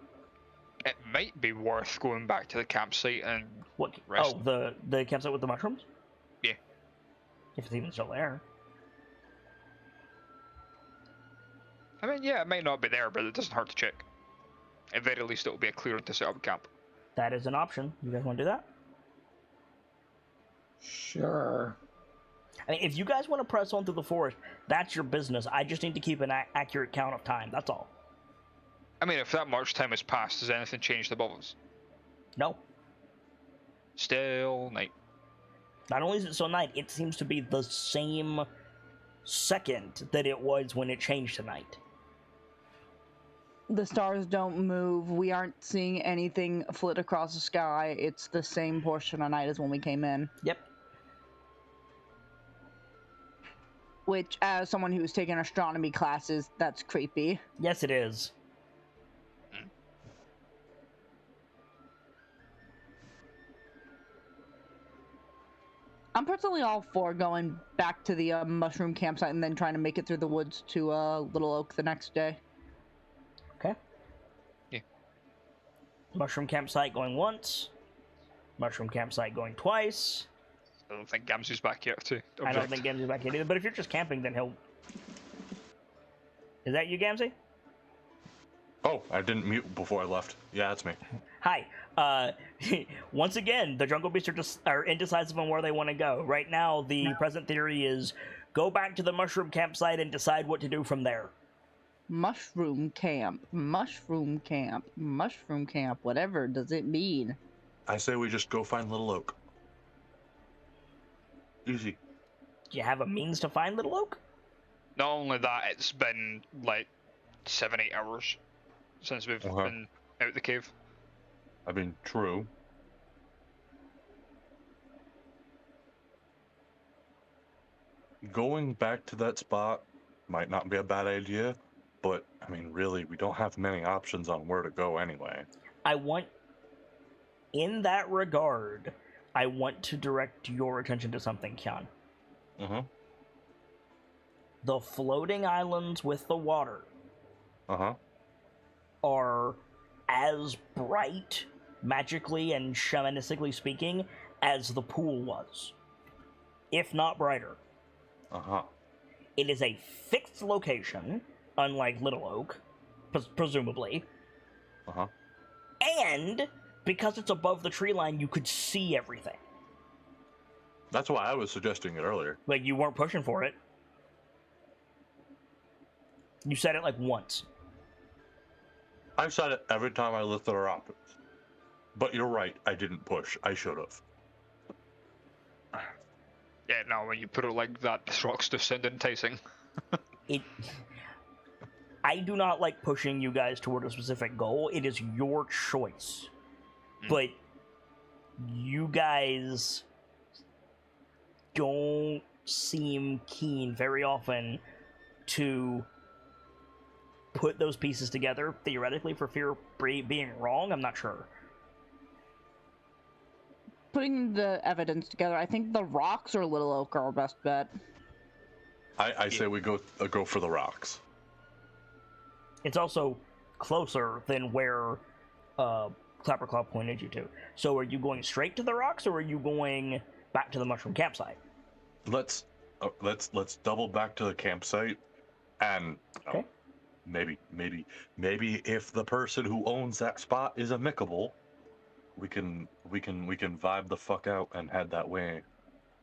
It might be worth going back to the campsite and What? rest. Oh, the campsite with the mushrooms? Yeah. If it's even still there. I mean, yeah, it might not be there, but it doesn't hurt to check. At very least, it'll be a clearing to set up camp. That is an option. You guys want to do that? Sure. I mean, if you guys want to press on through the forest, that's your business. I just need to keep an accurate count of time. That's all. I mean, if that much time has passed, has anything changed above us? No. Still night. Not only is it still night, it seems to be the same second that it was when it changed to night. The stars don't move. We aren't seeing anything flit across the sky. It's the same portion of night as when we came in. Yep. Which, as someone who's taken astronomy classes, that's creepy. Yes, it is. I'm personally all for going back to the mushroom campsite and then trying to make it through the woods to Little Oak the next day. Okay. Yeah. Mushroom campsite going once. Mushroom campsite going twice. I don't think Gamzu's back here to object. I don't think Gamzee's back here either, but if you're just camping, then he'll... Is that you, Gamzee? Oh, I didn't mute before I left. Yeah, that's me. Hi. Once again, the Jungle Beasts are indecisive on where they want to go. Right now, the present theory is go back to the mushroom campsite and decide what to do from there. Mushroom camp, mushroom camp, mushroom camp. Whatever does it mean? I say we just go find Little Oak. Easy. Do you have a means to find Little Oak? Not only that, it's been like 7-8 hours since we've been out the cave. I mean, true. Going back to that spot might not be a bad idea, but I mean, really, we don't have many options on where to go anyway. In that regard, I want to direct your attention to something, Kyan. Uh-huh. The floating islands with the water Uh-huh. are as bright, magically and shamanistically speaking, as the pool was. If not brighter. Uh-huh. It is a fixed location, unlike Little Oak, presumably. Uh-huh. And because it's above the tree line, you could see everything. That's why I was suggesting it earlier. Like, you weren't pushing for it. You said it like once. I've said it every time I listed our options. But you're right, I didn't push. I should have. Yeah, no, when you put it like that, this rock's just sound enticing. I do not like pushing you guys toward a specific goal. It is your choice. But you guys don't seem keen very often to put those pieces together, theoretically, for fear of being wrong. I'm not sure. Putting the evidence together, I think the rocks or Little Oak are our best bet. I say we go for the rocks. It's also closer than where Clapperclaw pointed you to. So are you going straight to the rocks, or are you going back to the mushroom campsite? Let's double back to the campsite, and Okay. maybe if the person who owns that spot is amicable, we can vibe the fuck out and head that way,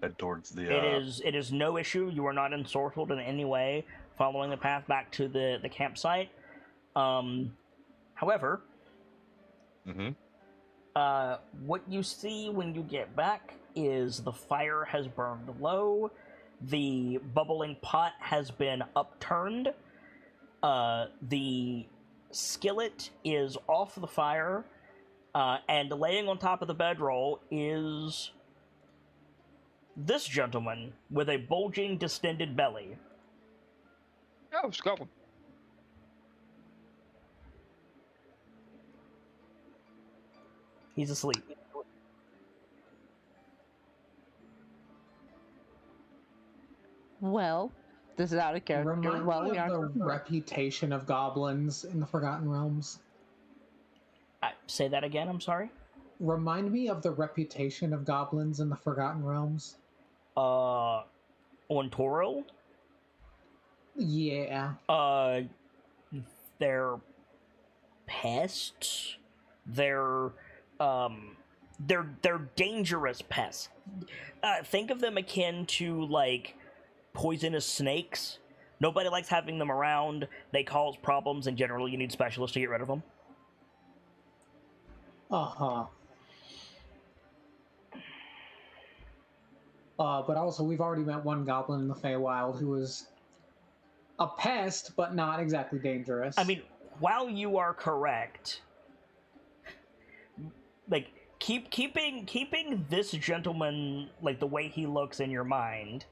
head towards the. It is no issue. You are not ensorcelled in any way following the path back to the campsite. However, what you see when you get back is the fire has burned low, the bubbling pot has been upturned, the skillet is off the fire, and laying on top of the bedroll is this gentleman with a bulging, distended belly. Oh, Scotland. He's asleep. Well, this is out of character. Remind Well, me we of the aren't. reputation of goblins in the Forgotten Realms. Say that again, I'm sorry? Remind me of the reputation of goblins in the Forgotten Realms. On Toro? Yeah. They're pests. They're dangerous pests. Think of them akin to, like, poisonous snakes. Nobody likes having them around. They cause problems, and generally you need specialists to get rid of them. Uh-huh. But also, we've already met one goblin in the Feywild who was a pest, but not exactly dangerous. I mean, while you are correct, like keeping this gentleman, like the way he looks in your mind,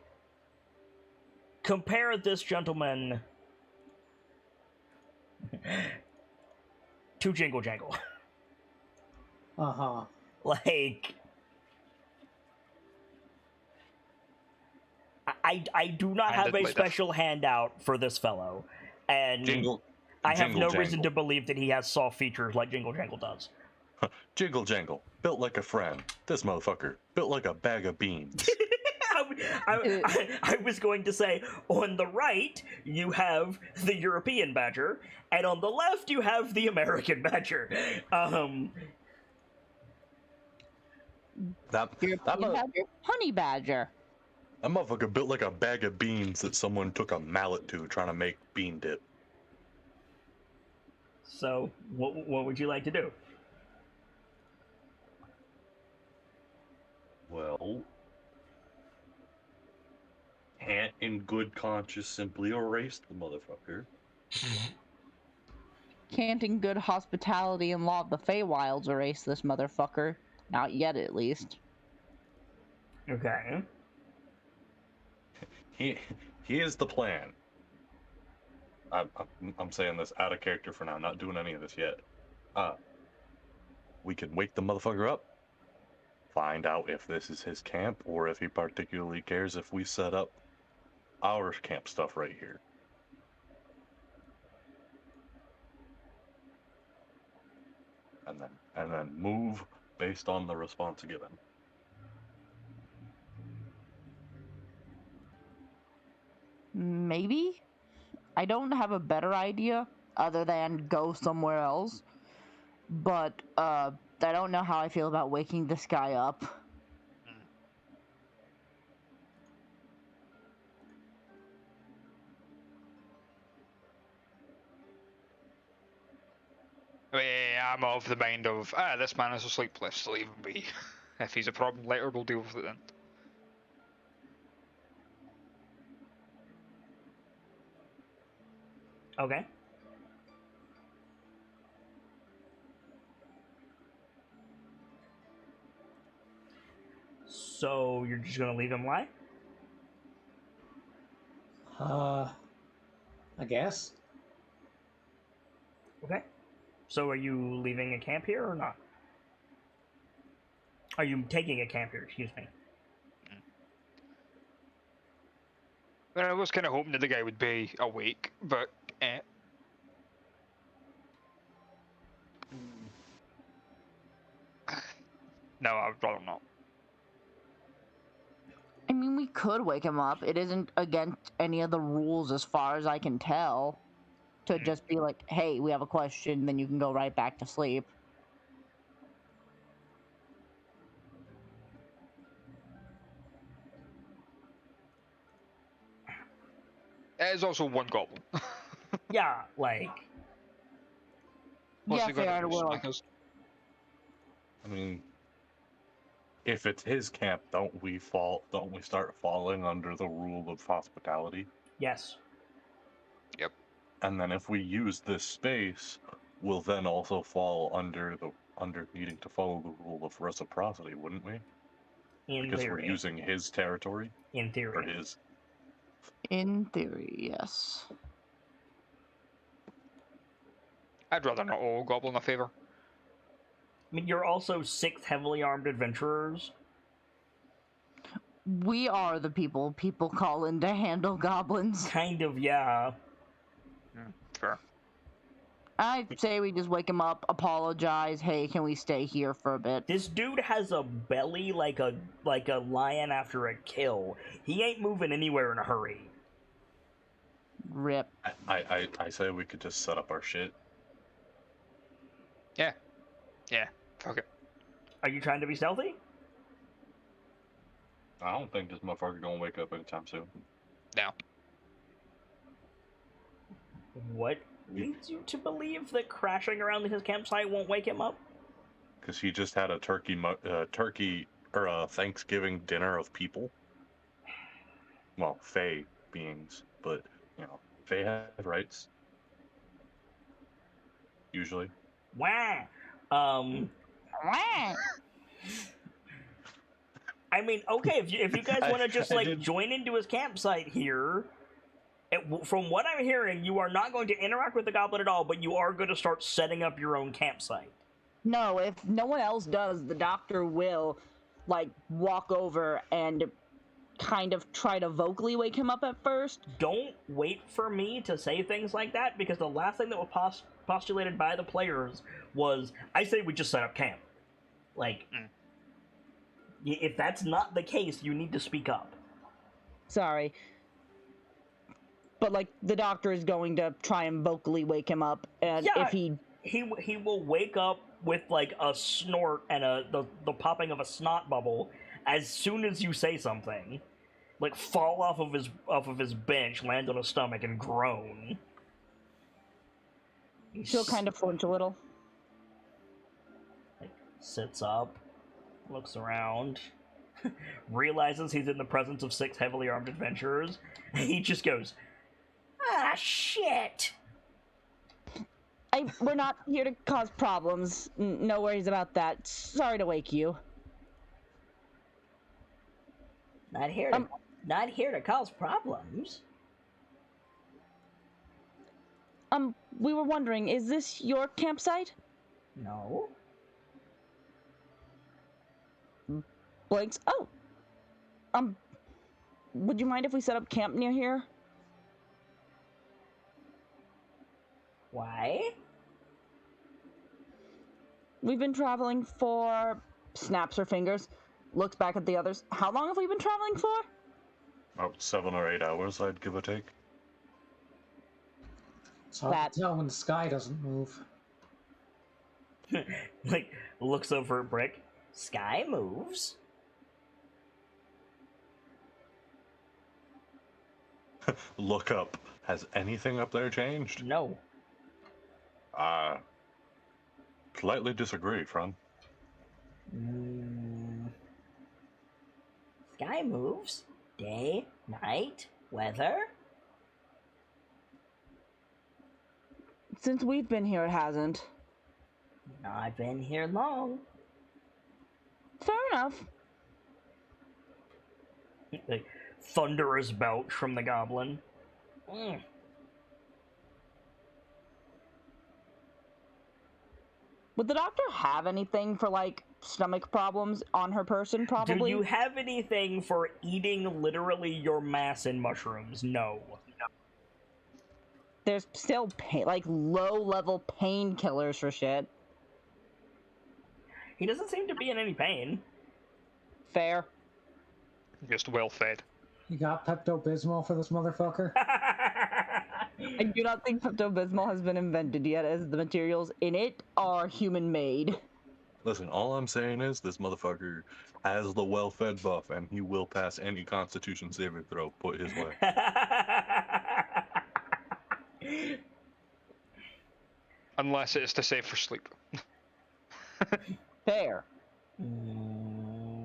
compare this gentleman to Jingle Jangle. Uh-huh. Like, I do not have a Handedly special handout for this fellow, and I have no reason to believe that he has soft features like Jingle Jangle does. Jingle Jangle, built like a friend. This motherfucker, built like a bag of beans. I was going to say, on the right, you have the European badger, and on the left, you have the American badger. That You have your honey badger. motherfucker built like a bag of beans that someone took a mallet to trying to make bean dip. So, what would you like to do? Well, can't in good conscience simply erase the motherfucker. Can't in good hospitality and law of the Feywilds erase this motherfucker. Not yet, at least. Okay. Here's the plan. I'm saying this out of character for now, not doing any of this yet. We can wake the motherfucker up, find out if this is his camp, or if he particularly cares if we set up our camp stuff right here. And then move based on the response given. Maybe? I don't have a better idea other than go somewhere else. But, I don't know how I feel about waking this guy up. I'm of the mind of, this man is asleep, let's leave him be. If he's a problem later, we'll deal with it then. Okay. So, you're just gonna leave him lie? I guess. Okay. So are you leaving a camp here or not? Are you taking a camp here, excuse me? Well, I was kind of hoping that the guy would be awake, but no, I'd rather not. I mean, we could wake him up. It isn't against any of the rules as far as I can tell. To just be like, hey, we have a question, then you can go right back to sleep. There's also one goblin. Yeah, like... What's Yeah, he gonna fair, do, well. smack us? I mean, if it's his camp, don't we start falling under the rule of hospitality? Yes. Yep. And then if we use this space, we'll then also fall under needing to follow the rule of reciprocity, wouldn't we? Because we're using his territory. In theory. Or his. In theory, yes. I'd rather not owe a goblin a favor. I mean, you're also 6 heavily armed adventurers. We are the people call in to handle goblins. Kind of, yeah. Fair. I say we just wake him up, apologize, hey, can we stay here for a bit? This dude has a belly like a lion after a kill. He ain't moving anywhere in a hurry. Rip. I say we could just set up our shit. Yeah. Yeah. Fuck it. Are you trying to be stealthy? I don't think this motherfucker gonna wake up anytime soon. No. What leads you to believe that crashing around his campsite won't wake him up? Because he just had a turkey or a Thanksgiving dinner of people. well, Fae beings, but, you know, Fae have rights. Usually. Wah! I mean, okay, if you guys want to just, I like, did- join into his campsite here, from what I'm hearing, you are not going to interact with the goblin at all, but you are going to start setting up your own campsite. No, if no one else does, the doctor will, like, walk over and kind of try to vocally wake him up at first. Don't wait for me to say things like that, because the last thing that was postulated by the players was, I say we just set up camp. Like, if that's not the case, you need to speak up. Sorry. But, like, the doctor is going to try and vocally wake him up, and Yeah, if he will wake up with, like, a snort and the popping of a snot bubble as soon as you say something. Like, fall off of his bench, land on his stomach, and groan. she'll kind of flinch a little. Like, sits up, looks around, realizes he's in the presence of 6 heavily armed adventurers, and he just goes, "Ah, shit!" We're not here to cause problems. No worries about that. Sorry to wake you. Not here to cause problems. We were wondering, is this your campsite? No. Blinks. Oh. Would you mind if we set up camp near here? Why? We've been traveling for... Snaps her fingers. Looks back at the others. How long have we been traveling for? About 7 or 8 hours, I'd give or take. It's hard to tell when the sky doesn't move. Like, looks over at Brick. Sky moves. Look up. Has anything up there changed? No. Slightly disagree, friend. Sky moves. Day, night, weather. Since we've been here, it hasn't. Not been here long. Fair enough. Like, thunderous belch from the goblin. Would the doctor have anything for, like, stomach problems on her person, probably? Do you have anything for eating literally your mass in mushrooms? No. There's still pain, like, low-level painkillers for shit. He doesn't seem to be in any pain. Fair. Just well fed. You got Pepto-Bismol for this motherfucker? I do not think Pepto-Bismol has been invented yet, as the materials in it are human-made. Listen, all I'm saying is this motherfucker has the well-fed buff, and he will pass any Constitution saving throw put his way. Unless it's to save for sleep. Fair.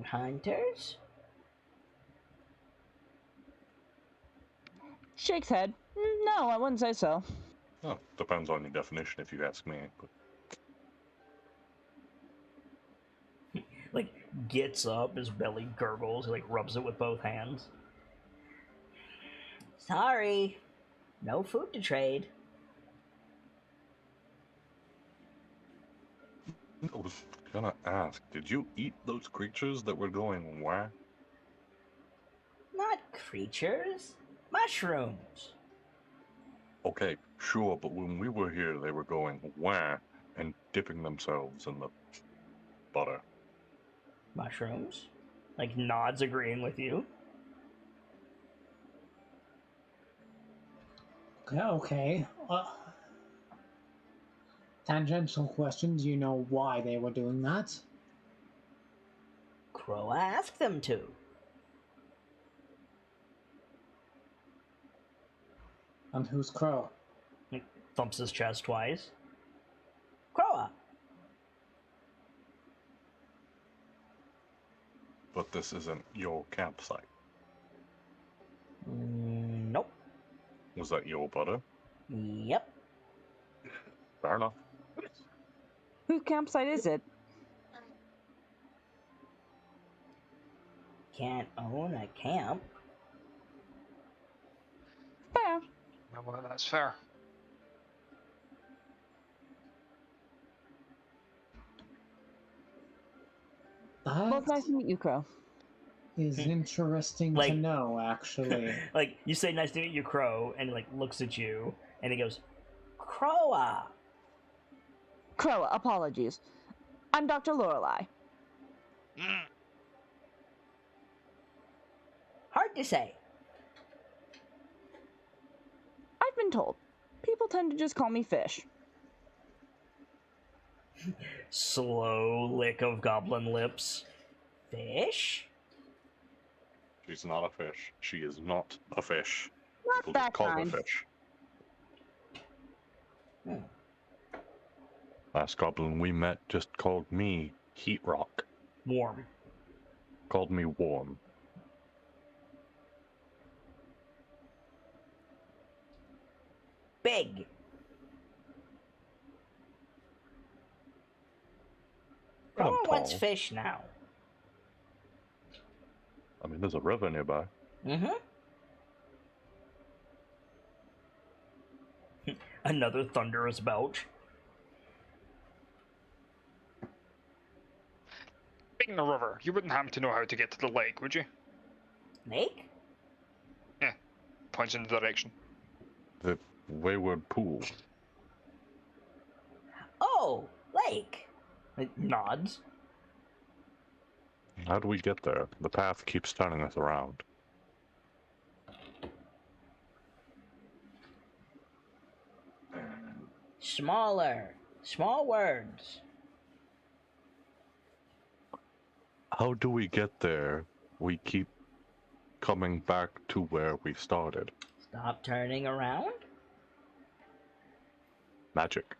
Hunters? Shakes head. No, I wouldn't say so. Oh, depends on your definition, if you ask me. But Like, gets up, his belly gurgles, he, like, rubs it with both hands. Sorry. No food to trade. I was gonna ask, did you eat those creatures that were going wah? Not creatures. Mushrooms. Okay, sure, but when we were here, they were going wah and dipping themselves in the butter. Mushrooms? Like, nods agreeing with you. Okay. Tangential question, do you know why they were doing that? Crow asked them to. And who's Crow? He thumps his chest twice. Croa. But this isn't your campsite. Nope. Was that your butter? Yep. Fair enough. Whose campsite is it? Can't own a camp. Fair. Well, that's fair. Well, it's That nice to meet you, Crow. is interesting to Like- know, actually. Like, you say nice to meet you, Crow, and he, like, looks at you, and he goes, Crowa! Crow, apologies. I'm Dr. Lorelei. Hard to say. I've been told. People tend to just call me Fish. Slow lick of goblin lips. Fish? She's not a fish. She is not a fish. Not People that just call kind. her fish. Hmm. Last goblin we met just called me Heat Rock. Warm. Called me Warm. Big. I'm Crowa wants tall. fish now. I mean, there's a river nearby. Mm-hmm. Another thunderous belch. Speaking of river, you wouldn't happen to know how to get to the lake, would you? Lake? Points in the direction. The Wayward Pool. Oh, lake. It nods. How do we get there? The path keeps turning us around. Smaller. Small words. How do we get there? We keep coming back to where we started. Stop turning around? Magic.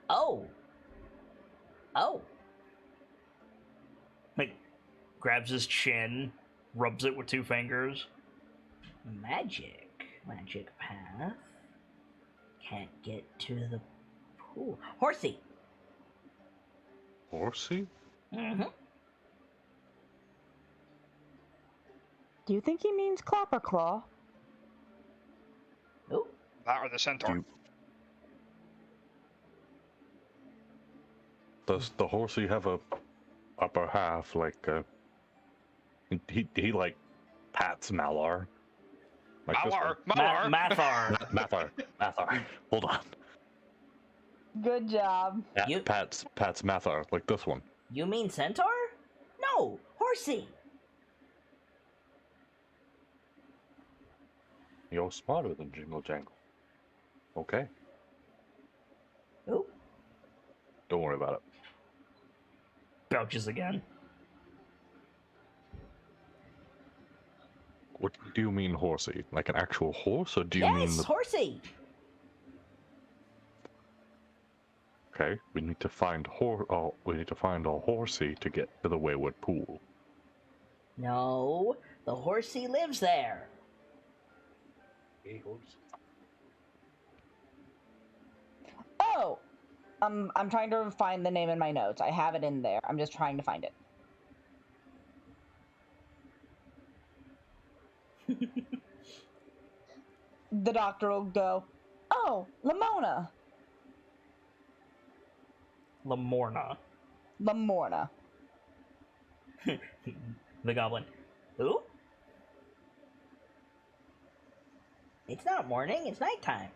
Oh. Oh. Like, grabs his chin, rubs it with two fingers. Magic. Magic path. Can't get to the pool. Horsey. Horsey? Mm-hmm. Do you think he means Clapperclaw? Oh. That or the centaur. Does the horsey have a upper half like he like pats Malar? Like this Malar! one. Malar! Mathar. Mathar. Hold on. Good job. You- Pats Mathar like this one. You mean centaur? No, horsey. You're smarter than Jingle Jangle. Okay. Oh. Don't worry about it. Belches again. What do you mean horsey? Like an actual horse, or do you mean Yes, the... horsey. Okay, we need to find we need to find a horsey to get to the Wayward Pool. No, the horsey lives there. Oh! I'm trying to find the name in my notes. I have it in there. I'm just trying to find it. The doctor will go, oh, Lamona. Lamorna. Lamorna. The goblin. Who? It's not morning, it's nighttime.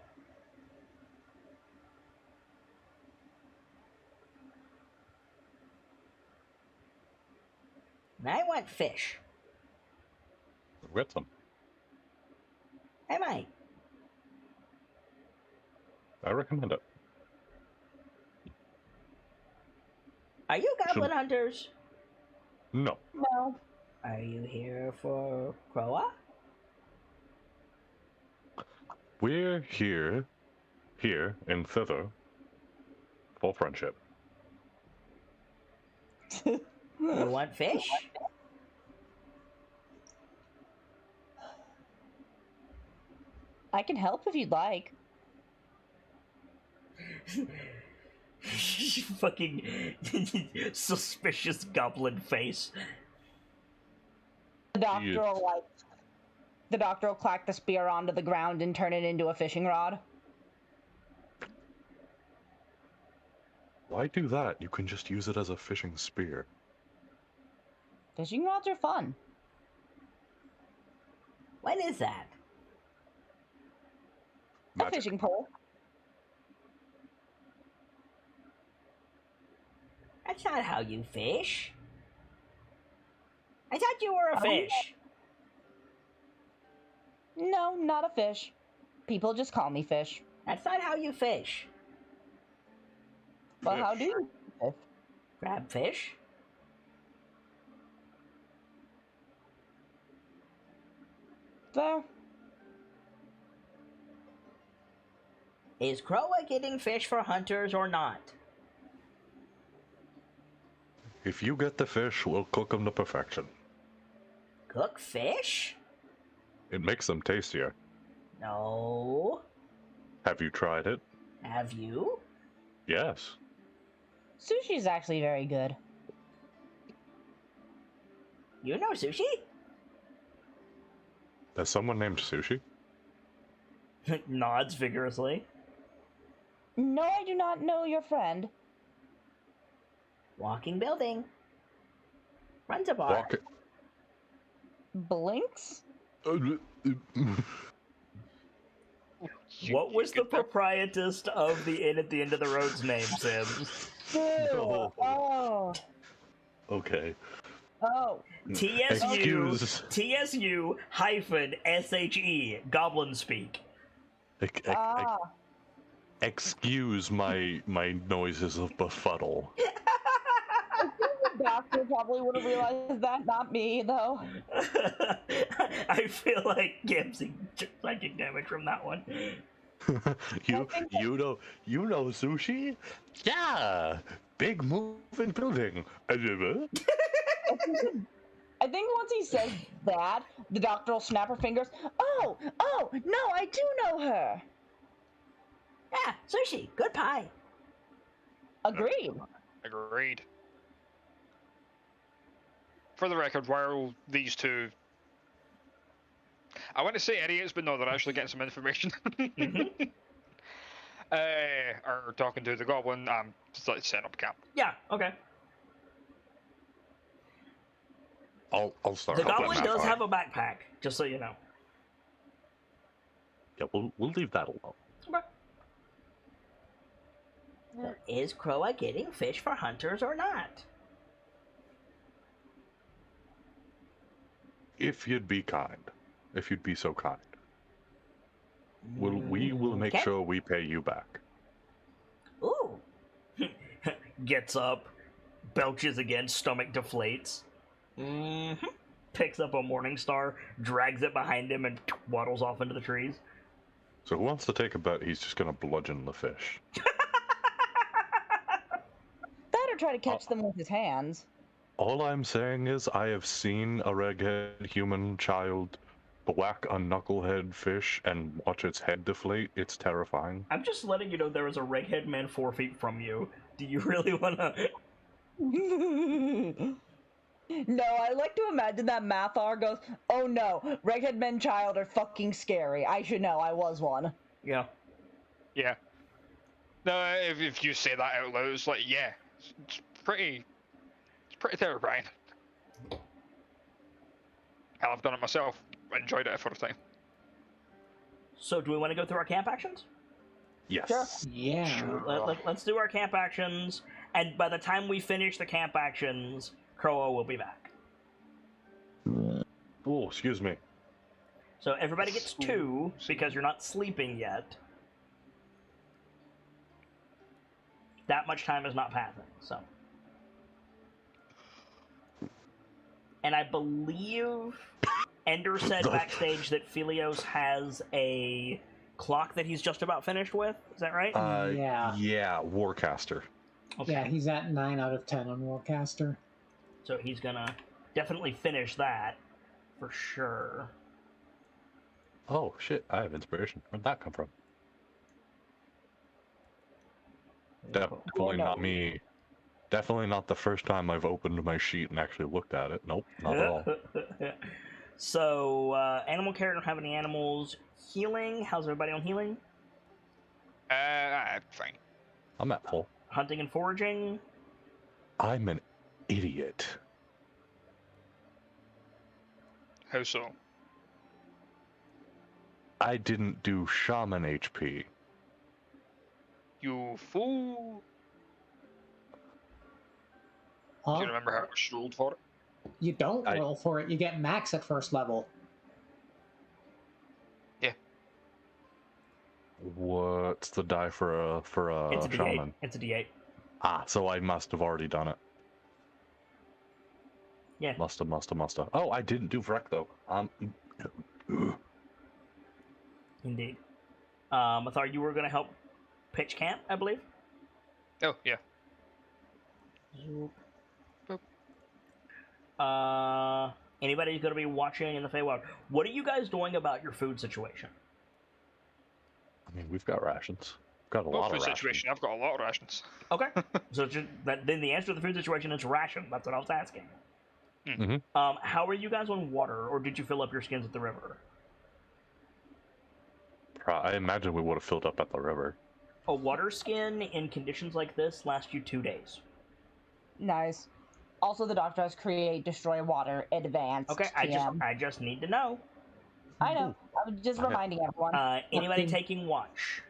And I want fish. Get some. I might. I recommend it. Are you goblin hunters? No. No. Are you here for Croa? We're here in Thither for friendship. You want fish? I can help if you'd like. Fucking suspicious goblin face. The doctor will clack the spear onto the ground and turn it into a fishing rod. Why do that? You can just use it as a fishing spear. Fishing rods are fun. When is that? Magic. A fishing pole. That's not how you fish. I thought you were a fish. No, not a fish. People just call me Fish. That's not how you fish. Well, how do you fish? Grab fish. There. Is Croa getting fish for hunters or not? If you get the fish, we'll cook them to perfection. Cook fish? It makes them tastier. No. Have you tried it? Have you? Yes. Sushi's actually very good. You know sushi? There's someone named Sushi? Nods vigorously. No, I do not know your friend. Walking building. Runs a bar. Blinks? What was the proprietress of the inn at the end of the road's name, Sims? No. Oh. Okay. Oh. TSU hyphen SHE Goblin speak. Excuse my noises of befuddle. The doctor probably would have realized that, not me, though. I feel like Gibbsy took psychic damage from that one. you know sushi? Yeah, big moving building. I think once he says that, the doctor will snap her fingers. Oh, no, I do know her. Yeah, sushi, good pie. Agreed. Agreed. For the record, while these two, I want to say idiots, but no, they're actually getting some information. Mm-hmm. Are talking to the goblin. Just like setting up camp. Yeah, okay. I'll start. The helping goblin him out. does have a backpack, just so you know. Yeah, we'll leave that alone. Okay. So is Croa getting fish for hunters or not? If you'd be kind, if you'd be so kind, we will make Okay. sure we pay you back. Ooh. Gets up, belches again, stomach deflates. Mm-hmm. Picks up a morning star, drags it behind him, and waddles off into the trees. So who wants to take a bet he's just gonna bludgeon the fish? That or try to catch them with his hands. All I'm saying is I have seen a redhead human child whack a knucklehead fish and watch its head deflate. It's terrifying. I'm just letting you know there was a redhead man 4 feet from you. Do you really want to... No, I like to imagine that Mathar goes, oh no, redhead men child are fucking scary. I should know, I was one. Yeah. Yeah. No, if you say that out loud, it's like, yeah, it's pretty terrifying. Hell, I've done it myself. I enjoyed it for a time. So do we want to go through our camp actions? Yes. Sure. Yeah. Let's do our camp actions, and by the time we finish the camp actions, Croa will be back. Oh, excuse me. So everybody gets 2, because you're not sleeping yet. That much time is not passing, so... And I believe Ender said backstage that Philios has a clock that he's just about finished with. Is that right? Yeah. Yeah, Warcaster. Okay. Yeah, he's at 9 out of 10 on Warcaster. So he's gonna definitely finish that for sure. Oh shit! I have inspiration. Where'd that come from? Definitely not me. Definitely not the first time I've opened my sheet and actually looked at it. Nope, not at all. So, animal care, don't have any animals. Healing, how's everybody on healing? Fine. I'm at full. Hunting and foraging? I'm an idiot. How so? I didn't do shaman HP. You fool! Do Huh? you remember how much you rolled for it? You don't I- roll for it. You get max at first level. What's the die for a It's a D8. shaman? It's a D8. Ah, so I must have already done it. Yeah. Musta. Oh, I didn't do Vrek though. Indeed. I thought you were going to help pitch camp, I believe. Oh, yeah. Anybody going to be watching in the Feywild? What are you guys doing about your food situation? I mean, we've got rations. We've got a Well, lot food of rations. situation, I've got a lot of rations. Okay. So just, then the answer to the food situation is ration. That's what I was asking. Mhm. How are you guys on water, or did you fill up your skins at the river? I imagine we would have filled up at the river. A water skin in conditions like this lasts you 2 days. Nice. Also, the doctor has create, destroy water, advanced. Okay, TM. I just need to know. I know. I'm just reminding everyone. Anybody Nothing. taking watch?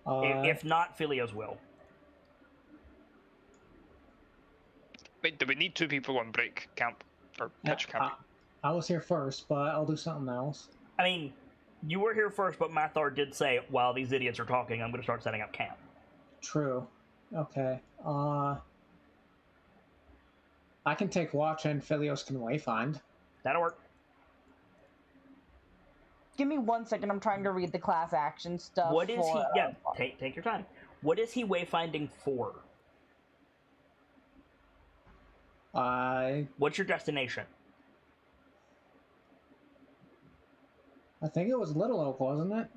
Uh, If not, Philios will. Wait, do we need 2 people on break camp? Or pitch camp? I was here first, but I'll do something else. I mean, you were here first, but Mathar did say, while these idiots are talking, I'm going to start setting up camp. True. Okay. I can take watch and Philios can wayfind. That'll work. Give me 1 second. I'm trying to read the class action stuff. What is for, he? Yeah, take your time. What is he wayfinding for? What's your destination? I think it was Little Oak, wasn't it?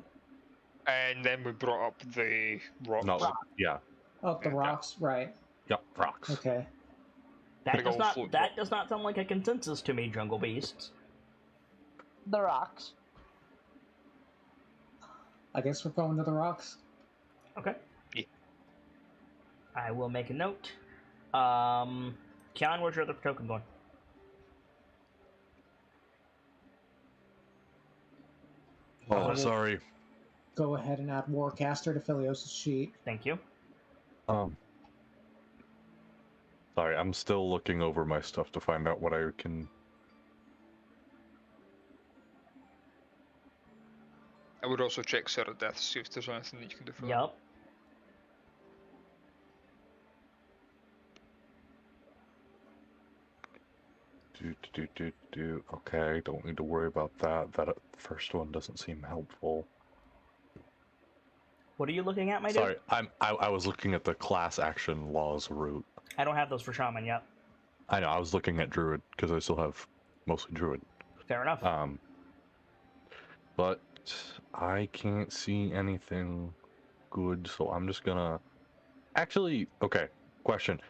And then we brought up the rocks. No, yeah. Oh, the Yeah. rocks, right? Yep, rocks. Okay. That Big does old not float that rock. does not sound like a consensus to me, Jungle Beasts. The rocks. I guess we're going to the rocks. Okay. Yeah. I will make a note. Kian, where's your other token going? Oh, sorry. Go ahead and add Warcaster to Philios' sheet. Thank you. Sorry, I'm still looking over my stuff to find out what I can. I would also check Sarah Death, see if there's anything that you can do for that. Yup. Okay, don't need to worry about that. That first one doesn't seem helpful. What are you looking at, my dude? Sorry, I was looking at the class action laws route. I don't have those for Shaman yet. I know, I was looking at Druid because I still have mostly Druid. Fair enough. But I can't see anything good, so I'm just gonna. Actually, okay. Question: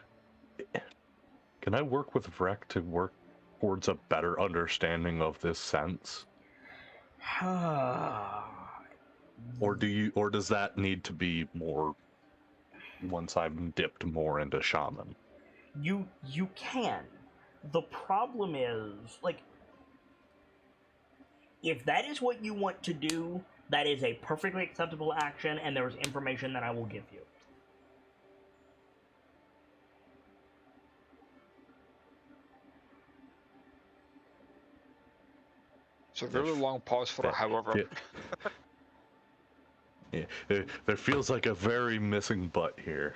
can I work with Vrek to work towards a better understanding of this sense, or does that need to be more once I've dipped more into Shaman? You can. The problem is, like, if that is what you want to do, that is a perfectly acceptable action, and there is information that I will give you. It's a really long pause for a however. Yeah, there feels like a very missing butt here.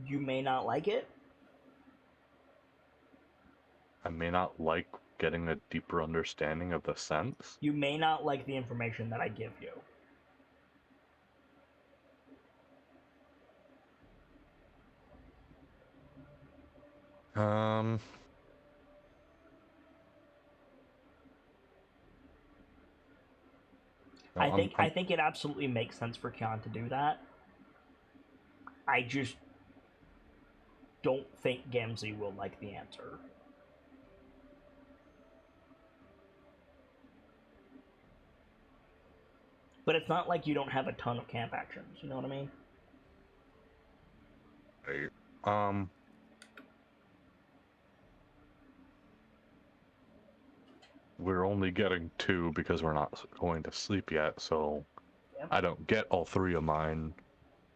You may not like it. I may not like getting a deeper understanding of the sense. You may not like the information that I give you. I think it absolutely makes sense for Kion to do that. I just don't think Gamzee will like the answer. But it's not like you don't have a ton of camp actions, you know what I mean? Right. We're only getting 2 because we're not going to sleep yet, so Yep. I don't get all 3 of mine.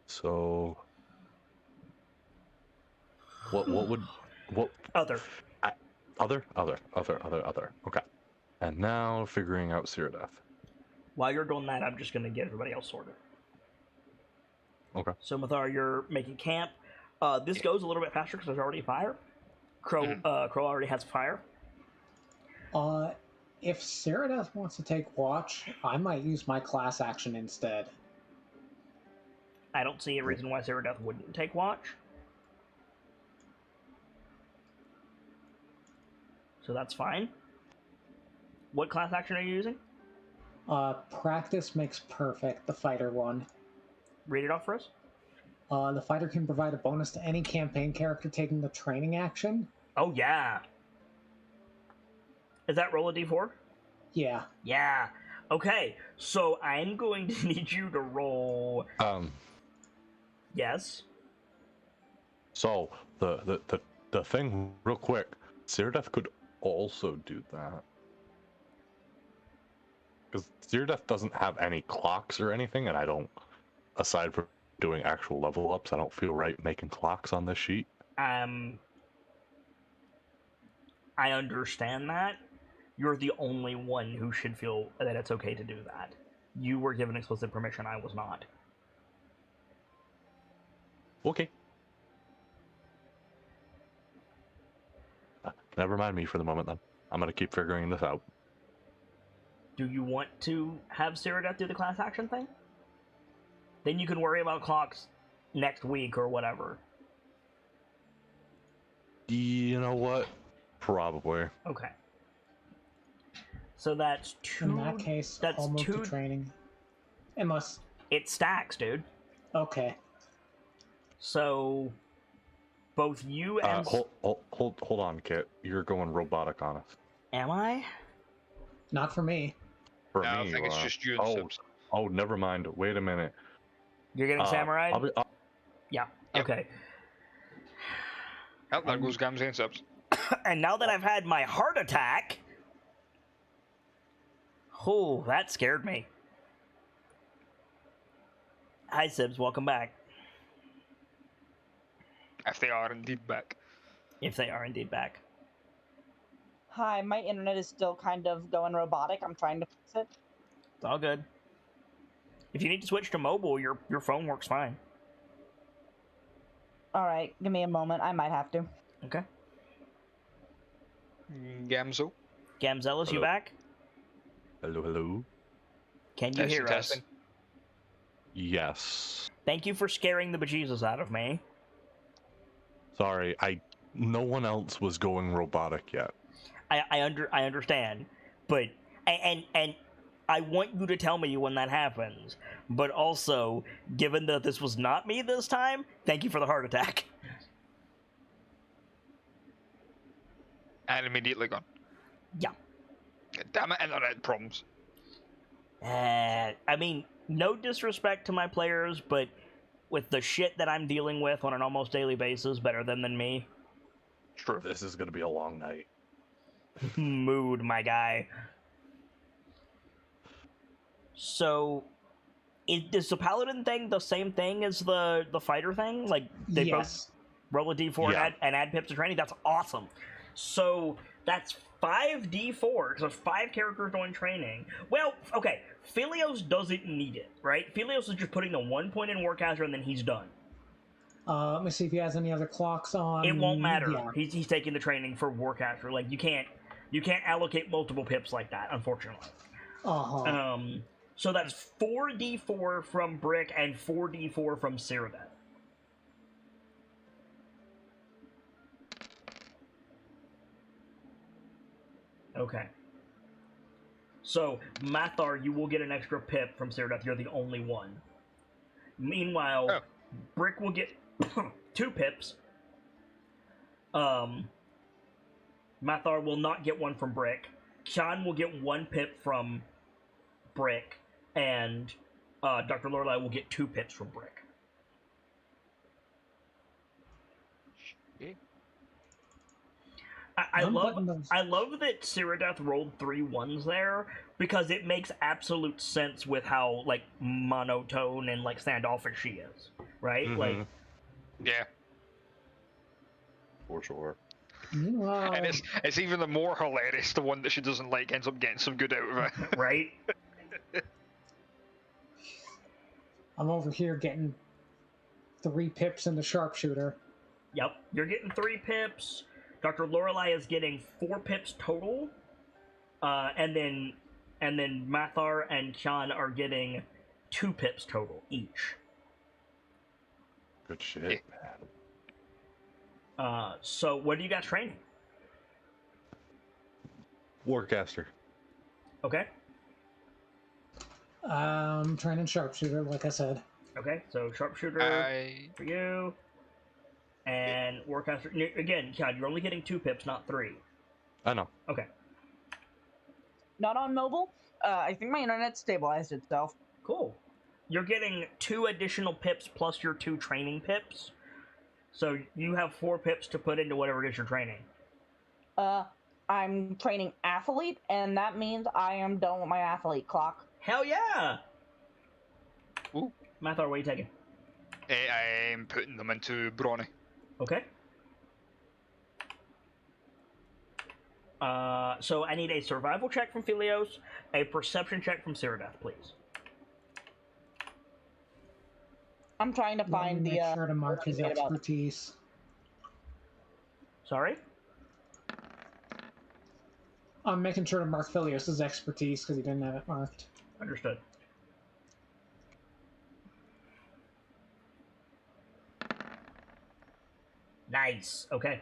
So what Other. other? Okay. And now figuring out Seer Death. While you're doing that, I'm just going to get everybody else sorted. Okay. So, Mathar, you're making camp. This goes a little bit faster because there's already fire. Crow already has fire. If Seradeth wants to take watch, I might use my class action instead. I don't see a reason why Seradeth wouldn't take watch. So that's fine. What class action are you using? Practice makes perfect, the fighter one. Read it off for us. The fighter can provide a bonus to any campaign character taking the training action. Oh, yeah. Is that roll a d4? Yeah. Yeah. Okay, so I'm going to need you to roll... Yes? So, the thing, real quick, Seerdeth could also do that. Because Seerdeth doesn't have any clocks or anything, and I don't, aside from doing actual level ups, I don't feel right making clocks on this sheet. I understand that. You're the only one who should feel that it's okay to do that. You were given explicit permission, I was not. Okay. Never mind me for the moment, then. I'm gonna keep figuring this out. Do you want to have Seradeth do the class action thing? Then you can worry about clocks next week or whatever. You know what? Probably. Okay. So that's 2... In that case, I'll move to training. Unless... It stacks, dude. Okay. So... Both you and... Hold on, Kit. You're going robotic on us. Am I? Not for me. For No, me, I think it's just you and Sims. Oh, never mind. Wait a minute. You're getting samurai? Yeah. Yep. Okay. Oh, there goes Gamzee and Sims. And now that I've had my heart attack... Oh, that scared me. Hi, Sibs. Welcome back. If they are indeed back. If they are indeed back. Hi, my internet is still kind of going robotic. I'm trying to fix it. It's all good. If you need to switch to mobile, your phone works fine. Alright, give me a moment. I might have to. Okay. Gamzo. Gamzelis, you back? Hello, hello. Can you hear us? Testing. Yes. Thank you for scaring the bejesus out of me. Sorry, no one else was going robotic yet. I understand, but and I want you to tell me when that happens. But also, given that this was not me this time, thank you for the heart attack. And immediately gone. Yeah. Damn it, internet problems. I mean, no disrespect to my players, but with the shit that I'm dealing with on an almost daily basis, better them than me. True. This is gonna be a long night. Mood, my guy. So, is the paladin thing the same thing as the fighter thing? Like, they both roll a d4 and add pips to training? That's awesome. So, that's 5d4, so 5 characters doing training. Well, okay, Philios doesn't need it, right? Philios is just putting the 1 point in Warcaster and then he's done. Let me see if he has any other clocks on. It won't matter. Yeah. He's taking the training for Warcaster. Like, you can't allocate multiple pips like that, unfortunately. Uh-huh. So that's 4d4 from Brick and 4d4 from Cyrabeth. Okay. So, Mathar, you will get an extra pip from Ceradeath. You're the only one. Meanwhile, Oh. Brick will get 2 pips. Mathar will not get 1 from Brick. Sean will get 1 pip from Brick. And Dr. Lorelei will get 2 pips from Brick. Okay. I love that Ceradeath rolled 3 1s there, because it makes absolute sense with how, like, monotone and, like, standoffish she is, right? Mhm. Like, Yeah. For sure. Meanwhile, And it's even the more hilarious the one that she doesn't like ends up getting some good out of it. right? I'm over here getting 3 pips in the sharpshooter. Yep, you're getting 3 pips. Dr. Lorelei is getting 4 pips total. And then Mathar and Sean are getting 2 pips total each. Good shit, man. So what do you guys training? Warcaster. Okay. Training sharpshooter, like I said. Okay, so sharpshooter for you. And Warcaster. Again, Sean, you're only getting 2 pips, not 3. I know. Okay. Not on mobile. I think my internet stabilized itself. Cool. You're getting 2 additional pips plus your 2 training pips. So you have 4 pips to put into whatever it is you're training. I'm training athlete, and that means I am done with my athlete clock. Hell yeah! Ooh. Mathar, what are you taking? I'm putting them into Brawny. Okay. So I need a survival check from Philios, a perception check from Ceradeath, please. I'm trying to find Make the. sure to mark his about- expertise. Sorry? I'm making sure to mark Philios' expertise because he didn't have it marked. Understood. Nice. Okay.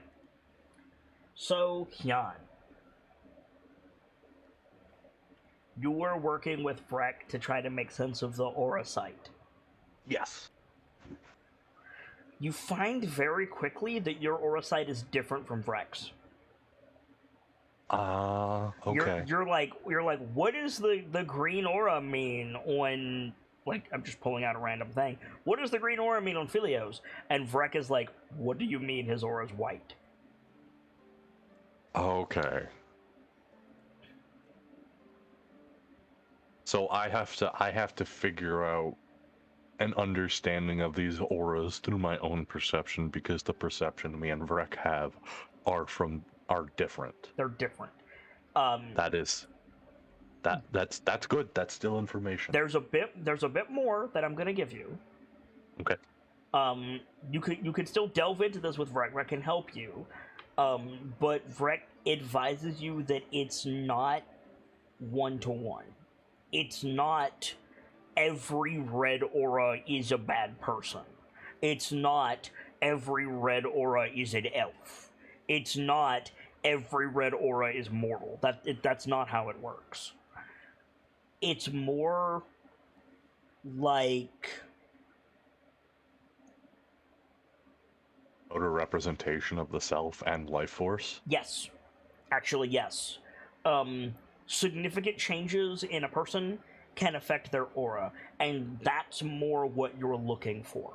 So, Hyun. You were working with Freck to try to make sense of the aura site. Yes. You find very quickly that your aura site is different from Freck's. Okay. You're like, what does the green aura mean on, like, I'm just pulling out a random thing. What does the green aura mean on Philios? And Vrek is like, what do you mean his aura's white? Okay. So I have to figure out an understanding of these auras through my own perception, because the perception me and Vrek have are different. They're different. That's good. That's still information. There's a bit more that I'm gonna give you. Okay. You could still delve into this with Vrek. Vrek can help you. But Vrek advises you that it's not 1-to-1. It's not every red aura is a bad person. It's not every red aura is an elf. It's not every red aura is mortal. That's not how it works. It's more like A representation of the self and life force. yes. Actually, yes. Significant changes in a person can affect their aura, and that's more what you're looking for.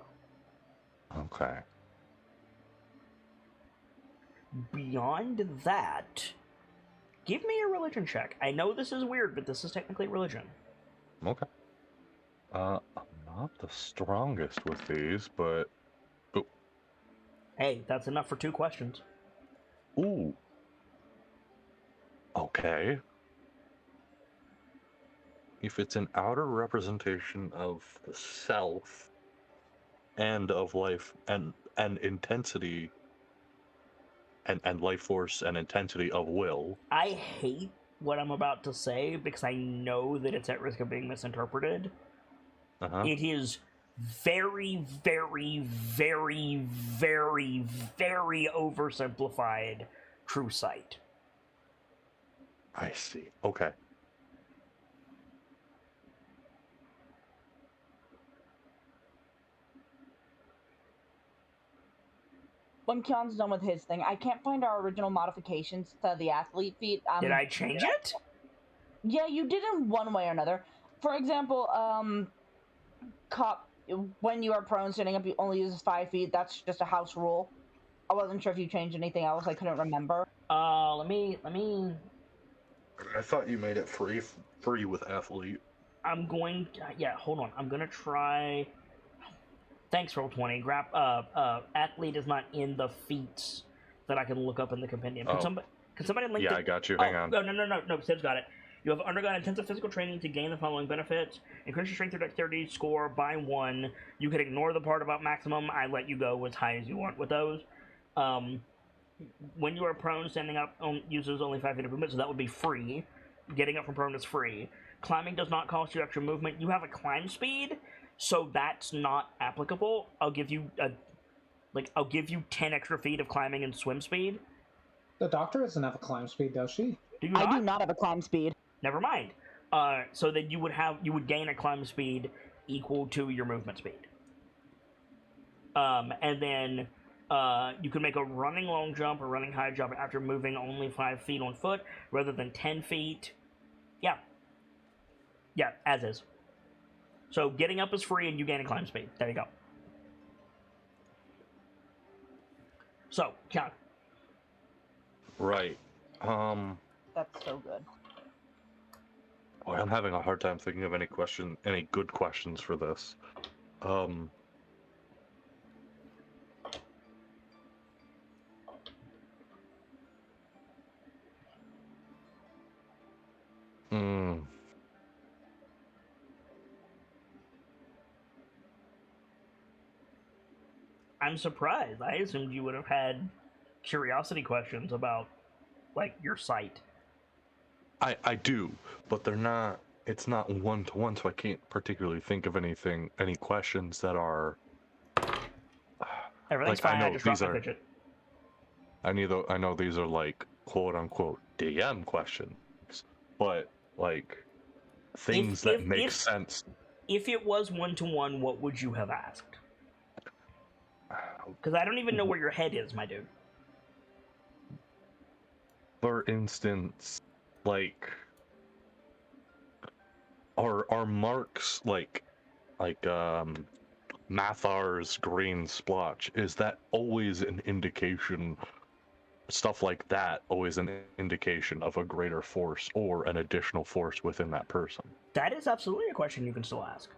Okay. Beyond that, give me a religion check. I know this is weird, but this is technically religion. Okay. I'm not the strongest with these, but Hey, that's enough for 2 questions. ooh. Okay. If it's an outer representation of the self and of life and intensity and life force and intensity of will. I hate what I'm about to say because I know that it's at risk of being misinterpreted. Uh-huh. It is very, very, very, very, very oversimplified true sight. I see. Okay. when Kion's done with his thing, I can't find our original modifications to the athlete feat. Did I change it? Yeah, you did in one way or another. For example, cop, when you are prone, standing up, you only uses 5 feet. That's just a house rule. I wasn't sure if you changed anything else. I couldn't remember. Let me. I thought you made it free with athlete. I'm going. Yeah, hold on. I'm gonna try. Thanks, Roll20. Athlete is not in the feats that I can look up in the compendium. Can somebody link? Yeah, I got you. Hang on. No. Sid's got it. You have undergone intensive physical training to gain the following benefits: increase your strength or dexterity score by 1. You can ignore the part about maximum. I let you go as high as you want with those. When you are prone, standing up uses only 5 feet of movement, so that would be free. Getting up from prone is free. Climbing does not cost you extra movement. You have a climb speed, so that's not applicable. I'll give you 10 extra feet of climbing and swim speed. The doctor doesn't have a climb speed, does she? Do you not? I do not have a climb speed. Never mind. So then you would gain a climb speed equal to your movement speed. And then you can make a running long jump or running high jump after moving only 5 feet on foot rather than 10 feet. Yeah, as is. So getting up is free and you gain a climb speed. There you go. So, John. Right. That's so good. Boy, I'm having a hard time thinking of any good questions for this. I'm surprised. I assumed you would have had curiosity questions about, like, your site. I do, but they're not. It's not one-to-one, so I can't particularly think of any questions that are. Everything's fine. I just dropped my fidget. I know these are like quote-unquote DM questions, but like things that make sense. If it was one-to-one, what would you have asked? Because I don't even know where your head is, my dude. For instance, like, are marks like Mathar's green splotch, is that always an indication, stuff like that, always an indication of a greater force or an additional force within that person? That is absolutely a question you can still ask.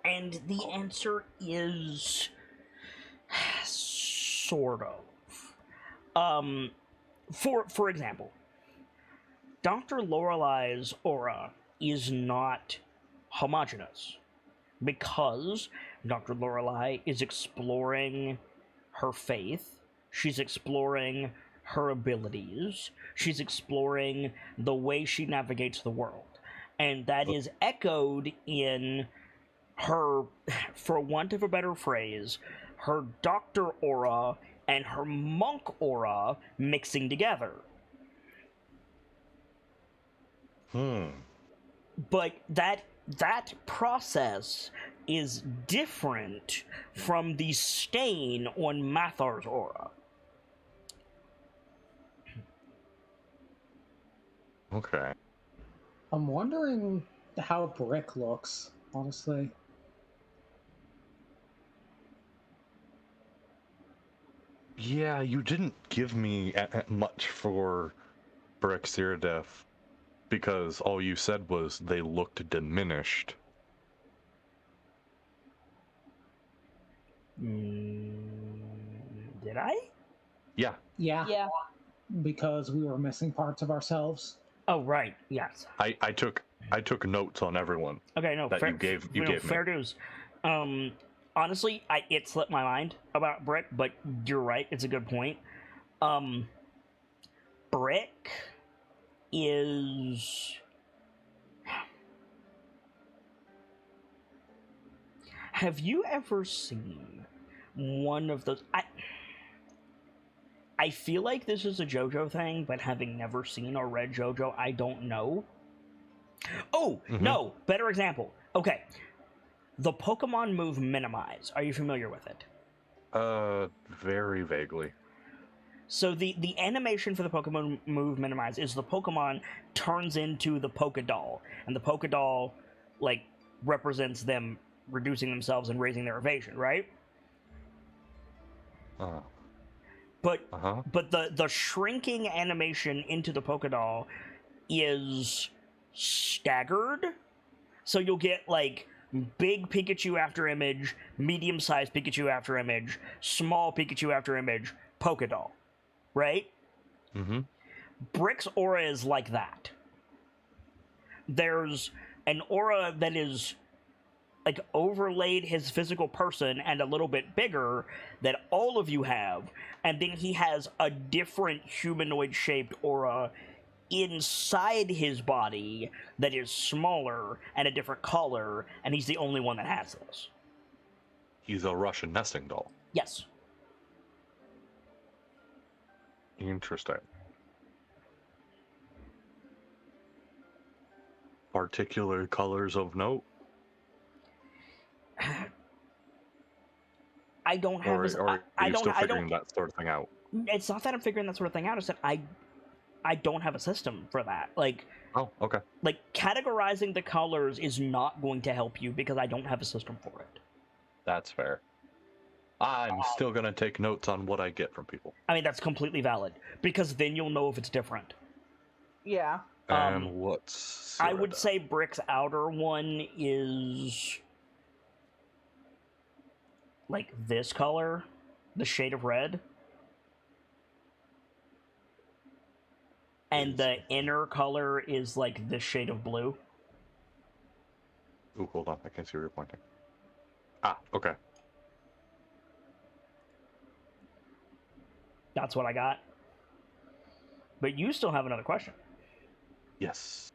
And the answer is sort of. For example, Dr. Lorelei's aura is not homogeneous because Dr. Lorelei is exploring her faith, she's exploring her abilities, she's exploring the way she navigates the world, and that is echoed in her, for want of a better phrase, her doctor aura and her monk aura mixing together. But that process is different from the stain on Mathar's aura. Okay. I'm wondering how Brick looks, honestly. Yeah, you didn't give me much for Brick's Irideth, because all you said was they looked diminished. Did I? Yeah. Yeah. Because we were missing parts of ourselves. Oh, right. Yes. I took notes on everyone. Okay, no. That you gave me. Fair dues. Honestly, it slipped my mind about Brick, but you're right. It's a good point. Brick is... Have you ever seen one of those... I feel like this is a JoJo thing, but having never seen or read JoJo, I don't know. Oh, no! Better example. Okay. The Pokemon move Minimize. Are you familiar with it? Very vaguely. So the animation for the Pokemon move minimize is the Pokemon turns into the Poké Doll, and the Poké Doll like represents them reducing themselves and raising their evasion, right? But the shrinking animation into the Poké Doll is staggered, so you'll get like big Pikachu after image, medium-sized Pikachu after image, small Pikachu after image, Poké Doll. Right? Mm-hmm. Brick's aura is like that. There's an aura that is like overlaid his physical person and a little bit bigger that all of you have, and then he has a different humanoid shaped aura inside his body that is smaller and a different color, and he's the only one that has this. He's a Russian nesting doll. Yes. Interesting. Particular colors of note? I don't have. Are you still figuring that sort of thing out? It's not that I'm figuring that sort of thing out. It's that I don't have a system for that. Like. Oh, okay. Like categorizing the colors is not going to help you because I don't have a system for it. That's fair. I'm still gonna take notes on what I get from people. I mean, that's completely valid, because then you'll know if it's different. Yeah. And what's... I would say Brick's outer one is... like this color, the shade of red. And the inner color is like this shade of blue. Ooh, hold on, I can't see where you're pointing. Ah, okay. That's what I got. But you still have another question. Yes.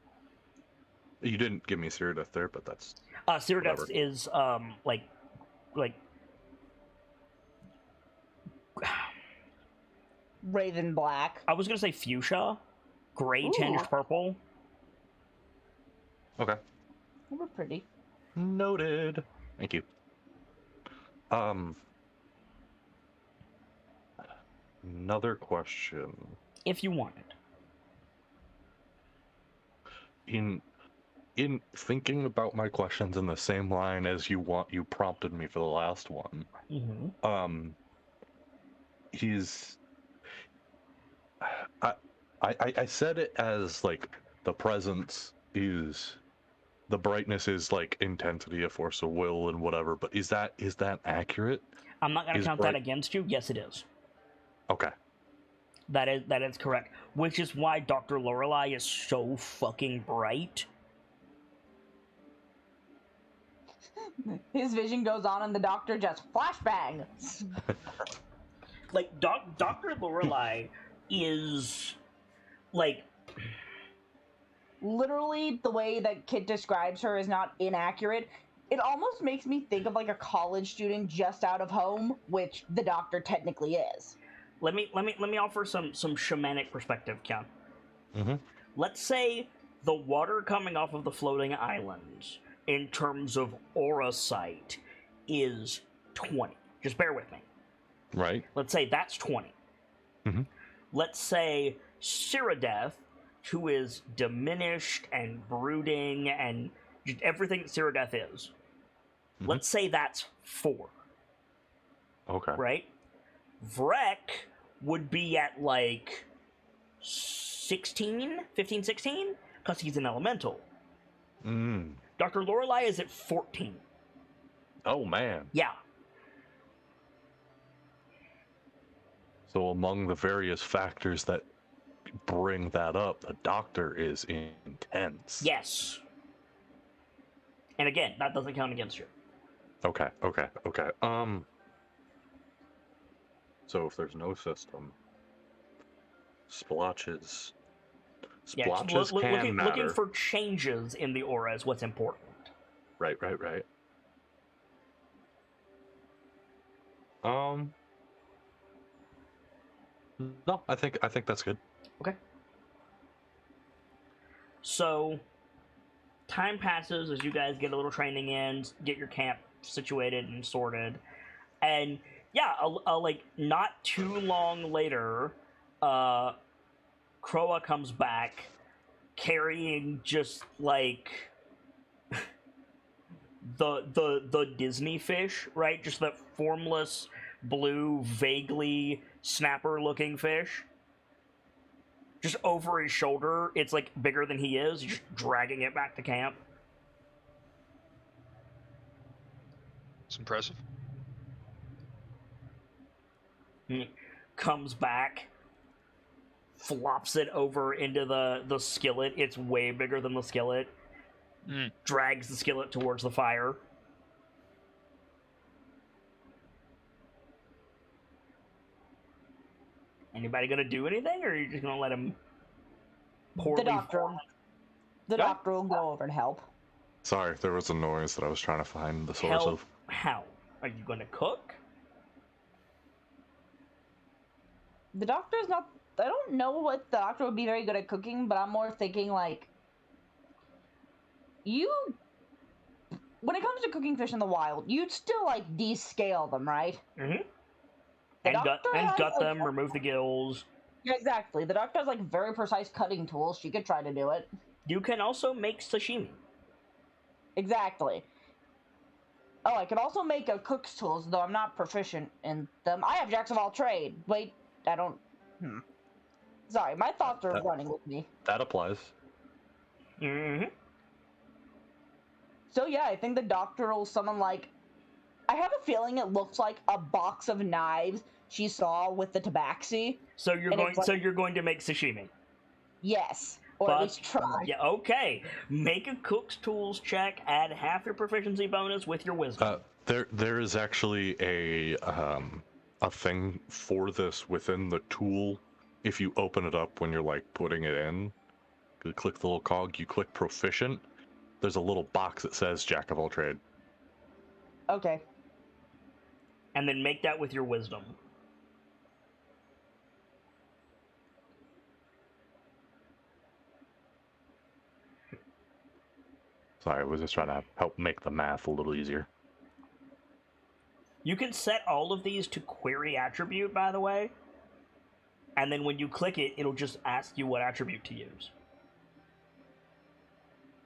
You didn't give me Cyrodiil there, but that's... Cyrodiil is, like... Raven black. I was gonna say fuchsia. Gray tinged purple. Okay. They were pretty. Noted. Thank you. Another question. If you want it. In thinking about my questions in the same line as you prompted me for the last one. Mm-hmm. I said it as like the presence is, the brightness is like intensity, a force of will, and whatever. But is that accurate? I'm not gonna count that against you. Yes, it is. Okay. That is correct. Which is why Dr. Lorelei is so fucking bright. His vision goes on, and the doctor just flashbang. Like Dr. Lorelei is like literally the way that Kit describes her is not inaccurate. It almost makes me think of like a college student just out of home, which the doctor technically is. Let me offer some shamanic perspective, Kian. Mm-hmm. Let's say the water coming off of the floating islands in terms of aura sight is 20. Just bear with me. Right. Let's say that's 20. Mm-hmm. Let's say Cyrodiil, who is diminished and brooding and just everything that Cyrodiil is. Mm-hmm. Let's say that's 4. Okay. Right? Vrek would be at like 16, 15, 16, because he's an elemental. Dr. Lorelei is at 14. Oh, man. Yeah. So among the various factors that bring that up, the doctor is intense. Yes. And again, that doesn't count against you. Okay. So if there's no system, splotches can matter. Looking for changes in the aura is what's important. Right. No, I think that's good. Okay. So, time passes as you guys get a little training in, get your camp situated and sorted, and Yeah, like not too long later, Kroa comes back carrying just like the Disney fish, right? Just that formless blue, vaguely snapper looking fish. Just over his shoulder, it's like bigger than he is. He's just dragging it back to camp. It's impressive. He comes back, flops it over into the skillet. It's way bigger than the skillet. Drags the skillet towards the fire. Anybody gonna do anything, or are you just gonna let him poorly? The doctor will go over and help. Sorry, there was a noise that I was trying to find the source Help of. how? Are you gonna cook? The doctor's not. I don't know what the doctor would be very good at cooking, but I'm more thinking like you. When it comes to cooking fish in the wild, you'd still like descale them, right? Mm-hmm. The And gut doctor has, them, remove the gills. Yeah, exactly. The doctor has like very precise cutting tools. She could try to do it. You can also make sashimi. Exactly. Oh, I could also make a cook's tools, though I'm not proficient in them. I have jacks of all trade. Wait, I don't. Sorry, my thoughts are running with me. That applies. Mm-hmm. So yeah, I think the doctor will summon like. I have a feeling it looks like a box of knives she saw with the tabaxi. So you're going to make sashimi. Yes, or at least try. Yeah. Okay. Make a cook's tools check. Add half your proficiency bonus with your wisdom. There is actually a thing for this within the tool. If you open it up when you're like putting it in, you click the little cog. You click proficient. There's a little box that says Jack of all trade. Okay. And then make that with your wisdom. Sorry, I was just trying to help make the math a little easier. You can set all of these to query attribute, by the way. And then when you click it, it'll just ask you what attribute to use.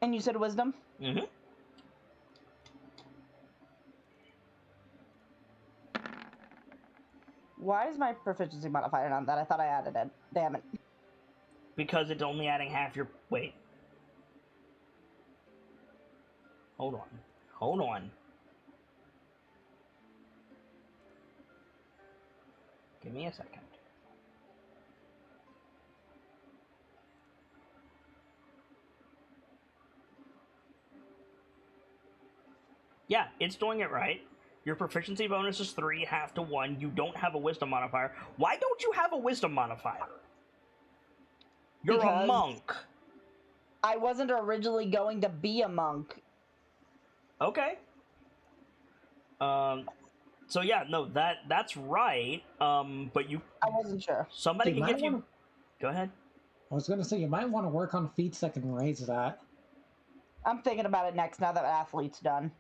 And you said wisdom? Mm-hmm. Why is my proficiency modifier on that? I thought I added it. Damn it. Because it's only adding half your... Wait. Hold on. Give me a second. Yeah, it's doing it right. Your proficiency bonus is 3, half to 1. You don't have a wisdom modifier. Why don't you have a wisdom modifier? You're a monk. I wasn't originally going to be a monk. Okay. So yeah, no, that's right. But you... I wasn't sure. Somebody can give you... Go ahead. I was going to say, you might want to work on feats that can raise that. I'm thinking about it next now that athlete's done.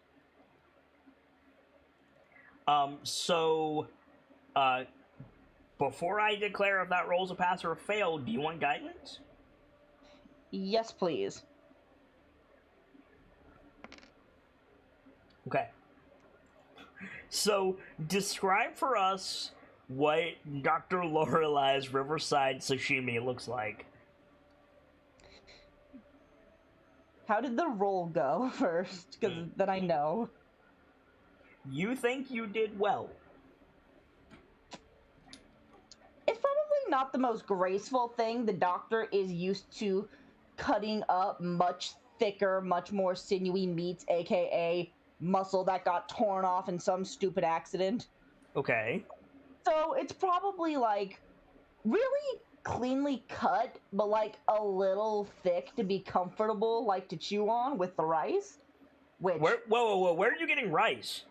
Before I declare if that roll's a pass or a fail, do you want guidance? Yes, please. Okay. So, describe for us what Dr. Lorelai's Riverside Sashimi looks like. How did the roll go first? Because then I know. You think you did well. It's probably not the most graceful thing. The doctor is used to cutting up much thicker, much more sinewy meats, aka muscle that got torn off in some stupid accident. Okay. So it's probably like really cleanly cut, but like a little thick to be comfortable, like to chew on with the rice. Which whoa, where are you getting rice?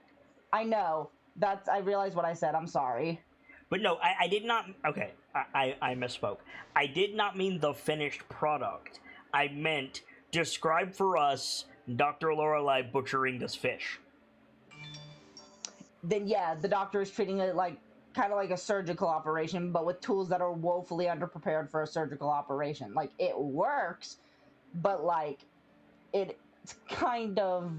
I know. I realized what I said. I'm sorry. But no, I did not... Okay, I misspoke. I did not mean the finished product. I meant, describe for us Dr. Lorelai butchering this fish. then yeah, the doctor is treating it like kind of like a surgical operation, but with tools that are woefully underprepared for a surgical operation. Like it works, but like it's kind of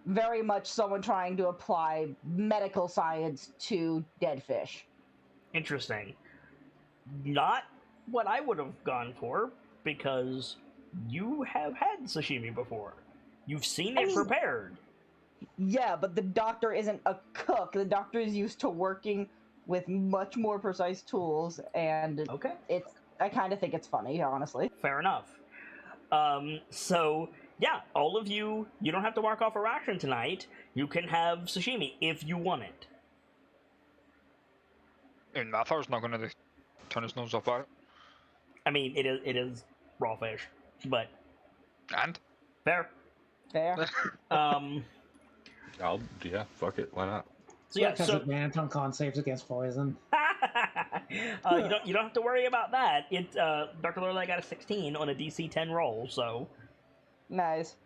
very much someone trying to apply medical science to dead fish. Interesting. Not what I would have gone for, because you have had sashimi before. You've seen it prepared. Yeah, but the doctor isn't a cook. The doctor is used to working with much more precise tools, and Okay. I kind of think it's funny, honestly. Fair enough. So yeah, all of you don't have to mark off a ration tonight. You can have sashimi if you want it. And Mathar's not gonna turn his nose up at it. I mean, it is raw fish, but And? fair. Fair. Yeah, fuck it, why not? So yeah, Rick has advantage on con saves against poison. you don't have to worry about that. It Dr. Lorelei got a 16 on a DC 10 roll, so Nice.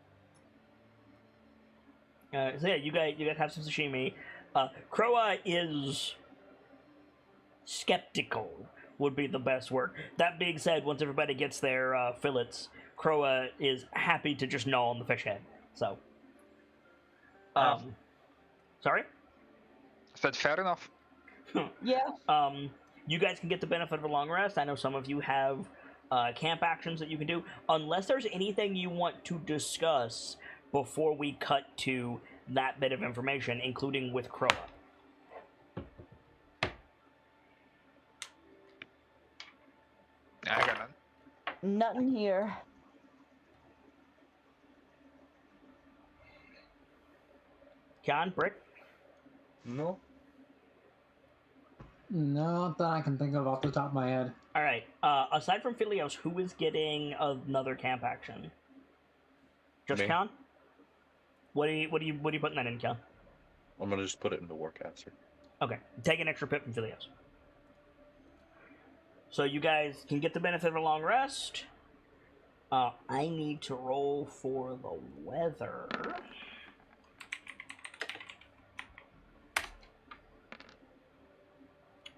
so yeah, you guys have some sashimi. Croa is skeptical, would be the best word. That being said, once everybody gets their fillets, Croa is happy to just gnaw on the fish head. So, sorry. I said fair enough. Yeah. You guys can get the benefit of a long rest. I know some of you have camp actions that you can do. Unless there's anything you want to discuss before we cut to that bit of information, including with Croa. I got none. Nothing here. John, Brick? No. Not that I can think of off the top of my head. All right. Aside from Philios, who is getting another camp action? Just Me. Khan? What are you putting that in, Khan? I'm gonna just put it into Warcaster. Okay. Take an extra pip from Philios. So you guys can get the benefit of a long rest. I need to roll for the weather.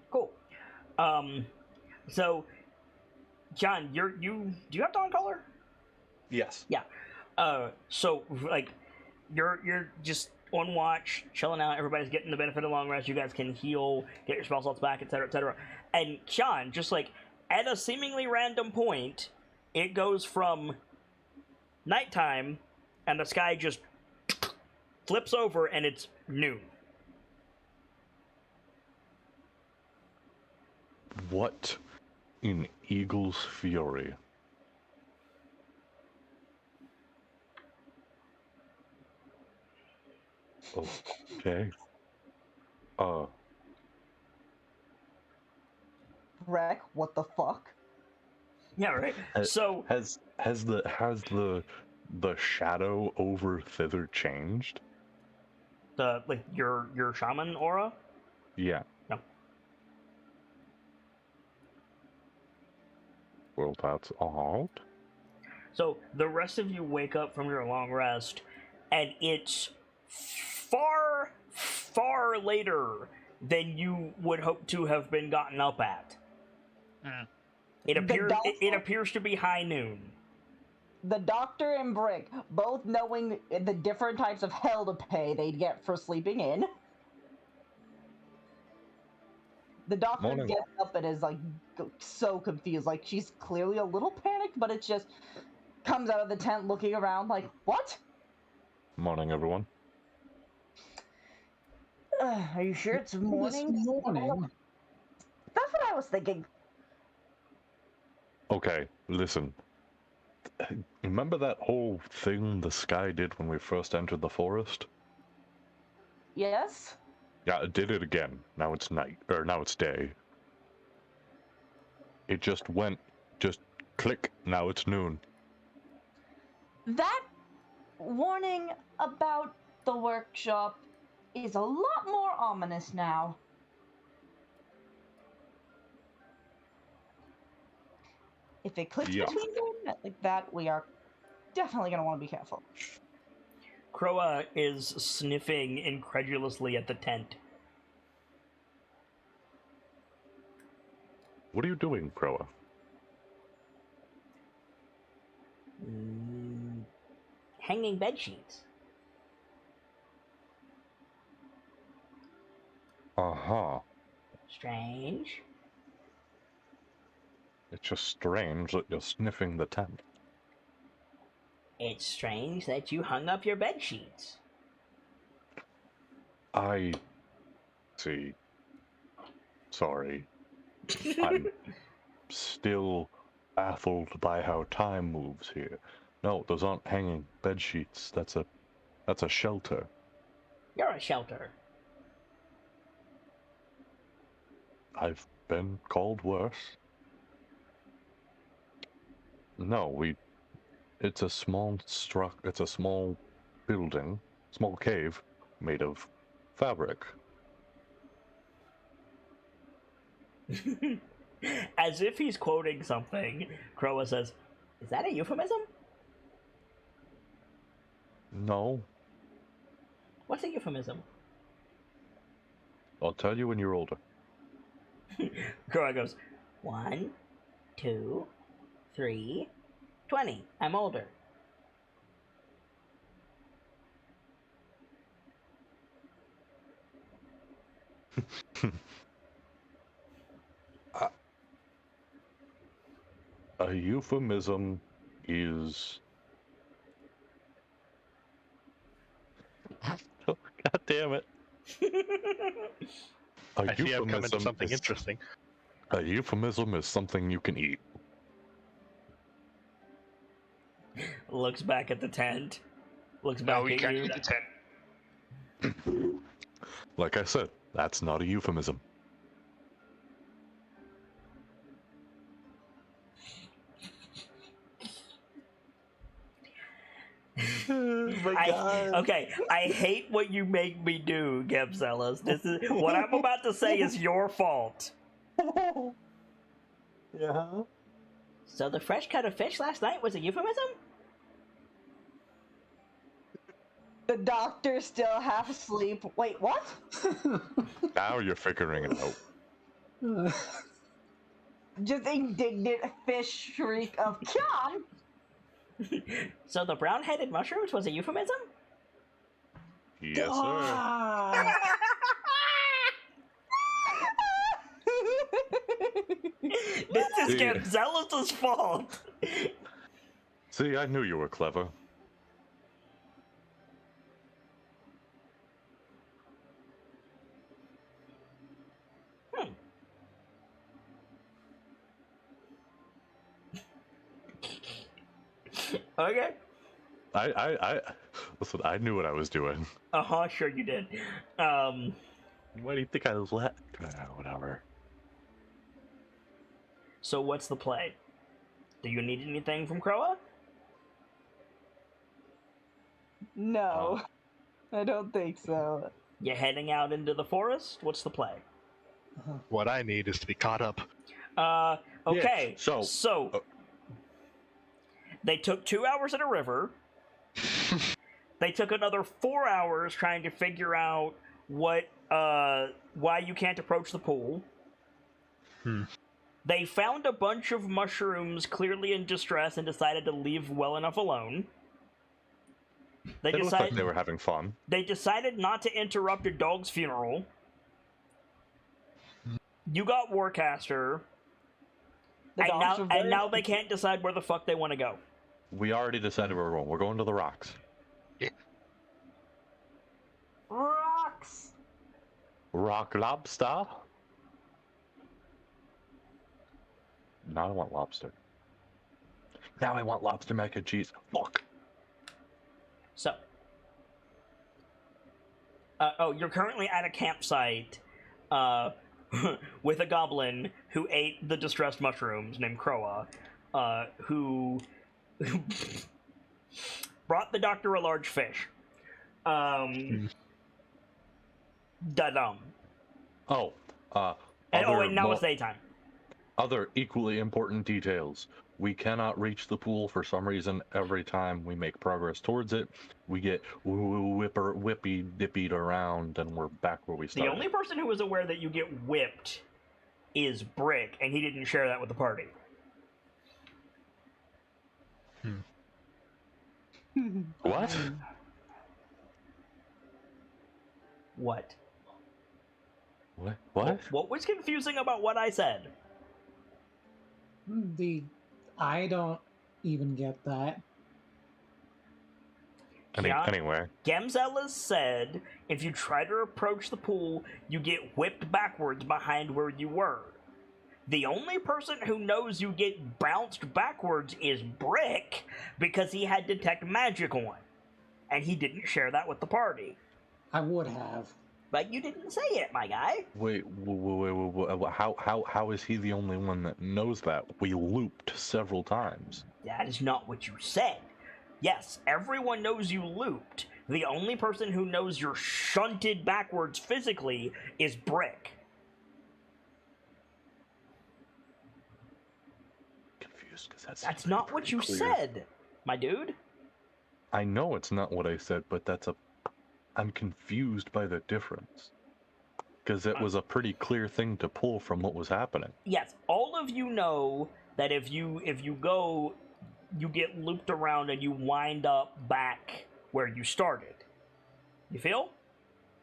Cool. So, John, do you have dawn color? Yes. Yeah. So like, you're just on watch, chilling out. Everybody's getting the benefit of long rest. You guys can heal, get your spell slots back, etc., etc. And Sean, just like at a seemingly random point, it goes from nighttime, and the sky just flips over, and it's noon. What in Eagle's Fury? Okay. Wreck, what the fuck? Yeah, right. So has the shadow over thither changed? the like your shaman aura. Yeah. No. Well, that's odd. So the rest of you wake up from your long rest, and it's far, far later than you would hope to have been gotten up at. It appears to be high noon. The doctor and Brick, both knowing the different types of hell to pay they'd get for sleeping in. The doctor Morning. gets up and is like so confused. Like she's clearly a little panicked, but it just comes out of the tent looking around like, what? Morning, everyone. Are you sure it's morning? This morning. That's what I was thinking. Okay, listen. Remember that whole thing the sky did when we first entered the forest? Yes? Yeah, it did it again. Now it's night, or now it's day. It just click, now it's noon. That warning about the workshop is a lot more ominous now. If it clicks Yeah. between them like that, we are definitely going to want to be careful. Croa is sniffing incredulously at the tent. What are you doing, Croa? Hanging bed sheets. Uh-huh. Strange. It's just strange that you're sniffing the tent. It's strange that you hung up your bed sheets. I see. Sorry. I'm still baffled by how time moves here. No, those aren't hanging bed sheets. That's a shelter. You're a shelter. I've been called worse. No, it's a small building, small cave made of fabric. As if he's quoting something, Croa says, "Is that a euphemism? No, What's a euphemism?" I'll tell you when you're older. Croa goes, 1, 2, 3, 20. I'm older. A euphemism is... Oh, God damn it. I see I've come into something interesting. A euphemism is something you can eat. Looks back at the tent. Looks back No, we at can't you. eat the tent. Like I said, that's not a euphemism. Okay, I hate what you make me do, Gebzelis. This is what I'm about to say is your fault. Yeah. So the fresh cut of fish last night was a euphemism? The doctor's still half asleep. Wait, what? Now you're figuring it out. Just indignant fish shriek of Kyan! So the brown-headed mushrooms was a euphemism? Yes, sir. Ah! This is Yeah. Gebzelis' fault. See, I knew you were clever. Okay. Listen, I knew what I was doing. Uh-huh, sure you did. Why do you think I let? Whatever. So what's the play? Do you need anything from Croa? No, I don't think so. You heading out into the forest? What's the play? What I need is to be caught up. Okay. Yeah, so- They took 2 hours in a river. They took another 4 hours trying to figure out why you can't approach the pool. They found a bunch of mushrooms clearly in distress and decided to leave well enough alone. They looked like they were having fun. They decided not to interrupt a dog's funeral. You got Warcaster. And now they can't decide where the fuck they want to go. We already decided where we're going. We're going to the rocks. Rocks! Rock lobster? Now I want lobster. Now I want lobster mac and cheese. Fuck. So, you're currently at a campsite with a goblin who ate the distressed mushrooms named Croa, who brought the doctor a large fish. Da-dum. Oh, And now it's daytime. other equally important details. We cannot reach the pool for some reason. Every time we make progress towards it, we get whippy dippied around, and we're back where we The started. only person who is aware that you get whipped is Brick, and he didn't share that with the party. What? What? What? What was confusing about what I said? I don't even get that. Anyway. Gamzella said if you try to approach the pool, you get whipped backwards behind where you were. The only person who knows you get bounced backwards is Brick, because he had Detect Magic on. And he didn't share that with the party. I would have. But you didn't say it, my guy. Wait. How is he the only one that knows that? We looped several times. That is not what you said. Yes, everyone knows you looped. The only person who knows you're shunted backwards physically is Brick. Confused because that's not what you said, my dude. I know it's not what I said, but I'm confused by the difference. Because it was a pretty clear thing to pull from what was happening. Yes, all of you know that if you go, you get looped around and you wind up back where you started. You feel?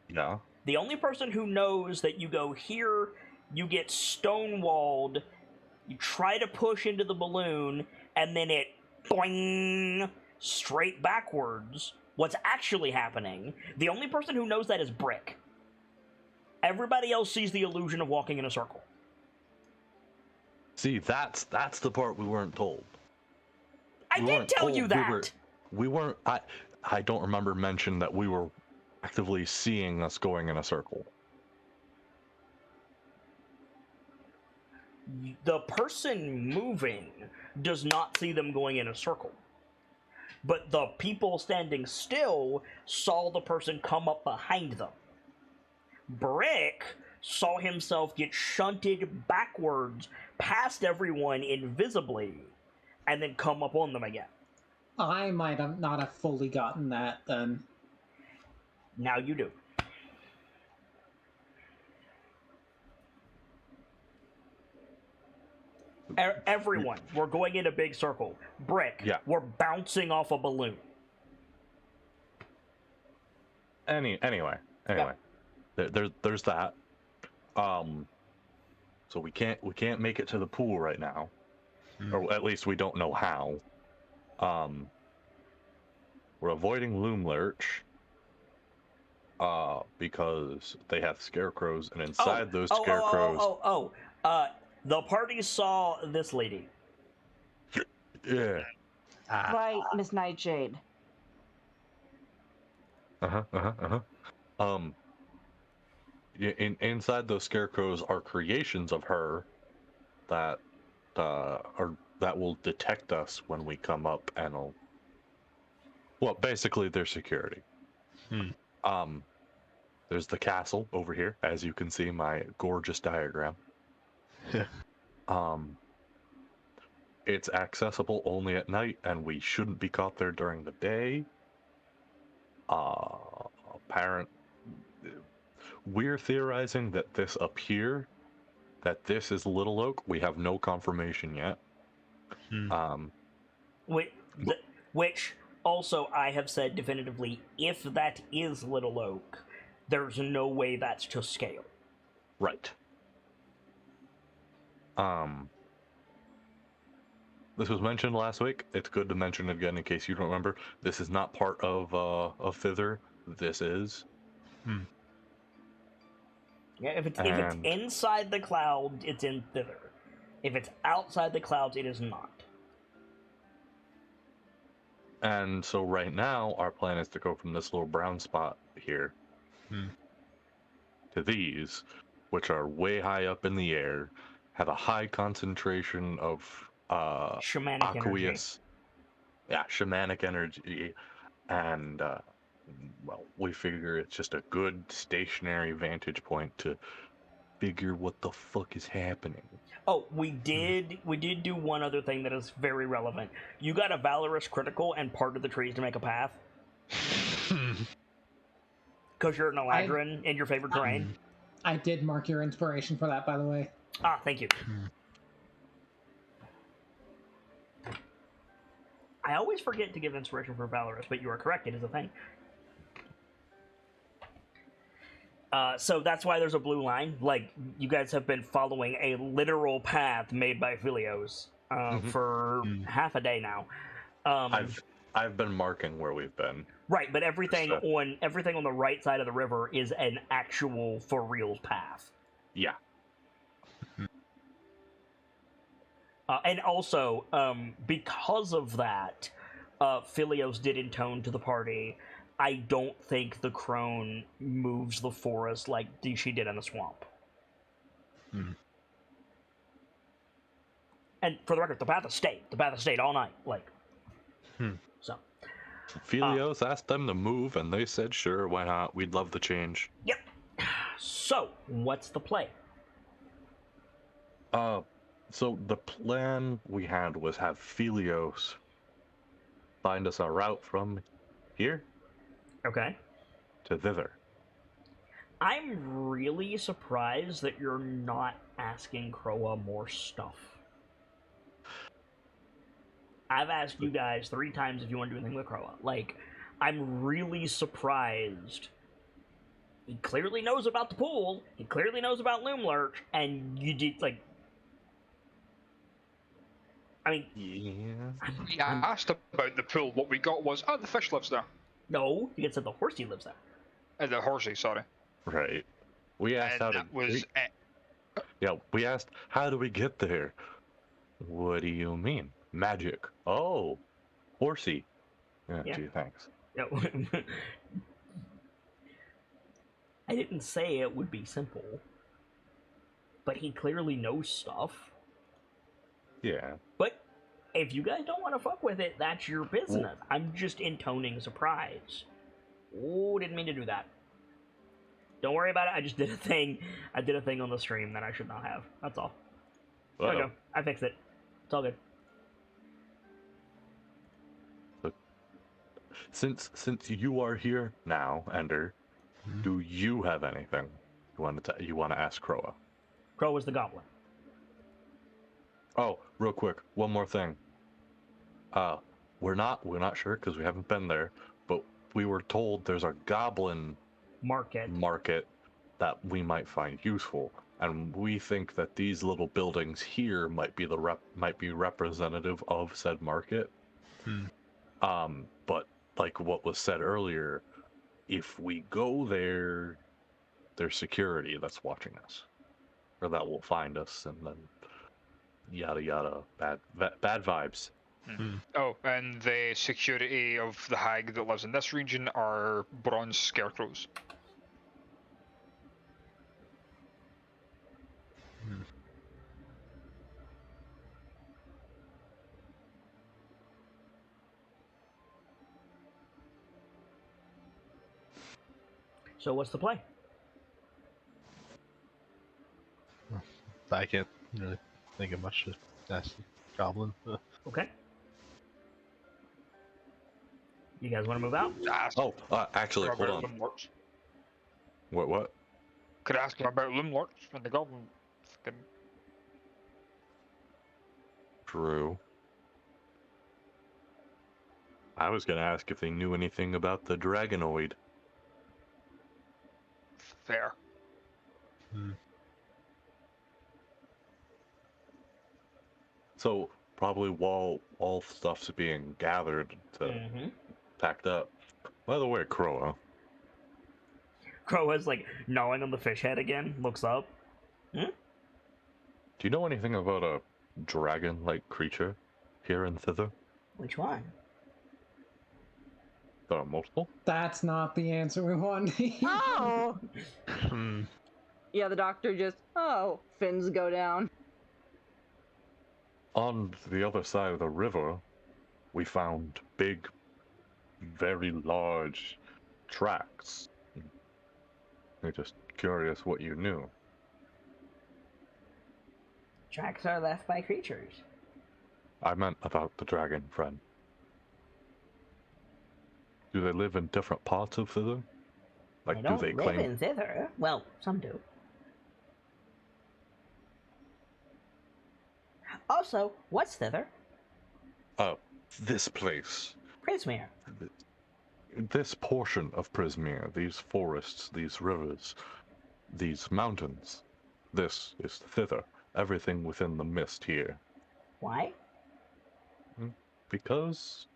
Yeah. The only person who knows that you go here, you get stonewalled, you try to push into the balloon, and then it boing straight backwards. What's actually happening, the only person who knows that is Brick. Everybody else sees the illusion of walking in a circle. See, that's the part we weren't told. I did tell you that! We weren't... I don't remember mention that we were actively seeing us going in a circle. The person moving does not see them going in a circle. But the people standing still saw the person come up behind them. Brick saw himself get shunted backwards past everyone invisibly and then come up on them again. I might have not have fully gotten that then. Now you do. Everyone, we're going in a big circle. Brick, yeah. We're bouncing off a balloon. Anyway. Yeah. There's that. So we can't make it to the pool right now, or at least we don't know how. We're avoiding Loom Lurch, because they have scarecrows, and inside those scarecrows. The party saw this lady. Yeah. Right, Miss Nightshade. Inside those scarecrows are creations of her that will detect us when we come up, and basically they're security. There's the castle over here, as you can see my gorgeous diagram. It's accessible only at night, and we shouldn't be caught there during the day. We're theorizing that this up here, that this is Little Oak. We have no confirmation yet. Which also I have said definitively, if that is Little Oak, there's no way that's to scale. Right. This was mentioned last week. It's good to mention it again in case you don't remember. This is not part of Thither. This is. Yeah, if it's inside the clouds, it's in Thither. If it's outside the clouds, it is not. And so right now, our plan is to go from this little brown spot here to these, which are way high up in the air, have a high concentration of shamanic aqueous, energy. Yeah, shamanic energy, and we figure it's just a good stationary vantage point to figure what the fuck is happening. Oh, we did do one other thing that is very relevant. You got a Valorous critical and parted the trees to make a path. Because you're an Eladrin in your favorite terrain. I did mark your inspiration for that, by the way. Ah, thank you. I always forget to give inspiration for Valorous, but you are correct, it is a thing. So that's why there's a blue line. Like, you guys have been following a literal path made by Philios for half a day now. I've been marking where we've been. Right, but everything on the right side of the river is an actual for real path. Yeah. And also, because of that, Philios did intone to the party, I don't think the crone moves the forest like she did in the swamp. And for the record, the path has stayed. The path has stayed all night. Like, so. Philios asked them to move, and they said, sure, why not? We'd love the change. Yep. So, what's the play? So the plan we had was have Philios find us a route from here Okay. to thither. I'm really surprised that you're not asking Croa more stuff. I've asked you guys 3 times if you want to do anything with Croa. Like, I'm really surprised. He clearly knows about the pool. He clearly knows about Loom Lurch, and you did, like... I mean... Yeah. I asked about the pool. What we got was, the fish lives there. No, you said the horsey lives there. The horsey, sorry. Right. We asked And how that to... was it. Yeah, we asked, how do we get there? What do you mean? Magic. Oh, horsey. Yeah. Gee, thanks. No. I didn't say it would be simple. But he clearly knows stuff. Yeah. But if you guys don't want to fuck with it, that's your business. I'm just intoning surprise. Oh, didn't mean to do that. Don't worry about it. I just did a thing. I did a thing on the stream that I should not have. That's all. There we go. I fixed it. It's all good. Since you are here now, Ender, do you have anything you want to ask Croa? Crow was the goblin. Oh, real quick, one more thing. We're not sure because we haven't been there, but we were told there's a goblin market that we might find useful, and we think that these little buildings here might be representative of said market. But like what was said earlier, if we go there, there's security that's watching us, or that will find us, and then yada yada, bad vibes. Oh, and the security of the hag that lives in this region are bronze scarecrows. So what's the play? I can't really think of much to ask the goblin. Okay. You guys want to move out? Oh, actually, hold on. Loomlords. What? Could ask him about Loomlords and the goblin. True. I was gonna ask if they knew anything about the Dragonoid. Fair. So probably while all stuff's being gathered to packed up. By the way, Croa. Croa's like gnawing on the fish head again. Looks up. Do you know anything about a dragon-like creature here and thither? Which one? There are multiple? That's not the answer we want. Oh! Yeah, the doctor just, fins go down. On the other side of the river, we found big, very large tracks. We're just curious what you knew. Tracks are left by creatures. I meant about the dragon, friend. Do they live in different parts of Thither? Like, They do don't they live claim? in Thither. Well, some do. Also, what's Thither? Oh, this place. Prismere. This portion of Prismere, these forests, these rivers, these mountains. This is Thither. Everything within the mist here. Why? Because...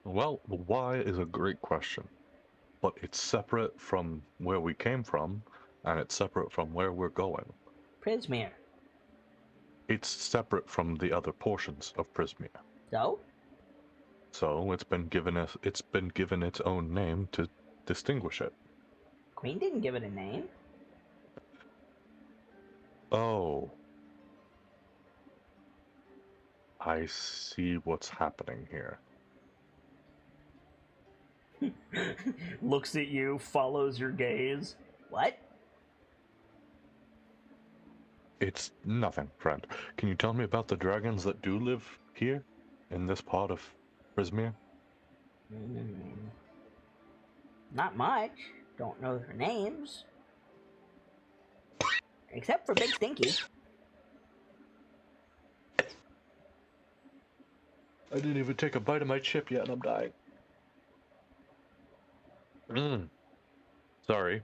Well, the why is a great question. But it's separate from where we came from, and it's separate from where we're going. Prismere. It's separate from the other portions of Prismere. So? So it's been given its own name to distinguish it. Queen didn't give it a name. Oh. I see what's happening here. Looks at you, follows your gaze. What? It's nothing, friend. Can you tell me about the dragons that do live here, in this part of Prismere? Not much. Don't know their names. Except for Big Stinky. I didn't even take a bite of my chip yet, and I'm dying. Sorry.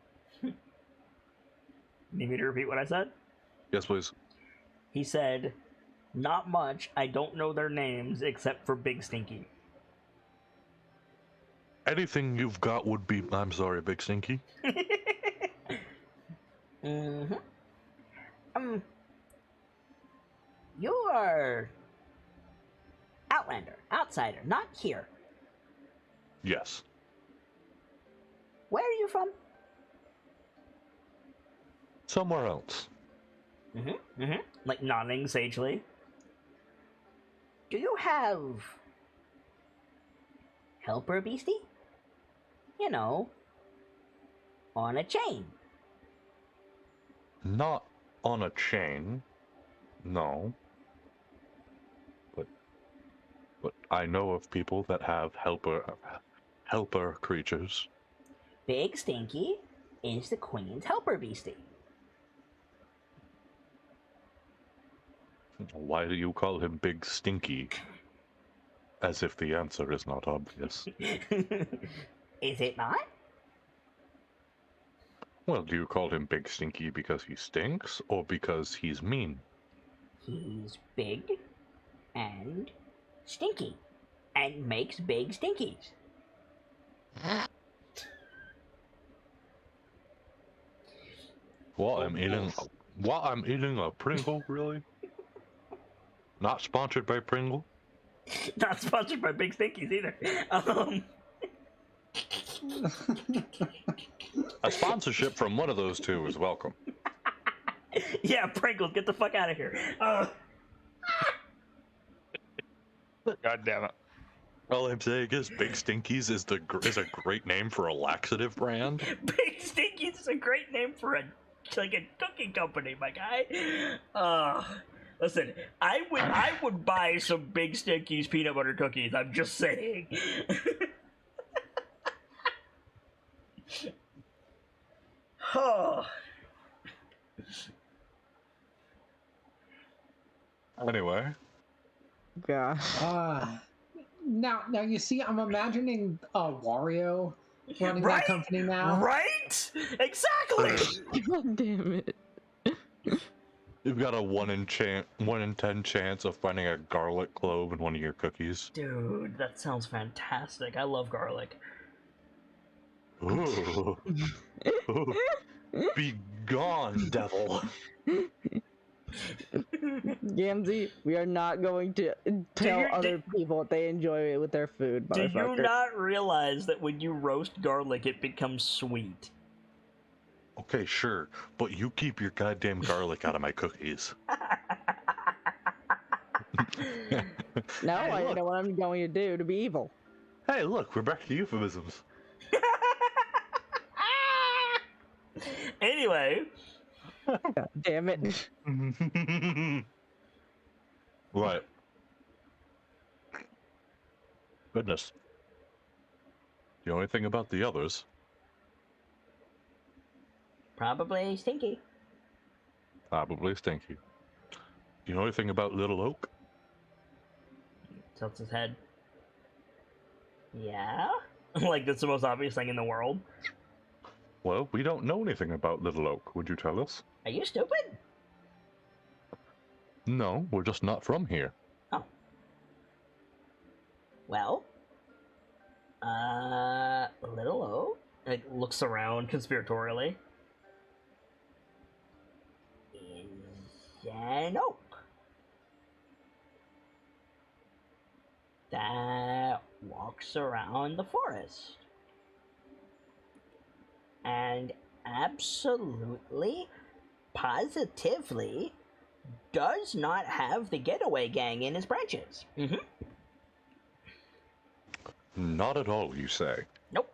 Need me to repeat what I said? Yes, please. He said, not much. I don't know their names except for Big Stinky. Anything you've got would be... I'm sorry, Big Stinky. Mm-hmm. You are... Outlander, outsider, not here. Yes. Where are you from? Somewhere else. Like nodding sagely. Do you have... Helper Beastie? You know, on a chain. Not on a chain. No. But I know of people that have helper creatures. Big Stinky is the Queen's Helper Beastie. Why do you call him Big Stinky? As if the answer is not obvious. Is it not? Well, do you call him Big Stinky because he stinks, or because he's mean? He's big and stinky and makes big stinkies. What, I'm eating a Pringle, really? Not sponsored by Pringle? Not sponsored by Big Stinkies either. A sponsorship from one of those two is welcome. Yeah, Pringles, get the fuck out of here. God damn it. All I'm saying is Big Stinkies is a great name for a laxative brand. Big Stinkies is a great name for a cookie company, my guy. Listen, I would buy some Big Stinkies peanut butter cookies. I'm just saying. Oh. Anyway. Gosh. Now you see, I'm imagining Wario running Right? that company now. Right? Exactly. God damn it. You've got a 1 in 10 chance of finding a garlic clove in one of your cookies. Dude, that sounds fantastic. I love garlic. Ooh. Ooh. Be gone, devil. Gamzee, we are not going to tell other people what they enjoy with their food, Do you motherfucker. not realize that when you roast garlic, it becomes sweet? Okay, sure, but you keep your goddamn garlic out of my cookies. No, Hey, I look. know what I'm going to do to be evil. Hey, look, we're back to euphemisms. Anyway, God damn it. Right. Goodness. Do you know anything about the others? Probably Stinky. Probably Stinky. Do you know anything about Little Oak? Tilts his head. Yeah? Like, that's the most obvious thing in the world. Well, we don't know anything about Little Oak. Would you tell us? Are you stupid? No, we're just not from here. Oh. Well, Little O, like, looks around conspiratorially. Is an oak that walks around the forest and absolutely, positively does not have the getaway gang in his branches. Mm-hmm. Not at all, you say. Nope.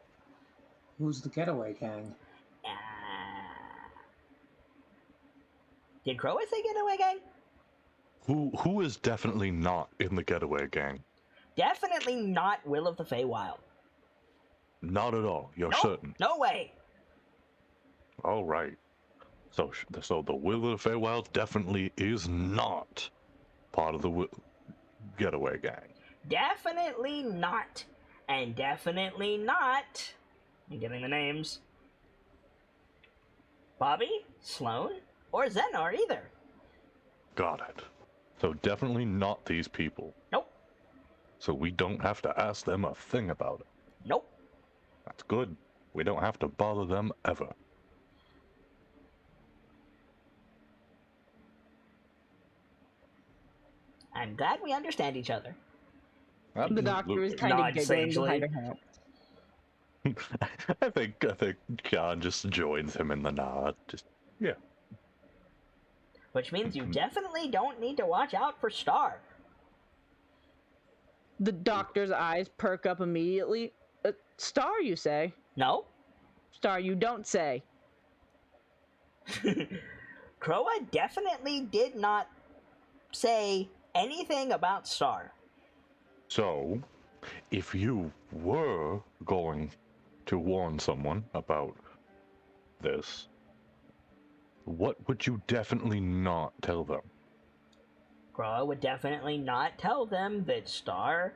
Who's the getaway gang? Did Crow say getaway gang? Who is definitely not in the getaway gang? Definitely not Will of the Feywild. Not at all. You're Nope, certain. no way. All right. So the Will of the Feywild definitely is not part of the getaway gang. Definitely not. And definitely not. I'm getting the names. Bobby, Sloan, or Zenar either. Got it. So definitely not these people. Nope. So we don't have to ask them a thing about it. Nope. That's good. We don't have to bother them ever. I'm glad we understand each other. The doctor is Absolutely. kind of Nod giggling sagely. behind her hat. I think John just joins him in the nod. Just yeah. Which means you definitely don't need to watch out for Star. The doctor's eyes perk up immediately. Star, you say? No? Star, you don't say. Croa definitely did not say anything about Star. So, if you were going to warn someone about this, what would you definitely not tell them? Croa would definitely not tell them that Star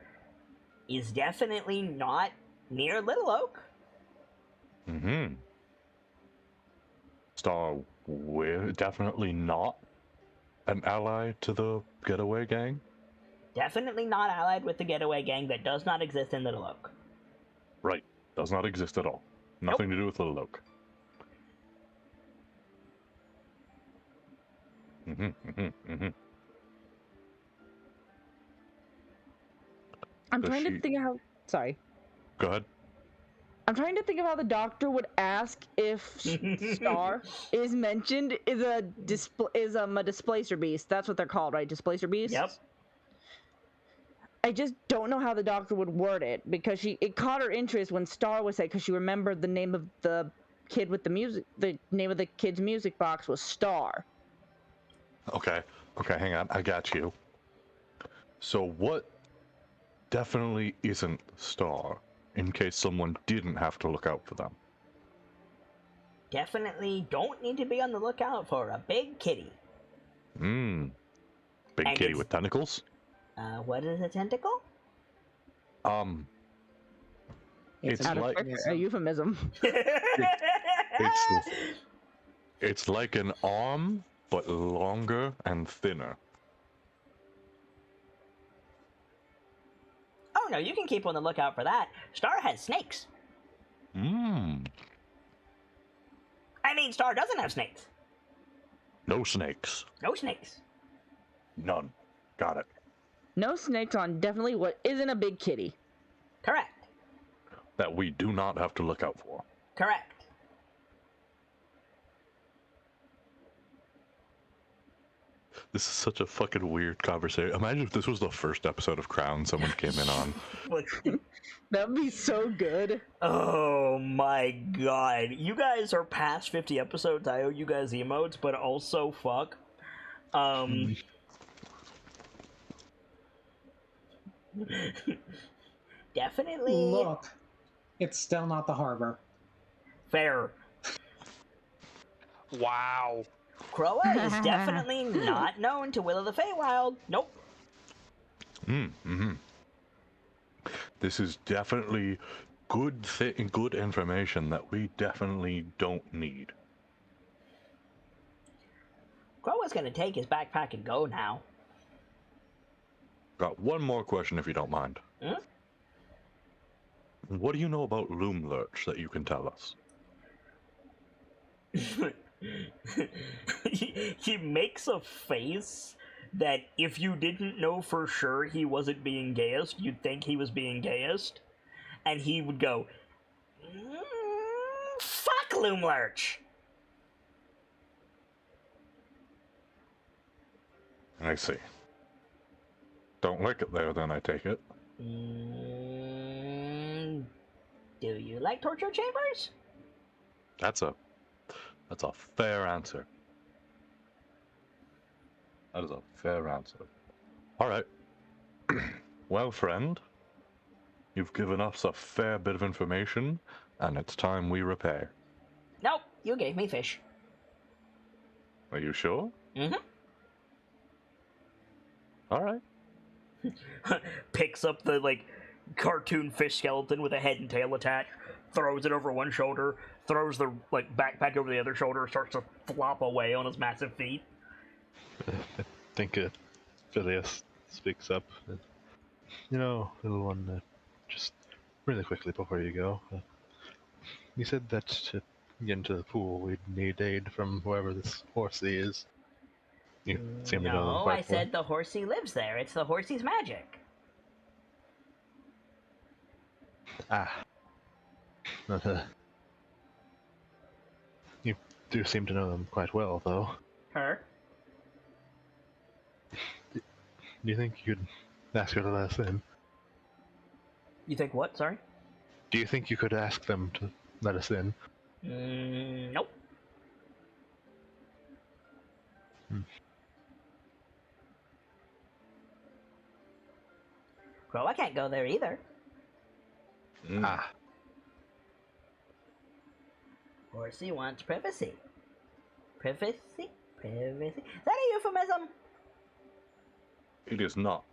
is definitely not near Little Oak. Mm-hmm. Star, we're definitely not an ally to the getaway gang? Definitely not allied with the getaway gang that does not exist in Little Oak. Right. Does not exist at all. Nothing to do with Little Oak. I'm Does trying to she- think of how. Sorry. Go ahead. I'm trying to think of how the doctor would ask if Star is mentioned is a displacer beast. That's what they're called, right? Displacer beasts. Yep. I just don't know how the doctor would word it because it caught her interest when Star was said because she remembered the name of the kid with the music. The name of the kid's music box was Star. Okay, hang on. I got you. So what definitely isn't Star, in case someone didn't have to look out for them? Definitely don't need to be on the lookout for a big kitty. Big And kitty it's- with tentacles? What is a tentacle? It's Out of like a euphemism. it's like an arm, but longer and thinner. Oh no, you can keep on the lookout for that. Star has snakes. I mean, Star doesn't have snakes. No snakes. No snakes. None. Got it. No snakes on definitely what isn't a big kitty. Correct. That we do not have to look out for. Correct. This is such a fucking weird conversation. Imagine if this was the first episode of Crown someone came in on. Look, That'd be so good. Oh my god. You guys are past 50 episodes. I owe you guys emotes, but also fuck. Definitely Look, it's still not the harbor. fair. Wow. Croa is definitely not known to Will of the Feywild. Nope. Mm-hmm. This is definitely good information that we definitely don't need. Croa's gonna take his backpack and go now. Got one more question, if you don't mind. Hmm? What do you know about Loom Lurch that you can tell us? He makes a face that if you didn't know for sure he wasn't being gayest, you'd think he was being gayest. And he would go, fuck Loomlurch! I see. Don't like it there, then, I take it. Do you like torture chambers? That's a fair answer. That is a fair answer. All right. Well, friend, you've given us a fair bit of information, and it's time we repay. Nope, you gave me fish. Are you sure? Mm-hmm. All right. Picks up the, cartoon fish skeleton with a head and tail attached, throws it over one shoulder, throws the, backpack over the other shoulder, starts to flop away on his massive feet. I think Phileas speaks up. You know, little one, just really quickly before you go, you said that to get into the pool we'd need aid from whoever this horsey is. You seem to know them No, quite I said the horsey lives there. It's the horsey's magic. Ah. But, you do seem to know them quite well, though. Her? Do you think you could ask her to let us in? You think what? Sorry? Do you think you could ask them to let us in? Nope. Crow, I can't go there either. Ah. Horsey wants privacy. Privacy? Privacy? Is that a euphemism? It is not.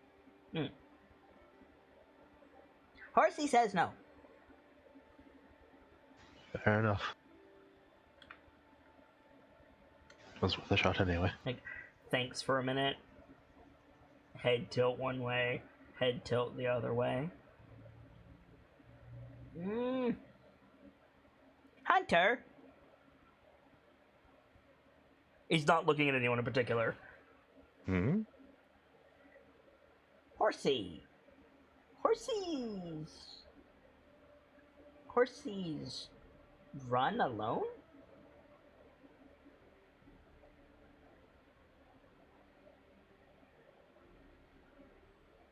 Horsey says no. Fair enough. Was worth a shot anyway. Thinks for a minute. Head tilt one way, head tilt the other way. Hunter! He's not looking at anyone in particular. Hmm? Horsey! Horsies run alone?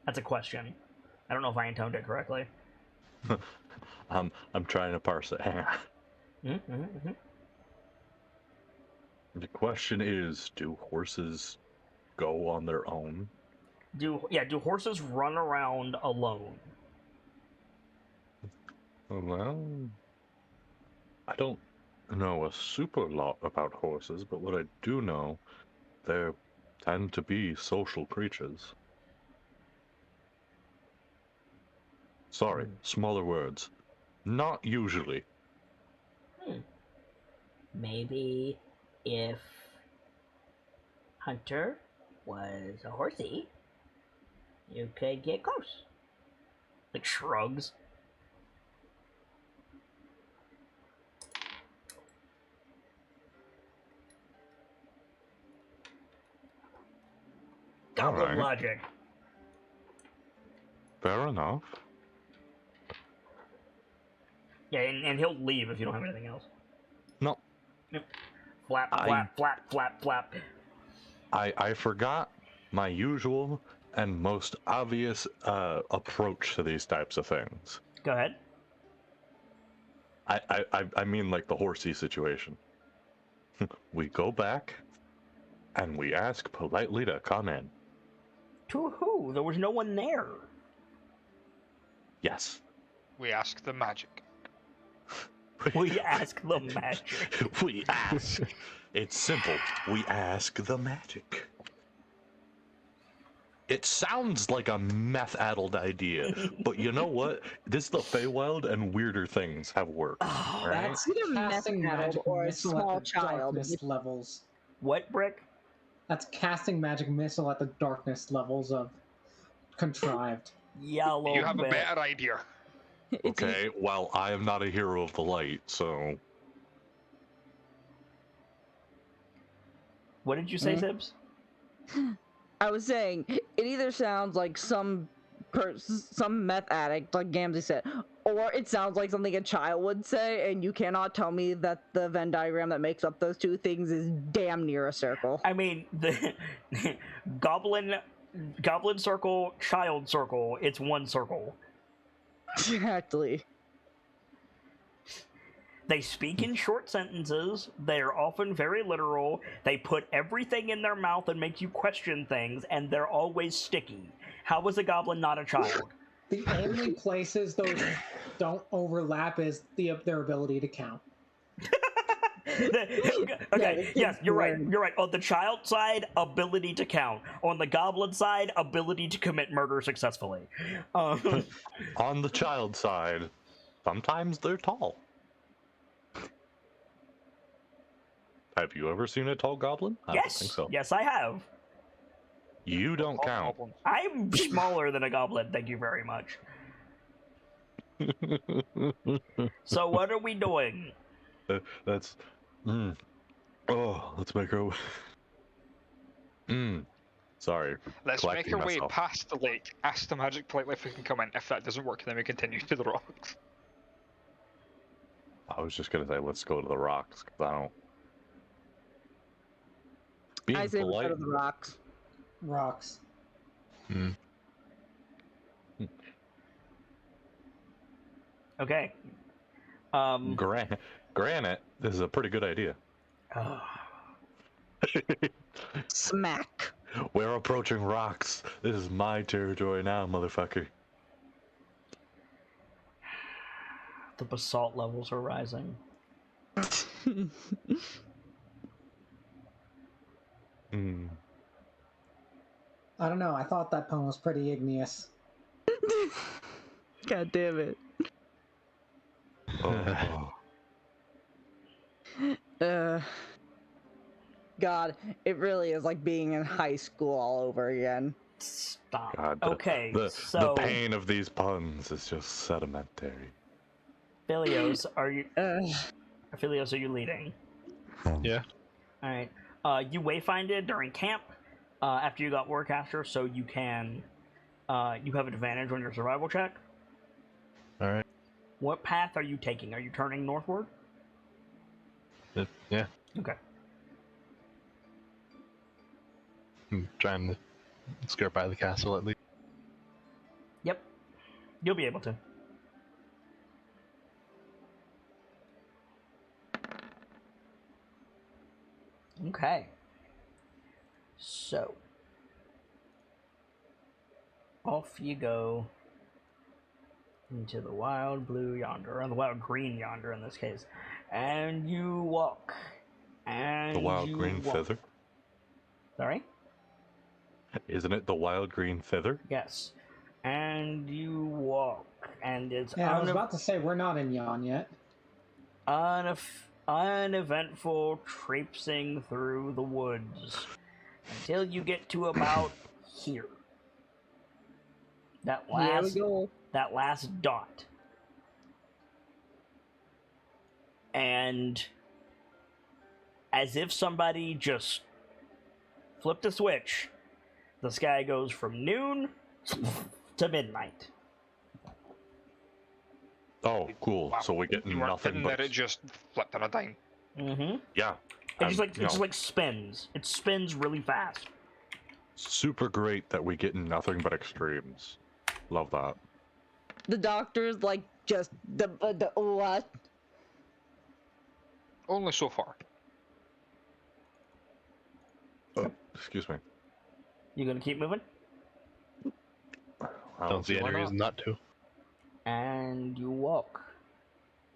That's a question. I don't know if I intoned it correctly. I'm trying to parse it. Hang on. The question is, do horses go on their own? Do horses run around alone? Well, I don't know a super lot about horses, but what I do know, they tend to be social creatures. Sorry, smaller words. Not usually. Maybe if Hunter was a horsey, you could get close. Shrugs. Goblin Alright. logic. Fair enough. Yeah, and he'll leave if you don't have anything else. No. Yep. Flap, flap. I forgot my usual and most obvious approach to these types of things. Go ahead. I mean like the horsey situation. We go back and we ask politely to come in. To who? There was no one there. Yes. We ask the magic. We ask the magic. We ask. It's simple. We ask the magic. It sounds like a meth-addled idea, but you know what? This is the Feywild, and weirder things have worked. Right? That's Either casting meth magic or a missile small at the child, darkness which- levels. What, Brick? That's casting magic missile at the darkness levels of contrived. Yeah, a little You have bit. a better idea. It's Okay, well, I am not a hero of the light, so... What did you say, Sibs? I was saying, it either sounds like some meth addict, like Gamzee said, or it sounds like something a child would say, and you cannot tell me that the Venn diagram that makes up those two things is damn near a circle. I mean, the goblin circle, child circle, it's one circle. Exactly. They speak in short sentences, they're often very literal, they put everything in their mouth and make you question things, and they're always sticky. How is a goblin not a child? The only places those don't overlap is their ability to count. Okay, yes, you're right. You're right. On the child side, ability to count. On the goblin side, ability to commit murder successfully. On the child side, sometimes they're tall. Have you ever seen a tall goblin? I don't think Yes, so. yes, I have. You don't count. Goblins. I'm smaller than a goblin. Thank you very much. So what are we doing? That's... Oh, let's make our way... Sorry. Let's make collecting our way myself. past the lake. Ask the magic politely if we can come in. If that doesn't work, then we continue to the rocks. I was just gonna say, let's go to the rocks, because I don't... Being I say we go polite... to the rocks. Rocks. Okay. Granite, this is a pretty good idea. Smack. We're approaching rocks. This is my territory now, motherfucker. The basalt levels are rising. I don't know. I thought that poem was pretty igneous. God damn it. Oh. God, it really is like being in high school all over again. Stop. God, Okay, the so pain of these puns is just sedimentary. Philios, are you leading? Yeah. All right. You wayfinded during camp after you got Warcaster, so you can you have advantage on your survival check. All right. What path are you taking? Are you turning northward? Yeah. Okay. I'm trying to skirt by the castle at least. Yep. You'll be able to. Okay. So. Off you go into the wild blue yonder, or the wild green yonder in this case. And you walk. And The wild you green walk. feather? Sorry? Isn't it the wild green feather? Yes. And you walk. And it's Yeah, I was about to say we're not in Yon yet. uneventful traipsing through the woods until you get to about here. That Here we last go. dot. And as if somebody just flipped a switch, the sky goes from noon to midnight. Oh, cool. Wow. So we get You weren't nothing kidding but... that it just flipped on a dime. Mm-hmm. Yeah. It just you know, like spins. It spins really fast. super great that we get nothing but extremes. Love that. The doctor's like Just the what? Only so far. Excuse me. You gonna keep moving? I Don't see why any not. reason not to. And you walk.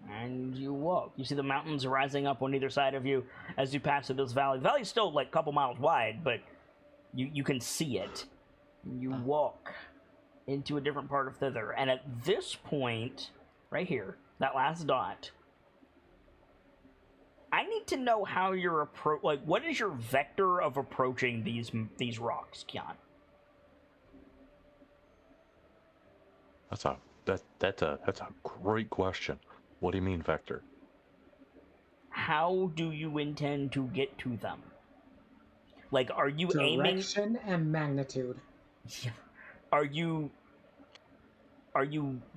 And you walk. You see the mountains rising up on either side of you as you pass through this valley. The valley's still like a couple miles wide, but you can see it. You walk into a different part of thither. And at this point, right here, that last dot, I need to know how you're what is your vector of approaching these rocks, Kian? That's a great question. What do you mean, vector? How do you intend to get to them? Like, are you aiming? Direction and magnitude. Are you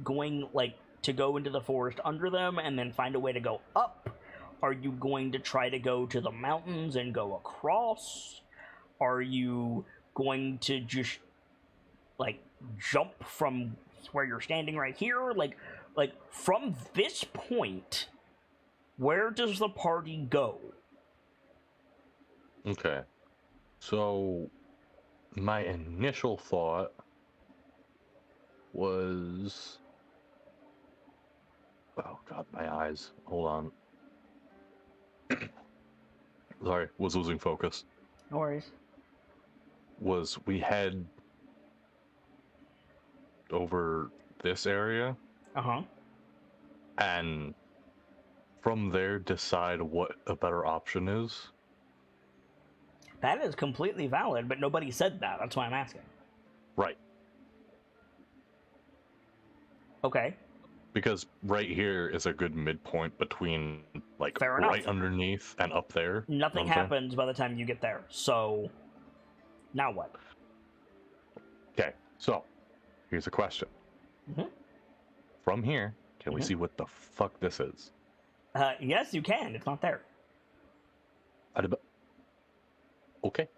going like to go into the forest under them and then find a way to go up? Are you going to try to go to the mountains and go across? Are you going to just like jump from where you're standing right here? Like from this point, where does the party go? Okay. So, my initial thought was... Oh god, my eyes. Hold on. Sorry, was losing focus. No worries. Was we head over this area Uh-huh. and from there decide what a better option is? That is completely valid, but nobody said that. That's why I'm asking. Right. Okay. Because right here is a good midpoint between, like, Fair enough. right underneath and up there. Nothing Know what I'm saying? happens by the time you get there. So, now what? Okay, so here's a question. Mhm. From here, can we Mhm. see what the fuck this is? Yes, you can. It's not there. Okay.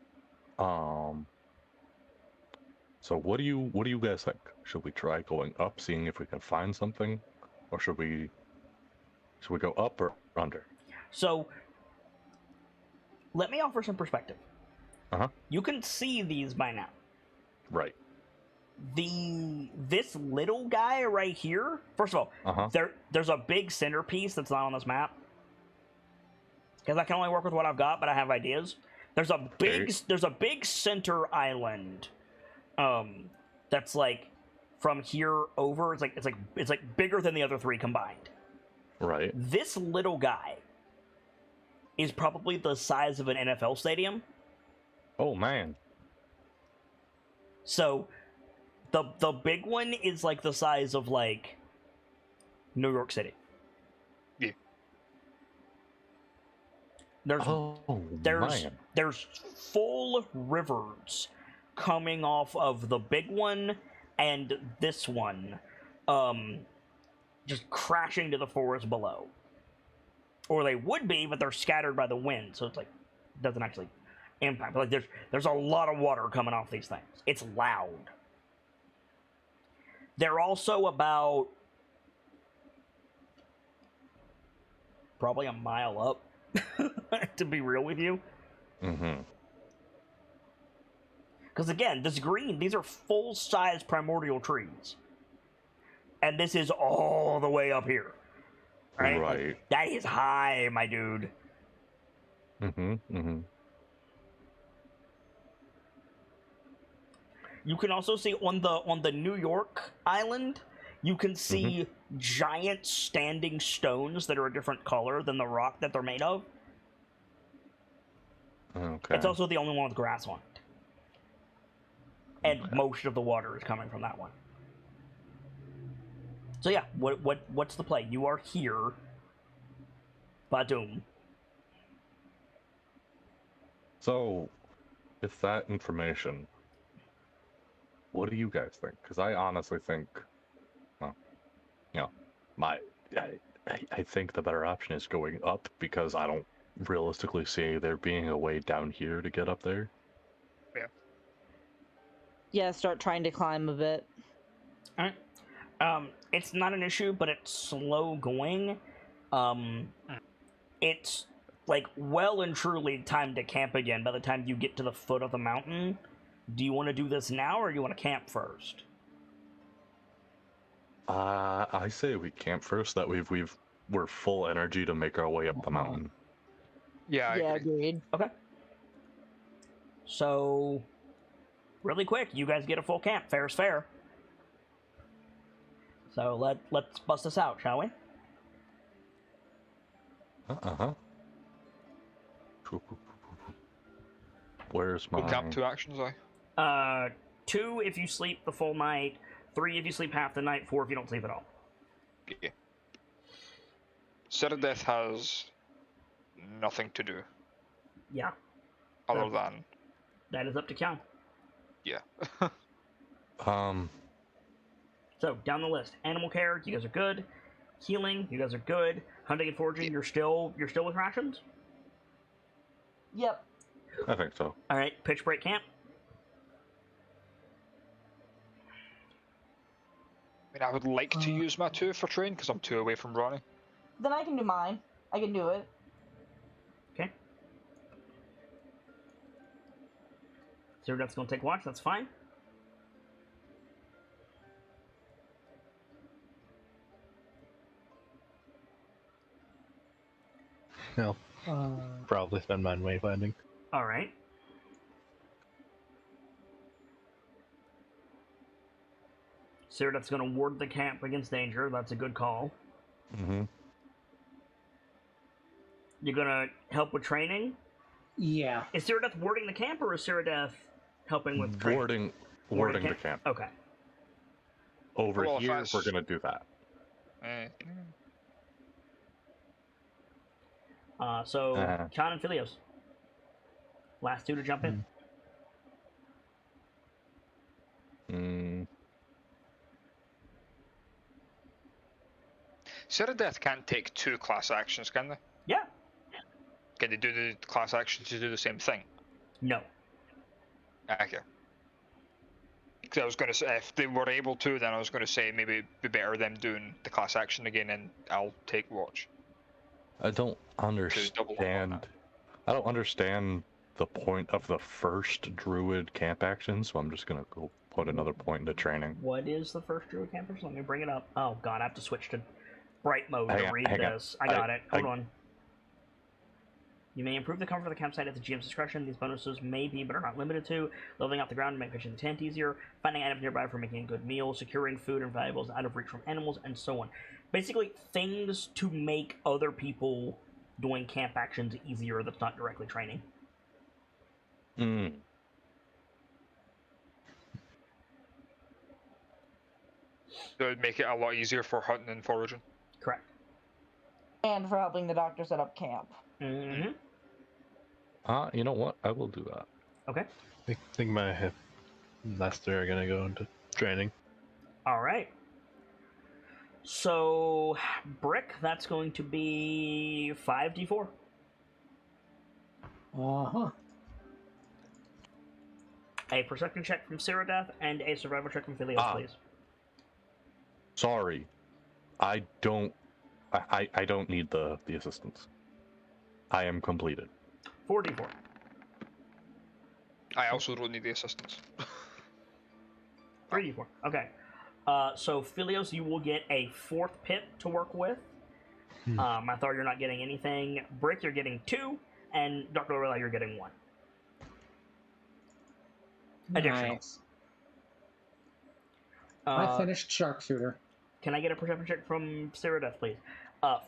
So what do you guys think? Should we try going up, seeing if we can find something, or should we go up or under? So, let me offer some perspective. Uh-huh. You can see these by now. Right. This little guy right here. First of all, Uh-huh. there's a big centerpiece that's not on this map. Because I can only work with what I've got, but I have ideas. There's a big center island. That's like from here over. It's like bigger than the other three combined. Right. This little guy is probably the size of an NFL stadium. Oh man. So the big one is like the size of like New York City. Yeah. There's full rivers coming off of the big one and this one, just crashing to the forest below. Or they would be, but they're scattered by the wind, so it's like doesn't actually impact. But like there's a lot of water coming off these things. It's loud. They're also about probably a mile up, to be real with you. Mm-hmm. Because again, these are full-size primordial trees. And this is all the way up here. Right? Right. Like, that is high, my dude. Mm-hmm. Mm-hmm. You can also see on the New York island, you can see giant standing stones that are a different color than the rock that they're made of. Okay. It's also the only one with grass on it. And most of the water is coming from that one. So yeah, what's the play? You are here. Badoom. So, with that information, what do you guys think? Because I honestly think, well, you know, I think the better option is going up because I don't realistically see there being a way down here to get up there. Yeah, start trying to climb a bit. Alright. It's not an issue, but it's slow going. It's like well and truly time to camp again by the time you get to the foot of the mountain. Do you want to do this now, or do you want to camp first? I say we camp first. That we're full energy to make our way up the mountain. Yeah, I agree. agreed. Okay. So, really quick, you guys get a full camp. Fair's fair. So let's bust this out, shall we? Where's my? We'll camp 2 actions, I. 2 if you sleep the full night. 3 if you sleep half the night. 4 if you don't sleep at all. Yeah. Death has nothing to do Yeah. other than. That is up to Kian. Yeah. So, down the list. Animal care, you guys are good. Healing, you guys are good. Hunting and foraging, you're still with rations? Yep. I think so. Alright, pitch break camp. I mean, I would like to use my 2 for train because I'm 2 away from Ronnie. Then I can do mine. I can do it. Okay. So that's gonna take watch, that's fine. No, probably spend mine wayfinding. Alright. Cyrdat's gonna ward the camp against danger, that's a good call. Mm-hmm. You're gonna help with training? Yeah. Is Cyrdath warding the camp, or is Cyrdath helping with training? Warding the camp. Okay. Over Well, here, we're gonna do that. So, Khan and Philios. Last 2 to jump in. Death can't take 2 class actions, can they? Yeah. Can they do the class actions to do the same thing? No. Okay. 'Cause I was going to say, if they were able to, then I was going to say maybe it'd be better them doing the class action again, and I'll take watch. I don't understand. I don't understand the point of the first druid camp action, so I'm just gonna go put another point into training. What is the first druid campers? Let me bring it up. Oh god, I have to switch to bright mode Hang to on, read hang on. this. I got it. Hold on. You may improve the comfort of the campsite at the GM's discretion. These bonuses may be, but are not limited to, leveling out the ground to make pitching the tent easier, finding items nearby for making a good meal, securing food and valuables out of reach from animals, and so on. Basically, things to make other people doing camp actions easier that's not directly training. Hmm. So it'd make it a lot easier for hunting and foraging. Correct. And for helping the doctor set up camp. Mm-hmm. You know what? I will do that. Okay. I think my last 3 are gonna go into training. Alright. So, Brick, that's going to be 5d4. Uh-huh. A perception check from Cyrdath and a survival check from Philios, please. Sorry. I don't need the assistance. I am completed. 4d4. I also don't need the assistance. 3d4. Okay. So, Philios, you will get a 4th pit to work with. Mathar, you're not getting anything. Brick, you're getting 2. And Dr. Lorelei, you're getting 1. Additional. Nice. I finished sharpshooter. Can I get a perception check from Cyrdath, please?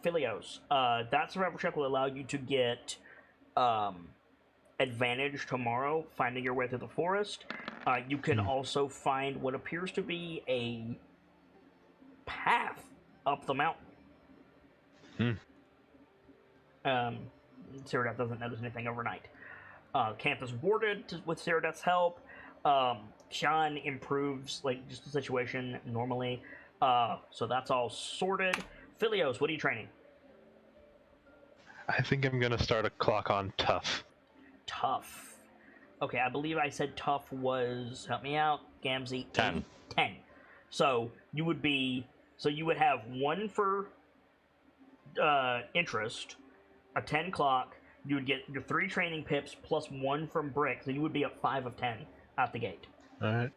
Philios, that survival check will allow you to get advantage tomorrow, finding your way through the forest. You can also find what appears to be a path up the mountain. Cyrdath doesn't notice anything overnight. Camp is warded with Cyrdath's help. Sean improves, like, just the situation normally. So that's all sorted. Philios, what are you training? I think I'm gonna start a clock on tough. Tough. Okay, I believe I said tough was, help me out, Gamzee. 10. 10. So you would have 1 for interest, a 10 clock. You would get your 3 training pips plus 1 from Brick, so you would be at 5 of 10 out the gate. All right.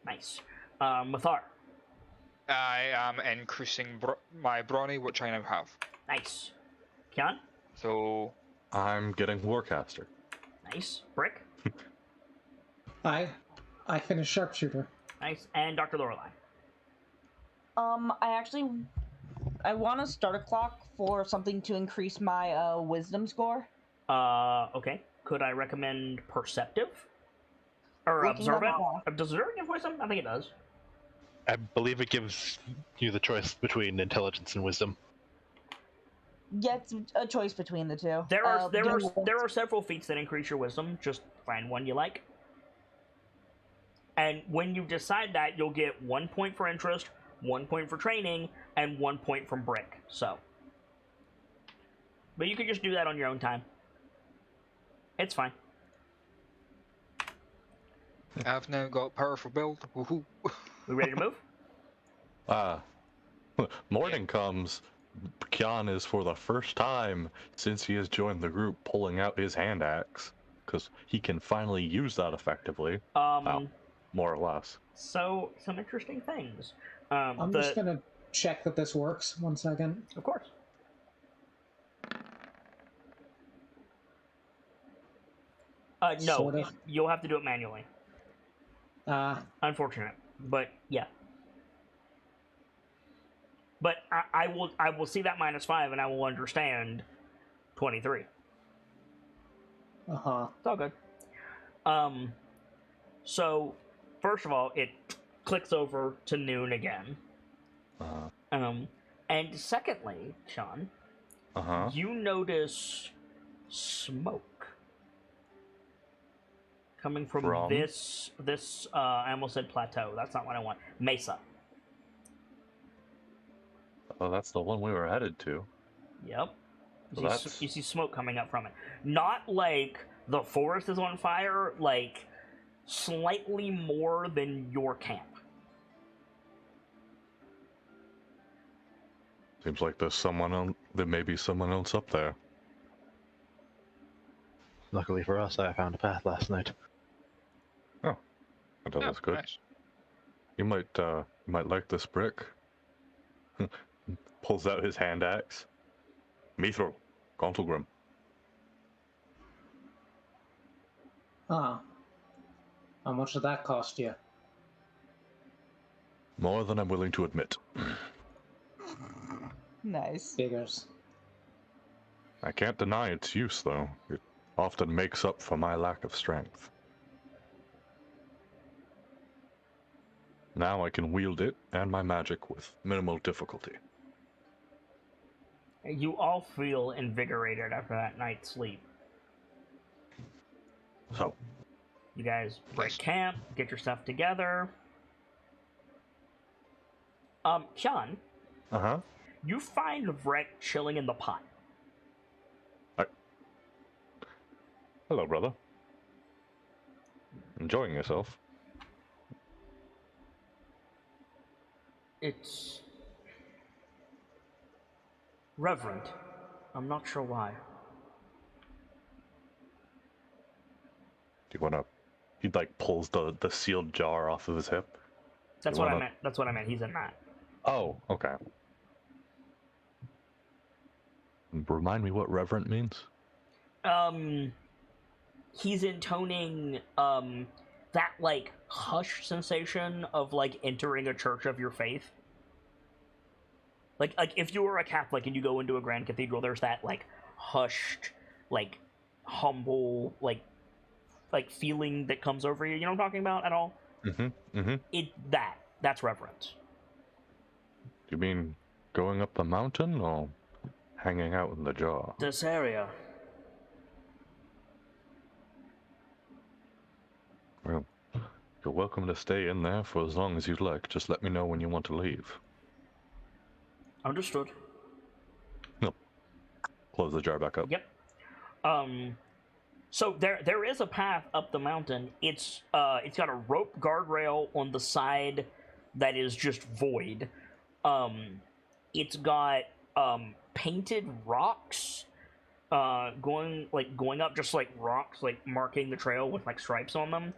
Nice. Mathar. I am increasing my brawny, which I now have. Nice. Kian. So I'm getting Warcaster. Nice. Brick. I finished Sharpshooter. Nice. And Dr. Lorelei. I want to start a clock for something to increase my wisdom score. Okay. Could I recommend Perceptive? Or Observant? Does Observant give wisdom? I think it does. I believe it gives you the choice between intelligence and wisdom. Yeah, it's a choice between the two. There are several feats that increase your wisdom. Just find one you like. And when you decide that, you'll get 1 point for interest, 1 point for training, and 1 point from Brick. So, but you can just do that on your own time. It's fine. I've now got powerful build. Woohoo! We ready to move? Morning comes. Kian is for the first time since he has joined the group pulling out his hand axe because he can finally use that effectively. Well, more or less. So some interesting things. I'm just gonna check that this works. 1 second. Of course. No, Sort of. you'll have to do it manually. Unfortunate, but yeah. But I will see that -5 and I will understand 23. Uh-huh. It's all good. So first of all, it clicks over to noon again. And secondly, Sean, you notice smoke coming from this I almost said plateau. That's not what I want. Mesa. Oh, that's the one we were headed to. Yep. So You see smoke coming up from it. Not like the forest is on fire, like slightly more than your camp. Seems like there's there may be someone else up there. Luckily for us, I found a path last night. Oh, that's good. Nice. You might like this Brick. Pulls out his hand axe. Mithril, Gauntlgrim. How much did that cost you? More than I'm willing to admit. Nice. Figures. I can't deny its use, though. It often makes up for my lack of strength. Now I can wield it and my magic with minimal difficulty. You all feel invigorated after that night's sleep. So, You guys break camp, get your stuff together. Sean, you find Vrek chilling in the pot. hello, brother. Enjoying yourself? It's reverent. I'm not sure why. Do you wanna... He, like, pulls the sealed jar off of his hip. That's what I meant. That's what I meant. He's in that. Oh, okay. Remind me what reverent means? He's intoning, that, like, hush sensation of, like, entering a church of your faith. Like if you were a Catholic and you go into a grand cathedral, there's that, like, hushed, like, humble, like feeling that comes over you. You know what I'm talking about at all? That's reverence. You mean going up the mountain or hanging out in the jar? This area. Well, you're welcome to stay in there for as long as you'd like. Just let me know when you want to leave. Understood. Nope. Close the jar back up. Yep. So there is a path up the mountain. It's got a rope guardrail on the side that is just void. It's got painted rocks going up, just like rocks, like marking the trail with like stripes on them.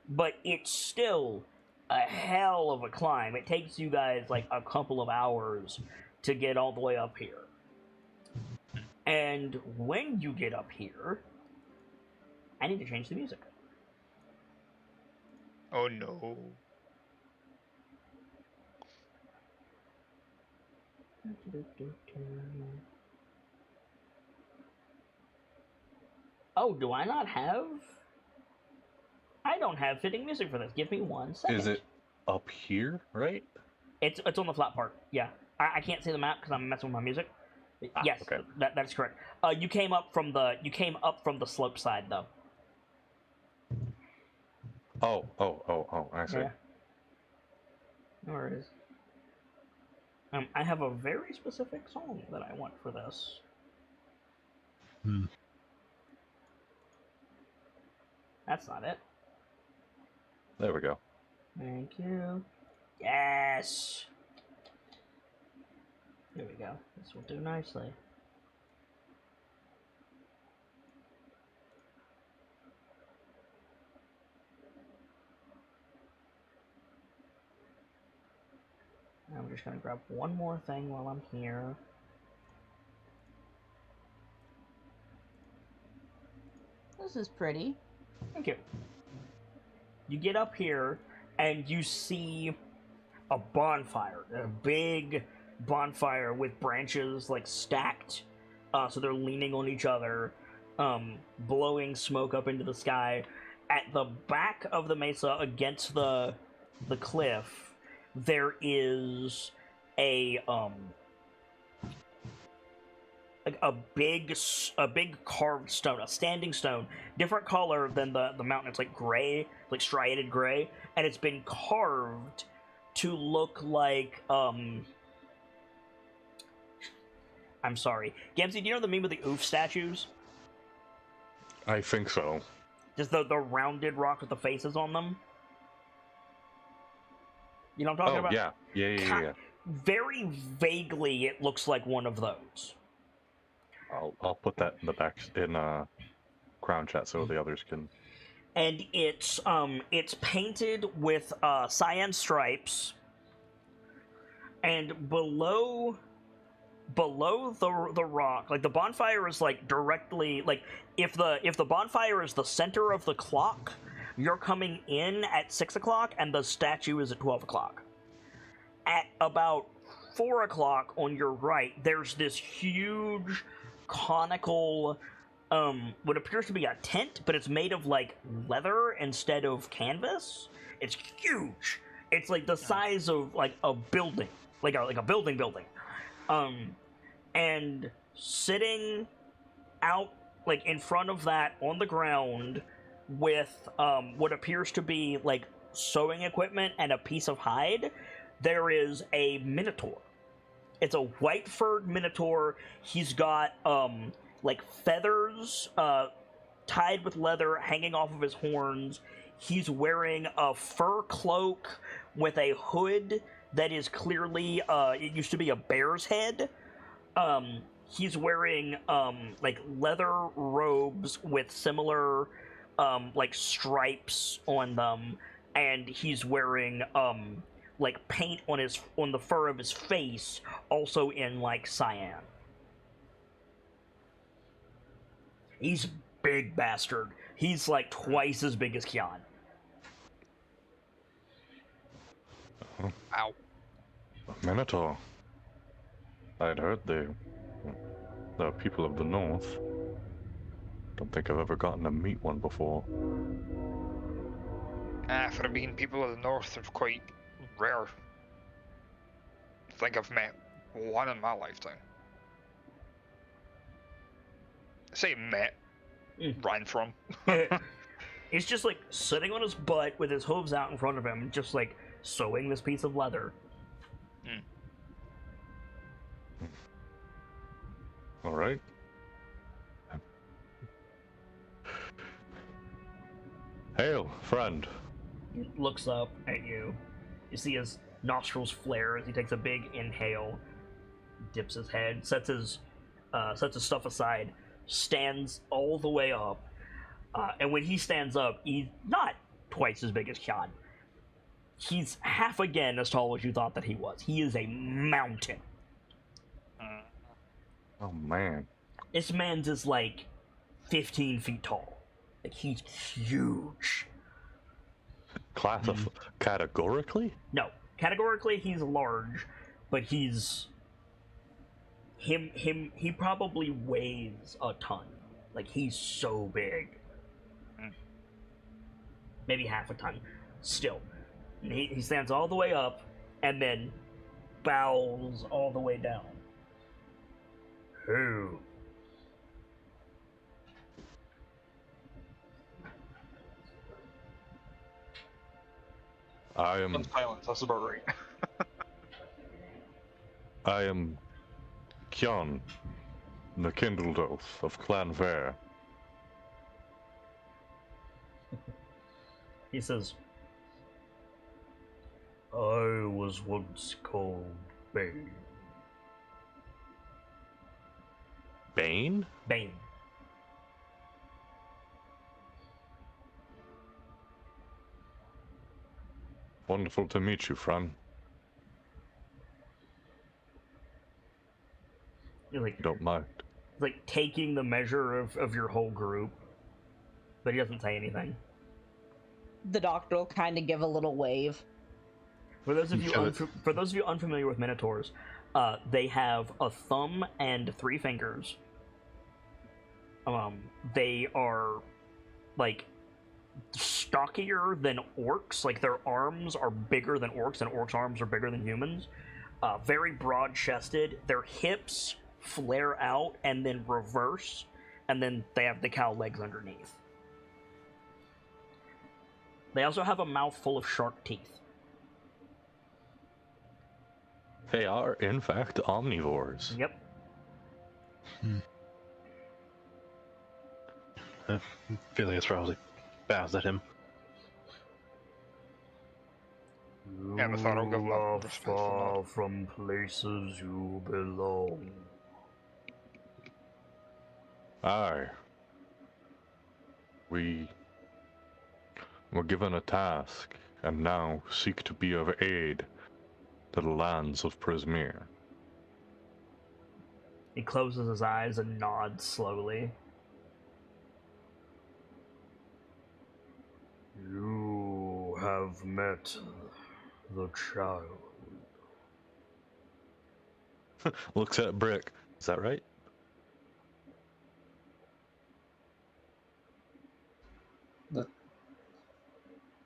But it's still a hell of a climb. It takes you guys like a couple of hours to get all the way up here. And when you get up here, I need to change the music. Oh no. Oh, do I not have? I don't have fitting music for this. Give me 1 second. Is it up here, right? It's on the flat part. Yeah, I can't see the map because I'm messing with my music. Yes, okay. That's correct. You came up from the slope side though. Oh, I see. Yeah. No worries. I have a very specific song that I want for this. That's not it. There we go. Thank you. Yes! Here we go. This will do nicely. I'm just gonna grab one more thing while I'm here. This is pretty. Thank you. You get up here and you see a bonfire, a big bonfire with branches like stacked, so they're leaning on each other, blowing smoke up into the sky. At the back of the mesa, against the cliff, there is a like a big carved stone, a standing stone, different color than the mountain. It's like gray, like striated gray, and it's been carved to look like I'm sorry, Gamsey, do you know the meme of the oof statues? I think so. Just the rounded rock with the faces on them. You know what I'm talking about? Yeah. Very vaguely, it looks like one of those. I'll put that in the back in Crown Chat so the others can. And it's painted with cyan stripes, and below the rock, like the bonfire is like directly, like if the bonfire is the center of the clock, you're coming in at 6 o'clock, and the statue is at 12 o'clock. At about 4 o'clock on your right, there's this huge conical what appears to be a tent, but it's made of like leather instead of canvas. It's huge. It's like the size of like a building, like a building. And sitting out like in front of that on the ground with what appears to be like sewing equipment and a piece of hide, there is a minotaur. It's a white furred minotaur. He's got like feathers tied with leather hanging off of his horns. He's wearing a fur cloak with a hood that is clearly it used to be a bear's head. He's wearing like leather robes with similar like stripes on them, and he's wearing like paint on the fur of his face, also in like cyan. He's big bastard. He's like twice as big as Kian. Ow. Minotaur. I'd heard the people of the north. Don't think I've ever gotten to meet one before. For being people of the north, they're quite rare. I think I've met one in my lifetime. I say met, ran from. He's just like sitting on his butt with his hooves out in front of him, just like sewing this piece of leather. All right. Hail, friend. He looks up at you. You see his nostrils flare as he takes a big inhale, dips his head, sets his stuff aside, stands all the way up, and when he stands up, he's not twice as big as Kyan. He's half again as tall as you thought that he was. He is a mountain. Oh man. This man's is like 15 feet tall. Like, he's huge. Categorically? No, categorically he's large, but he's he probably weighs a ton. Like, he's so big. Maybe half a ton. Still. He stands all the way up and then bows all the way down. Who? I am Silence, that's about right. I am Kyon, the Kindled Oath of Clan Vare. He says, I was once called Bane. Bane? Bane. Wonderful to meet you, friend. You're like, Don't mind. like taking the measure of your whole group, but he doesn't say anything. The doctor will kind of give a little wave. For those of you unfamiliar with minotaurs, they have a thumb and 3 fingers. They are like stockier than orcs. Like, their arms are bigger than orcs, and orcs' arms are bigger than humans. Very broad-chested. Their hips flare out and then reverse, and then they have the cow legs underneath. They also have a mouth full of sharp teeth. They are, in fact, omnivores. Yep. Phileas probably bows at him. Yeah, I thought I'll give You are a respectful far nod. from places you belong. Aye. We were given a task, and now seek to be of aid to the lands of Prismere. He closes his eyes and nods slowly. You have met the child. Looks at Brick. Is that right?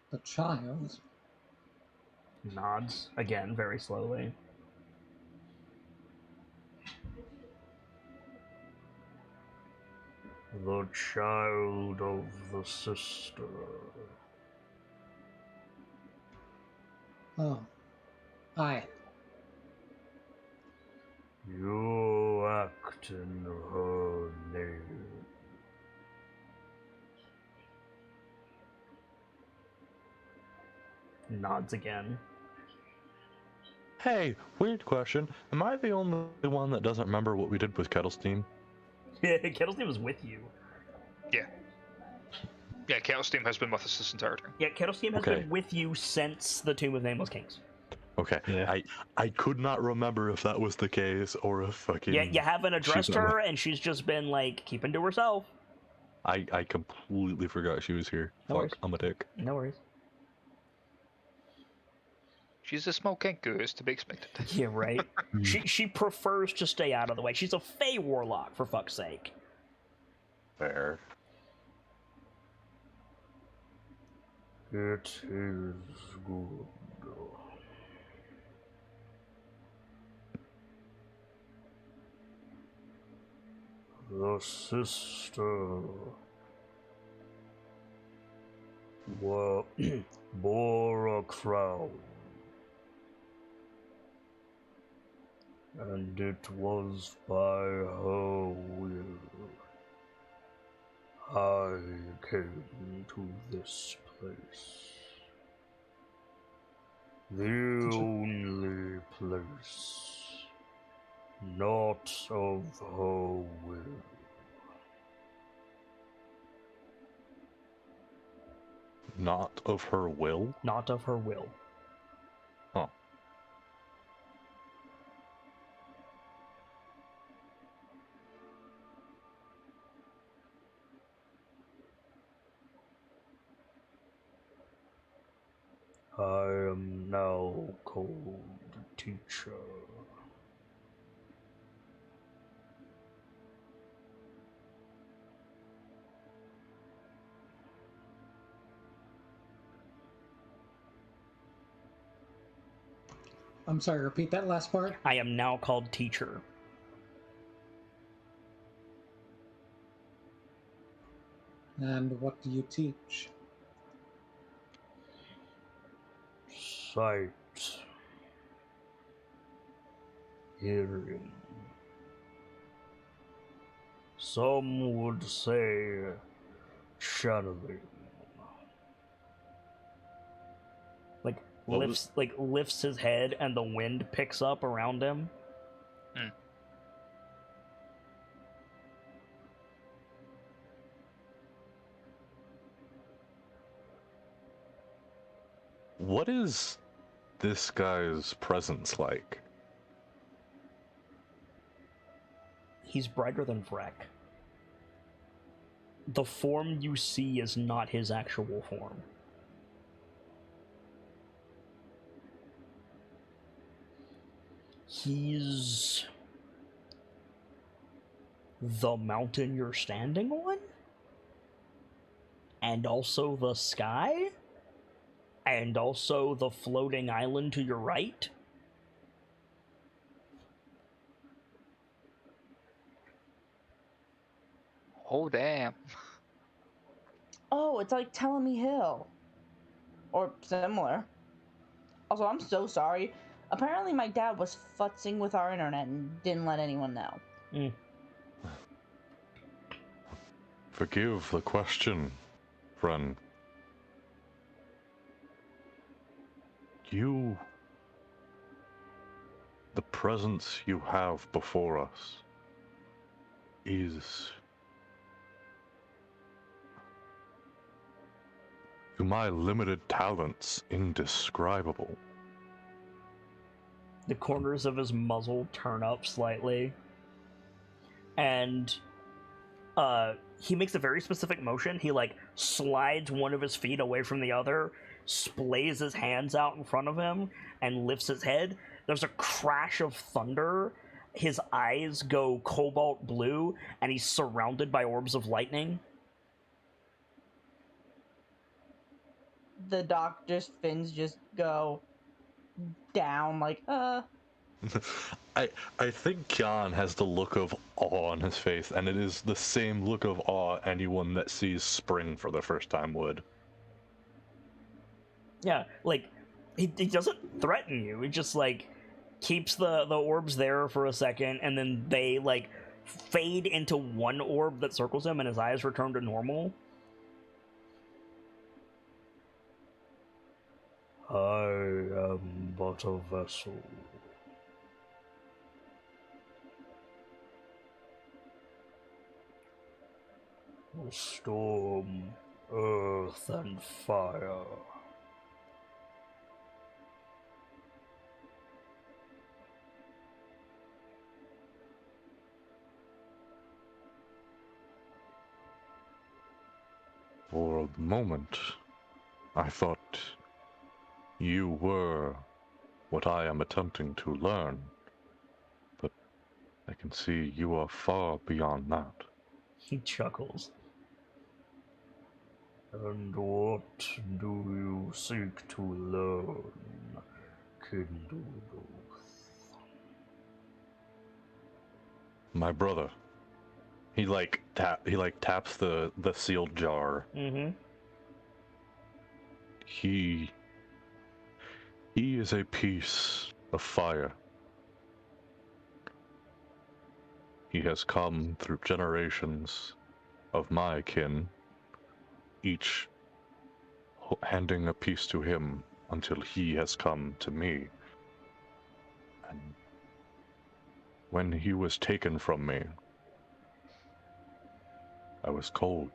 The child. Nods again, very slowly. The child of the sister. Oh. Aye. You act in her name. Nods again. Hey, weird question. Am I the only one that doesn't remember what we did with Kettlestein? Kettlestein was with you. Yeah, Chaos Team has been with us this entire time. Yeah, Kettlestein has Okay. been with you since the Tomb of Nameless Kings. Okay, Yeah. I could not remember if that was the case or if fucking... Yeah, you haven't addressed she's not her, and she's just been, like, keeping to herself. I completely forgot she was here. No worries. Fuck, I'm a dick. No worries. She's a small kenku, is to be expected. Yeah, right? she prefers to stay out of the way. She's a Fey warlock, for fuck's sake. Fair. It is good. The sister bore a crown, and it was by her will I came to this place. The only place not of her will. Not of her will? Not of her will. Huh. I am now called teacher. I'm sorry, repeat that last part. I am now called teacher. And what do you teach? Sight. Hearing. Some would say channeling. Lifts his head and the wind picks up around him. What is this guy's presence like? He's brighter than Vrek. The form you see is not his actual form. He's the mountain you're standing on, and also the sky, and also the floating island to your right. Oh, damn. Oh, it's like Telemy Hill. Or similar. Also, I'm so sorry. Apparently my dad was futzing with our internet and didn't let anyone know. Forgive the question, friend. The presence you have before us is, to my limited talents, indescribable. The corners of his muzzle turn up slightly, and he makes a very specific motion. He slides one of his feet away from the other, splays his hands out in front of him, and lifts his head. There's a crash of thunder. His eyes go cobalt blue, and he's surrounded by orbs of lightning. The doctor's fins just go down I think Kyan has the look of awe on his face, and it is the same look of awe anyone that sees spring for the first time would. Yeah, he doesn't threaten you. He just keeps the orbs there for a second, and then they fade into one orb that circles him, and his eyes return to normal. I am but a vessel. A storm, earth, and fire. For a moment, I thought you were what I am attempting to learn, but I can see you are far beyond that. He chuckles. And what do you seek to learn, Kindle? My brother. He taps the sealed jar. Mm-hmm. He is a piece of fire. He has come through generations of my kin, each handing a piece to him until he has come to me. And when he was taken from me, I was cold.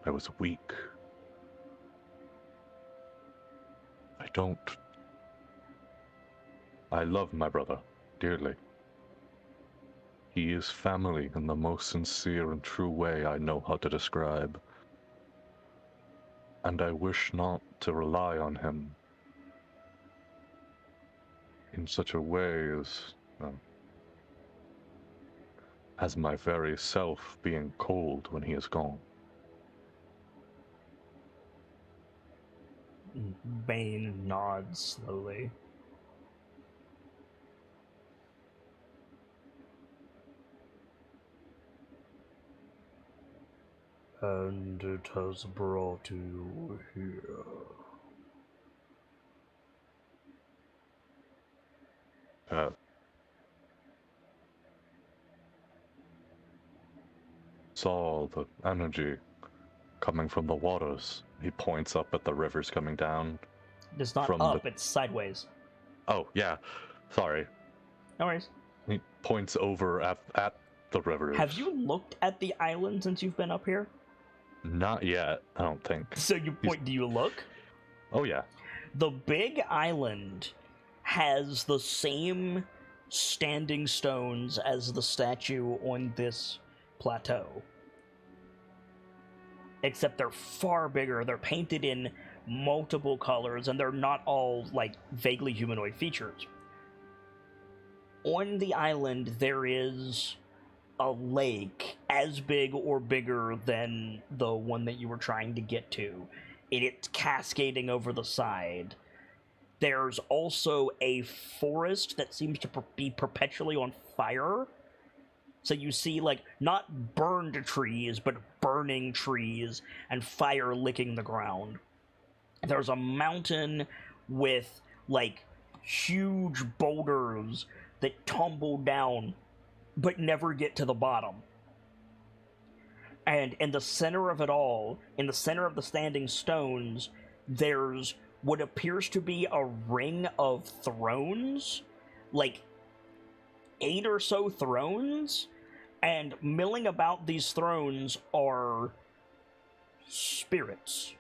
I was weak. I love my brother dearly. He is family in the most sincere and true way I know how to describe. And I wish not to rely on him in such a way as my very self being cold when he is gone. Bane nods slowly. And it has brought you here. Saw the energy coming from the waters. He points up at the rivers coming down. It's not From up, the- it's sideways. Oh, yeah. Sorry. No worries. He points over at the rivers. Have you looked at the island since you've been up here? Not yet, I don't think. So you point, do you look? Oh, yeah. The big island has the same standing stones as the statue on this plateau. Except they're far bigger, they're painted in multiple colors, and they're not all, like, vaguely humanoid features. On the island, there is a lake as big or bigger than the one that you were trying to get to. It's cascading over the side. There's also a forest that seems to be perpetually on fire. So you see, like, not burned trees, but burning trees and fire licking the ground. There's a mountain with, like, huge boulders that tumble down but never get to the bottom. And in the center of it all, in the center of the standing stones, there's what appears to be a ring of thrones, like 8 or so thrones, and milling about these thrones are spirits,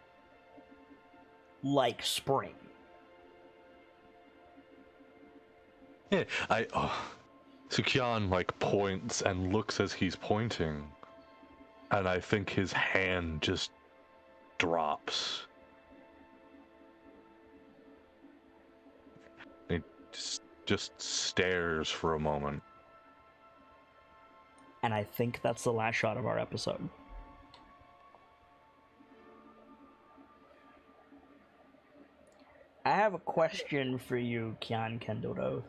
like spring. Yeah, Sukian, like, points and looks as he's pointing, and I think his hand just drops. He just stares for a moment. And I think that's the last shot of our episode. I have a question for you, Kian Kendall.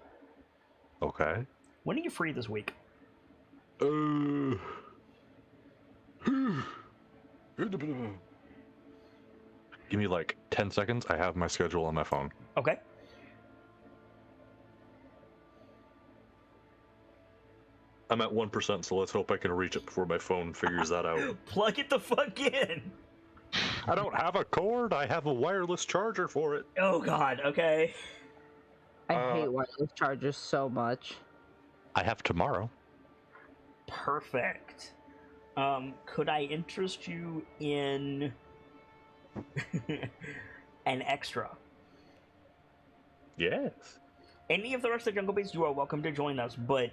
Okay. When are you free this week? Give me like 10 seconds. I have my schedule on my phone. Okay. I'm at 1%, so let's hope I can reach it before my phone figures that out. Plug it the fuck in! I don't have a cord. I have a wireless charger for it. Oh god, okay. I hate wireless chargers so much. I have tomorrow. Perfect. Could I interest you in an extra? Yes. Any of the rest of the Jungle Beasts, you are welcome to join us, but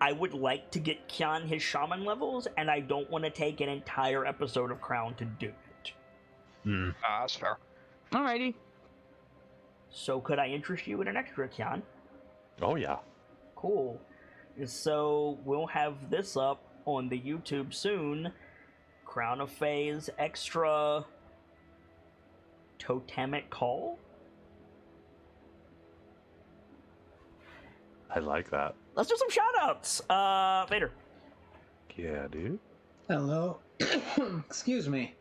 I would like to get Kian his shaman levels, and I don't want to take an entire episode of Crown to do it. That's fair. Alrighty. So could I interest you in an extra, Kian? Oh, yeah. Cool. So we'll have this up on the YouTube soon. Crown of Phase extra totemic call. I like that. Let's do some shoutouts. Vader. Yeah, dude. Hello. Excuse me.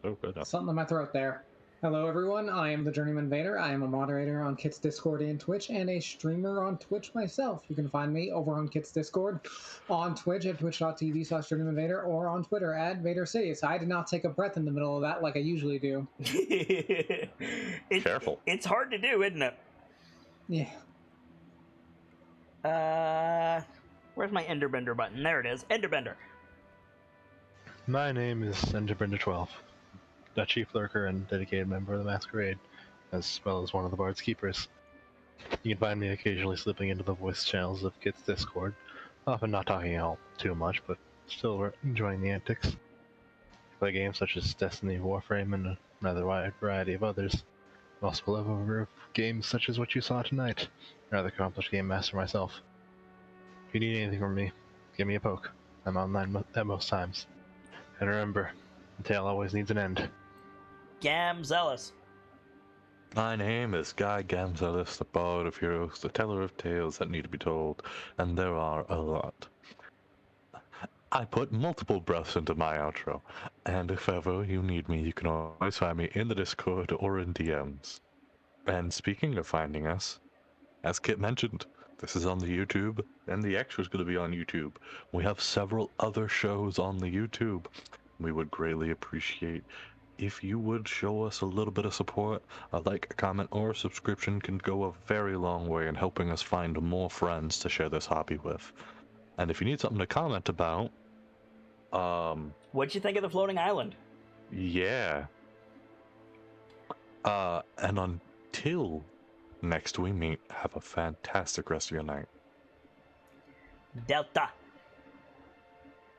Oh, good. Something in my throat there. Hello, everyone. I am the Journeyman Vader. I am a moderator on Kit's Discord and Twitch, and a streamer on Twitch myself. You can find me over on Kit's Discord, on Twitch at twitch.tv/JourneymanVader, or on Twitter at VaderSidious. I did not take a breath in the middle of that like I usually do. Careful. It's hard to do, isn't it? Yeah. Where's my Enderbender button? There it is. Enderbender. My name is Enderbender12, a chief lurker and dedicated member of the Masquerade, as well as one of the Bard's Keepers. You can find me occasionally slipping into the voice channels of Kit's Discord, often not talking all too much, but still enjoying the antics. I play games such as Destiny, Warframe, and a rather wide variety of others. I also love over games such as what you saw tonight. I'm a rather accomplished game master myself. If you need anything from me, give me a poke. I'm online at most times. And remember, the tale always needs an end. Gamzelis. My name is Guy Gamzelis, the Bard of Heroes, the teller of tales that need to be told, and there are a lot. I put multiple breaths into my outro, and if ever you need me, you can always find me in the Discord or in DMs. And speaking of finding us, as Kit mentioned, this is on the YouTube, and the extra is going to be on YouTube. We have several other shows on the YouTube. We would greatly appreciate if you would show us a little bit of support. A like, a comment, or a subscription can go a very long way in helping us find more friends to share this hobby with. And if you need something to comment about, What'd you think of the floating island? yeah. And until next we meet, have a fantastic rest of your night. Delta.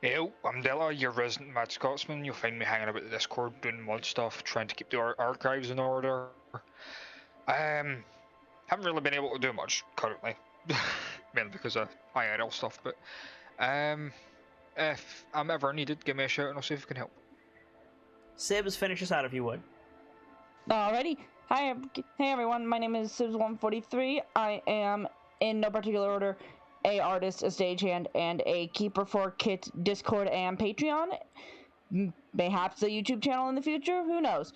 Hey, I'm Della, your resident Mad Scotsman. You'll find me hanging about the Discord doing mod stuff, trying to keep the archives in order. Haven't really been able to do much currently, mainly because of IRL stuff, but if I'm ever needed, give me a shout and I'll see if I can help. Sibs, finish us out if you would. Alrighty. Hey everyone, my name is Sibs143. I am, in no particular order, a artist, a stagehand, and a keeper for Kit, Discord, and Patreon. Perhaps a YouTube channel in the future, who knows?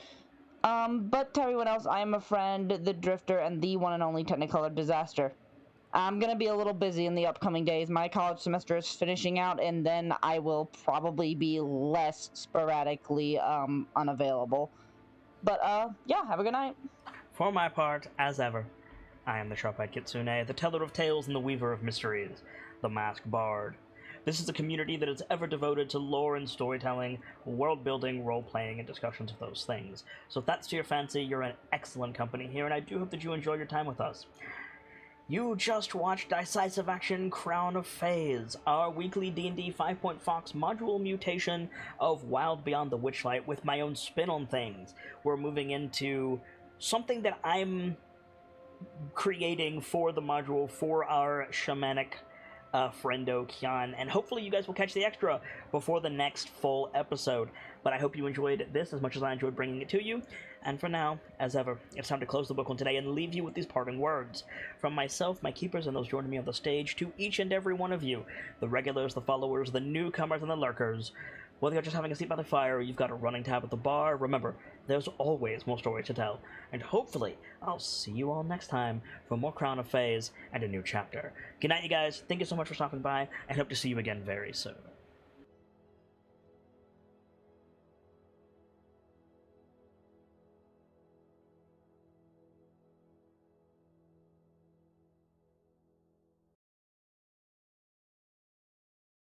But to everyone else, I am a friend, the Drifter, and the one and only Technicolor Disaster. I'm gonna be a little busy in the upcoming days. My college semester is finishing out, and then I will probably be less sporadically unavailable. But yeah, have a good night. For my part, as ever, I am the Sharp-Eyed Kitsune, the teller of tales and the weaver of mysteries, the Masked Bard. This is a community that is ever devoted to lore and storytelling, world-building, role-playing, and discussions of those things. So if that's to your fancy, you're in excellent company here, and I do hope that you enjoy your time with us. You just watched Dice-Icive Action Crown of Phase, our weekly D&D 5-Point Fox module mutation of Wild Beyond the Witchlight with my own spin on things. We're moving into something that I'm creating for the module for our shamanic friendo Kian, and hopefully you guys will catch the extra before the next full episode. But I hope you enjoyed this as much as I enjoyed bringing it to you. And for now, as ever, it's time to close the book on today and leave you with these parting words. From myself, my keepers, and those joining me on the stage, to each and every one of you, the regulars, the followers, the newcomers, and the lurkers. Whether you're just having a seat by the fire or you've got a running tab at the bar, remember, there's always more stories to tell. And hopefully, I'll see you all next time for more Crown of Phase and a new chapter. Good night, you guys. Thank you so much for stopping by, and hope to see you again very soon.